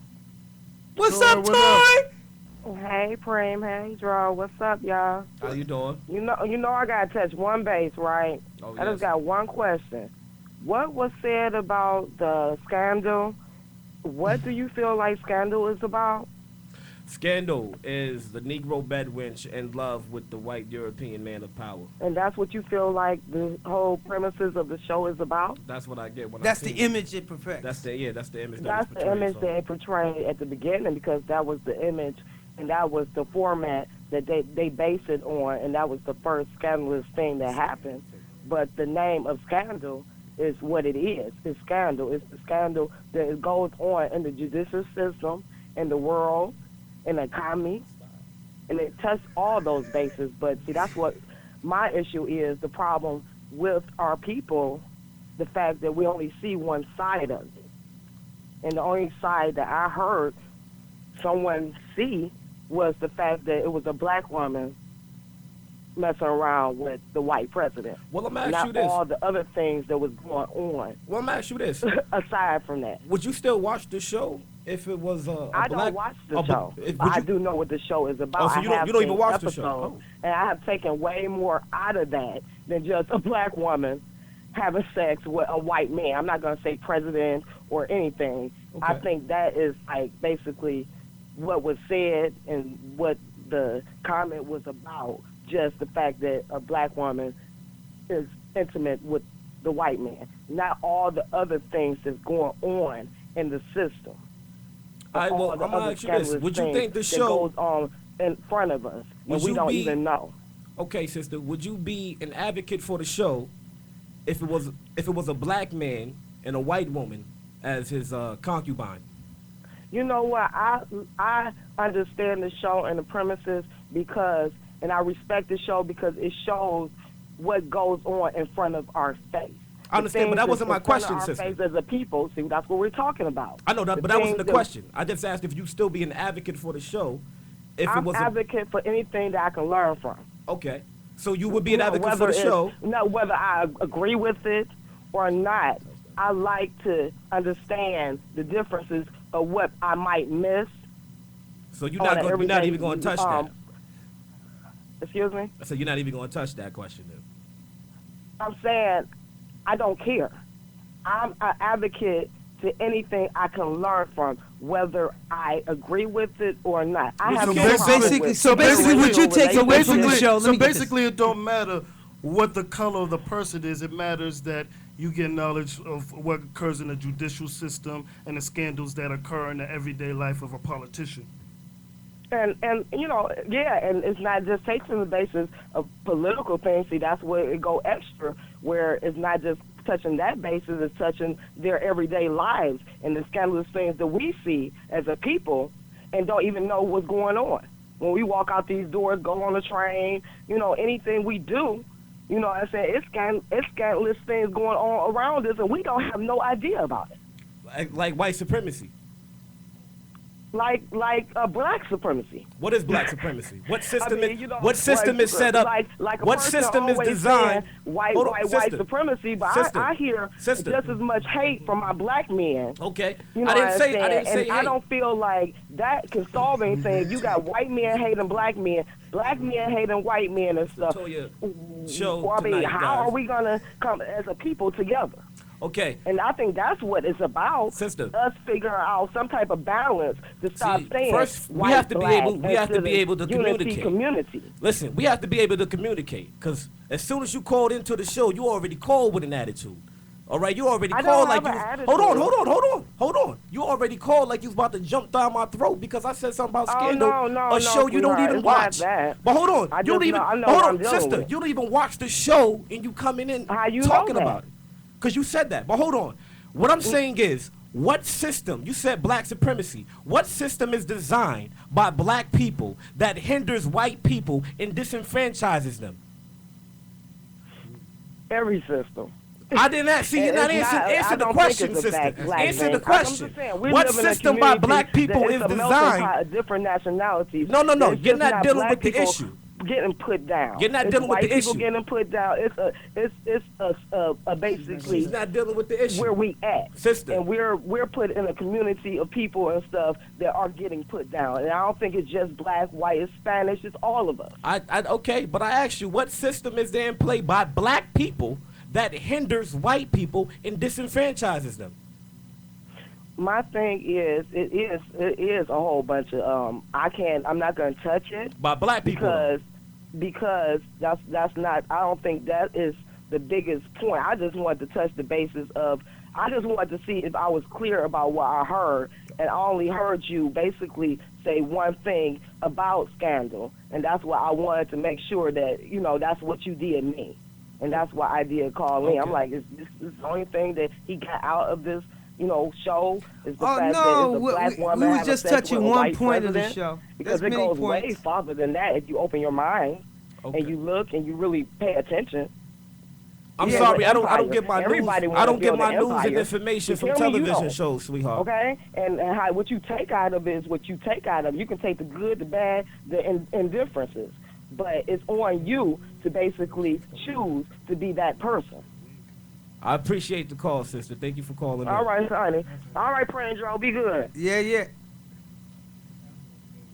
What's up, Toy? Hey, Preem. Hey, Draw. What's up, y'all? How you doing? You know, I gotta touch one base, right? Oh, I just got one question. What was said about the scandal? What do you feel like scandal is about? Scandal is the Negro bedwench in love with the white European man of power. And that's what you feel like the whole premises of the show is about? That's what I get when that's the image it perfects. That's the image. That's the image that it portrayed at the beginning because that was the image and that was the format that they based it on, and that was the first scandalous thing that happened. But the name of scandal is what it is. It's scandal. It's the scandal that goes on in the judicial system, in the world, in the economy, and it touched all those bases. But see, that's what my issue is, the problem with our people, the fact that we only see one side of it. And the only side that I heard someone see was the fact that it was a black woman messing around with the white president. Well, I'm asking you this. Not all the other things that was going on. Well, I'm asking you this. Aside from that. Would you still watch the show if it was I don't watch the show. I do know what the show is about. Oh, so you don't even watch the show? Oh. And I have taken way more out of that than just a black woman having sex with a white man. I'm not going to say president or anything. Okay. I think that is like basically what was said and what the comment was about. Just the fact that a black woman is intimate with the white man, not all the other things that's going on in the system. All right, well, I'm going to ask you this. Would you think the show goes on in front of us and we don't even know? Okay, sister, would you be an advocate for the show if it was a black man and a white woman as his concubine? You know what? I understand the show and the premises because, and I respect the show because it shows what goes on in front of our face. I understand, but that wasn't my question, sister. Face as a people, see, that's what we're talking about. I know that, but that wasn't the question. I just asked if you still be an advocate for the show. I'm an advocate for anything that I can learn from. Okay, so you would be an advocate for the show. No, whether I agree with it or not, I like to understand the differences of what I might miss. So you're not even going to touch that. Excuse me? So you're not even going to touch that question, then? I'm saying I don't care. I'm an advocate to anything I can learn from, whether I agree with it or not. So basically, what you take away from the show. So basically, it don't matter what the color of the person is. It matters that you get knowledge of what occurs in the judicial system and the scandals that occur in the everyday life of a politician. And you know, yeah, and it's not just taking the basis of political things. See, that's where it go extra, where it's not just touching that basis, it's touching their everyday lives and the scandalous things that we see as a people and don't even know what's going on. When we walk out these doors, go on the train, you know, anything we do, you know what I'm saying, it's scandalous things going on around us and we don't have no idea about it. Like white supremacy. like black supremacy. What is black supremacy? What system what system is set up? Like what system is designed? White supremacy, but I hear just as much hate from my black men. Okay, you know I didn't say and I hate. don't feel like that can solve anything. You got white men hating black men hating white men and stuff. How are we gonna come as a people together? Okay. And I think that's what it's about. Sister. Us figuring out some type of balance to stop saying first, white, we have to black, be able to communicate. Community. Listen, we have to be able to communicate, because as soon as you called into the show, you already called with an attitude. All right, you already called like you. Hold on. You already called like you was about to jump down my throat because I said something about scandal. A show you don't even watch. But hold on, you don't even. Hold on, sister. You don't even watch the show, and you coming in talking about it. Because you said that. But hold on. What I'm saying is, what system, you said black supremacy, what system is designed by black people that hinders white people and disenfranchises them? Every system. I didn't ask. See, you're not answering the question, sister. Answer the question. What system by black people is designed? Different nationalities. No. You're not dealing with the issue. Getting put down. You're not dealing with the issue. White people getting put down. It's basically. She's not dealing with the issue. Where we at, sister, and we're put in a community of people and stuff that are getting put down. And I don't think it's just black, white, it's Spanish. It's all of us. Okay, but I asked you, what system is there in play by black people that hinders white people and disenfranchises them? My thing is, it is a whole bunch of I'm not gonna touch it. By black people. Because that's not. I don't think that is the biggest point. I just wanted to touch the basis of. I just wanted to see if I was clear about what I heard, and I only heard you basically say one thing about scandal, and that's why I wanted to make sure that that's what you did me, and that's why I did call in. I'm like, is this the only thing that he got out of this? Show is the fact that it's a black woman. We were just touching one point of the show. Because it goes way farther than that if you open your mind and you look and you really pay attention. I'm sorry, I don't get my news. I don't get my news and information from television shows, sweetheart. Okay, and what you take out of it is what you take out of it. You can take the good, the bad, the indifferences, but it's on you to basically choose to be that person. I appreciate the call, sister. Thank you for calling. All right, honey. All right, Prandro, be good. Yeah.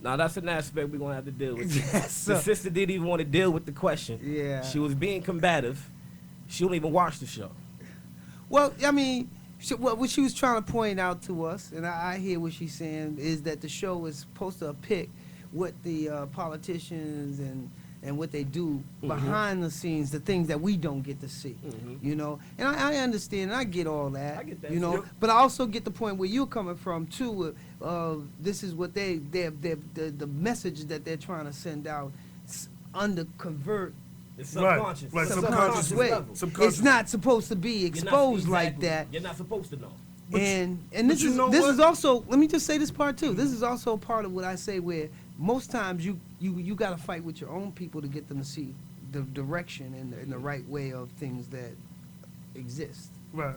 Now, that's an aspect we're going to have to deal with. Yes, the sister didn't even want to deal with the question. Yeah. She was being combative. She don't even watch the show. Well, I mean, what she was trying to point out to us, and I hear what she's saying, is that the show is supposed to pick what the politicians and what they do behind the scenes, the things that we don't get to see, And I understand, and I get all that, I get that, But I also get the point where you're coming from too. This is what the message that they're trying to send out, convert. It's subconscious. Right. Subconscious way. It's not supposed to be exposed like that. You're not supposed to know. And this is also. Let me just say this part too. This is also part of what I say where. Most times you got to fight with your own people to get them to see the direction and the right way of things that exist. Right.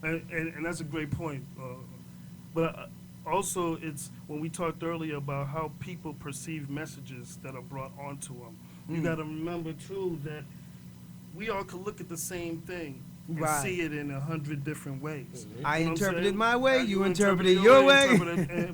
And that's a great point. But also, it's when we talked earlier about how people perceive messages that are brought onto them. You got to remember, too, that we all could look at the same thing and see it in 100 different ways. I interpreted my way, you interpreted your way.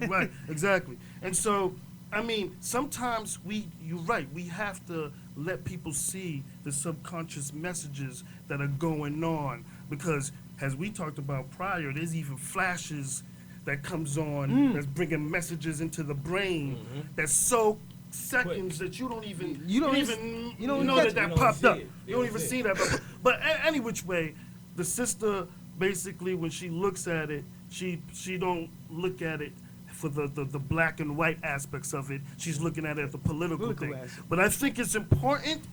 Right, exactly. And so, I mean, sometimes you're right, we have to let people see the subconscious messages that are going on, because as we talked about prior, there's even flashes that comes on that's bringing messages into the brain that's so seconds that you don't even know that popped up. You don't even see that. But any which way, the sister basically, when she looks at it, she don't look at it for the black and white aspects of it. She's looking at it as the political thing. Aspect. But I think it's important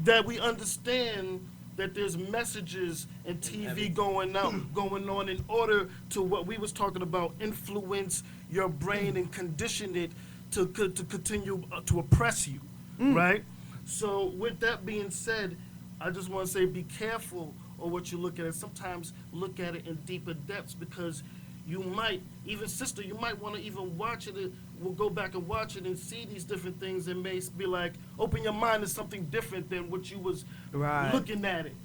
that we understand that there's messages in TV going on in order to what we was talking about, influence your brain and condition it to continue to oppress you, right? So with that being said, I just want to say be careful of what you look at. Sometimes look at it in deeper depths, because you might, even sister, you might want to even watch it. We'll go back and watch it and see these different things and may be like, open your mind to something different than what you was looking at it.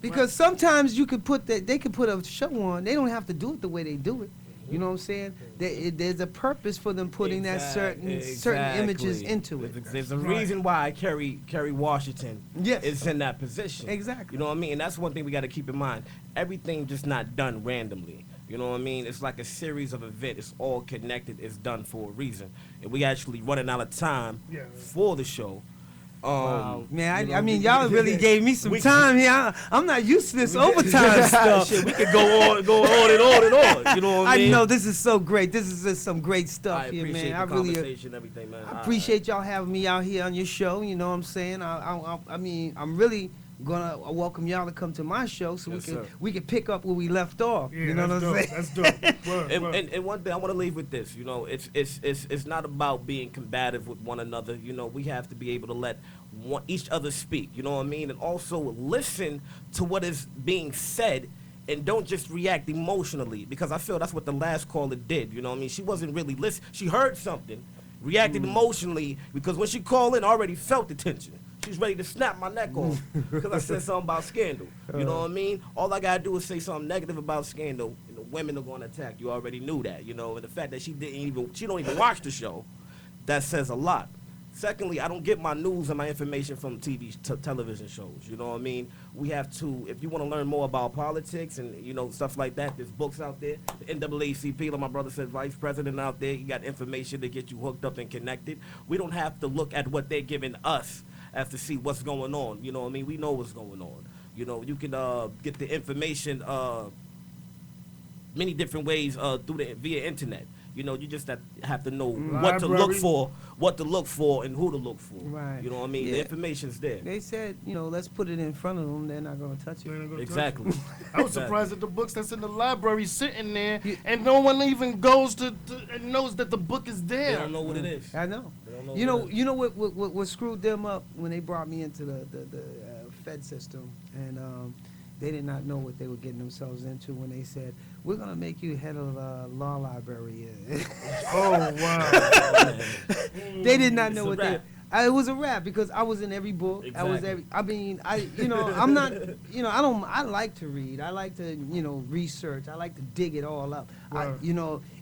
Because sometimes you could they could put a show on. They don't have to do it the way they do it. You know what I'm saying? There's a purpose for them putting that certain images into it. There's a reason why Kerry Washington is in that position. Exactly. You know what I mean? And that's one thing we got to keep in mind. Everything just not done randomly. You know what I mean? It's like a series of events. It's all connected. It's done for a reason. And we actually running out of time for the show. Wow. Man, I mean, y'all really gave me some time here. I'm not used to this overtime stuff. Shit, we could go on and on and on. You know what I mean? I know this is so great. This is just some great stuff here, man. I really appreciate everything, man. I appreciate y'all having me out here on your show. You know what I'm saying? I mean, I'm really gonna welcome y'all to come to my show so we can pick up where we left off. Yeah, you know what I'm saying? That's dope. Word. And one thing I want to leave with this, you know, it's not about being combative with one another. You know, we have to be able to let each other speak. You know what I mean? And also listen to what is being said. And don't just react emotionally, because I feel that's what the last caller did. You know what I mean? She wasn't really listening. She heard something, reacted emotionally, because when she called in, I already felt the tension. She's ready to snap my neck off because I said something about Scandal. You know what I mean? All I gotta do is say something negative about Scandal, and the women are gonna attack. You already knew that, you know. And the fact that she don't even watch the show, that says a lot. Secondly, I don't get my news and my information from television shows. You know what I mean? We have to, if you want to learn more about politics and, you know, stuff like that, there's books out there. The NAACP, like my brother said, vice president out there, you got information to get you hooked up and connected. We don't have to look at what they're giving us as to see what's going on. You know what I mean? We know what's going on. You know, you can get the information many different ways via internet. You know, you just have to know what to look for, and who to look for. Right. You know what I mean? Yeah. The information's there. They said, you know, let's put it in front of them. They're not going to touch it. Exactly. I was surprised at the books that's in the library sitting there, and no one even goes to and knows that the book is there. They don't know what it is. I know. You know what screwed them up when they brought me into the Fed system, and they did not know what they were getting themselves into when they said, we're going to make you head of the law library. Oh, wow. They did not know what they... it was a rap because I was in every book. Exactly. I'm not, I like to read. I like to, research. I like to dig it all up. Right.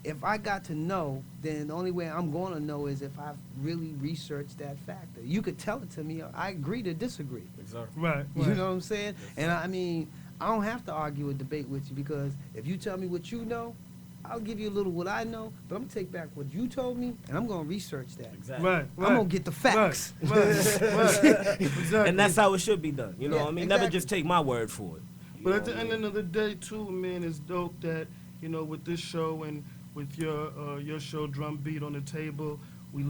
If I got to know, then the only way I'm going to know is if I've really researched that factor. You could tell it to me. I agree to disagree. Exactly. Right. You know what I'm saying? And I don't have to argue or debate with you, because if you tell me what you know, I'll give you a little what I know, but I'm going to take back what you told me, and I'm going to research that. Exactly. Right. I'm going to get the facts. Right. Exactly. And that's how it should be done. You know what I mean? Exactly. Never just take my word for it. But at the end of the day, too, man, it's dope that, with this show and with your show, Drum Beat on the Table, we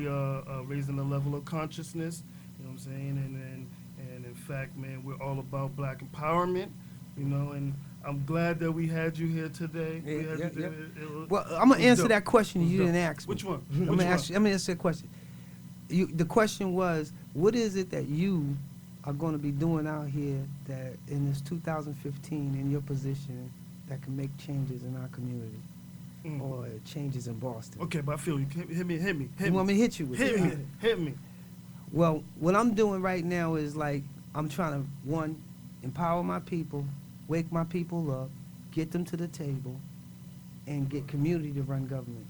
are raising the level of consciousness. You know what I'm saying? And in fact, man, we're all about black empowerment. And I'm glad that we had you here today. Well, I'm gonna answer that question you didn't ask me. Which one? I'm gonna answer that question. The question was, what is it that you are going to be doing out here that in this 2015 in your position that can make changes in our community or changes in Boston? Okay, but I feel you. Hit me. You want me to hit you with it? Hit me. Well, what I'm doing right now is I'm trying to, one, empower my people, wake my people up, get them to the table, and get community to run government.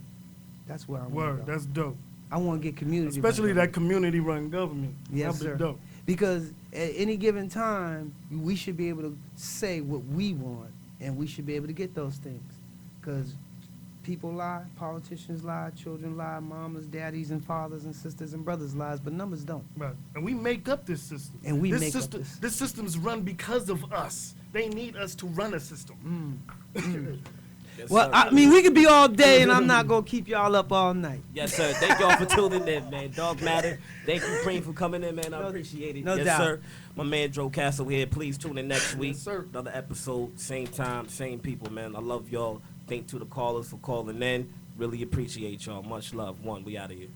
That's where I want to go. That's dope. I want to get community. Especially that community-run government. Yes, sir. Dope. Because at any given time, we should be able to say what we want, and we should be able to get those things. Because people lie, politicians lie, children lie, mamas, daddies, and fathers, and sisters, and brothers lies, but numbers don't. Right. And we make up this system. This system's run because of us. They need us to run a system. Yes, well, sir. we could be all day, and I'm not going to keep y'all up all night. Yes, sir. Thank y'all for tuning in, man. Dog Matter. Thank you, Preem, for coming in, man. I appreciate it. No doubt. Sir. My man, Joe Castle here. Please tune in next week. Yes, sir. Another episode, same time, same people, man. I love y'all. Thank to the callers for calling in. Really appreciate y'all. Much love. We out of here.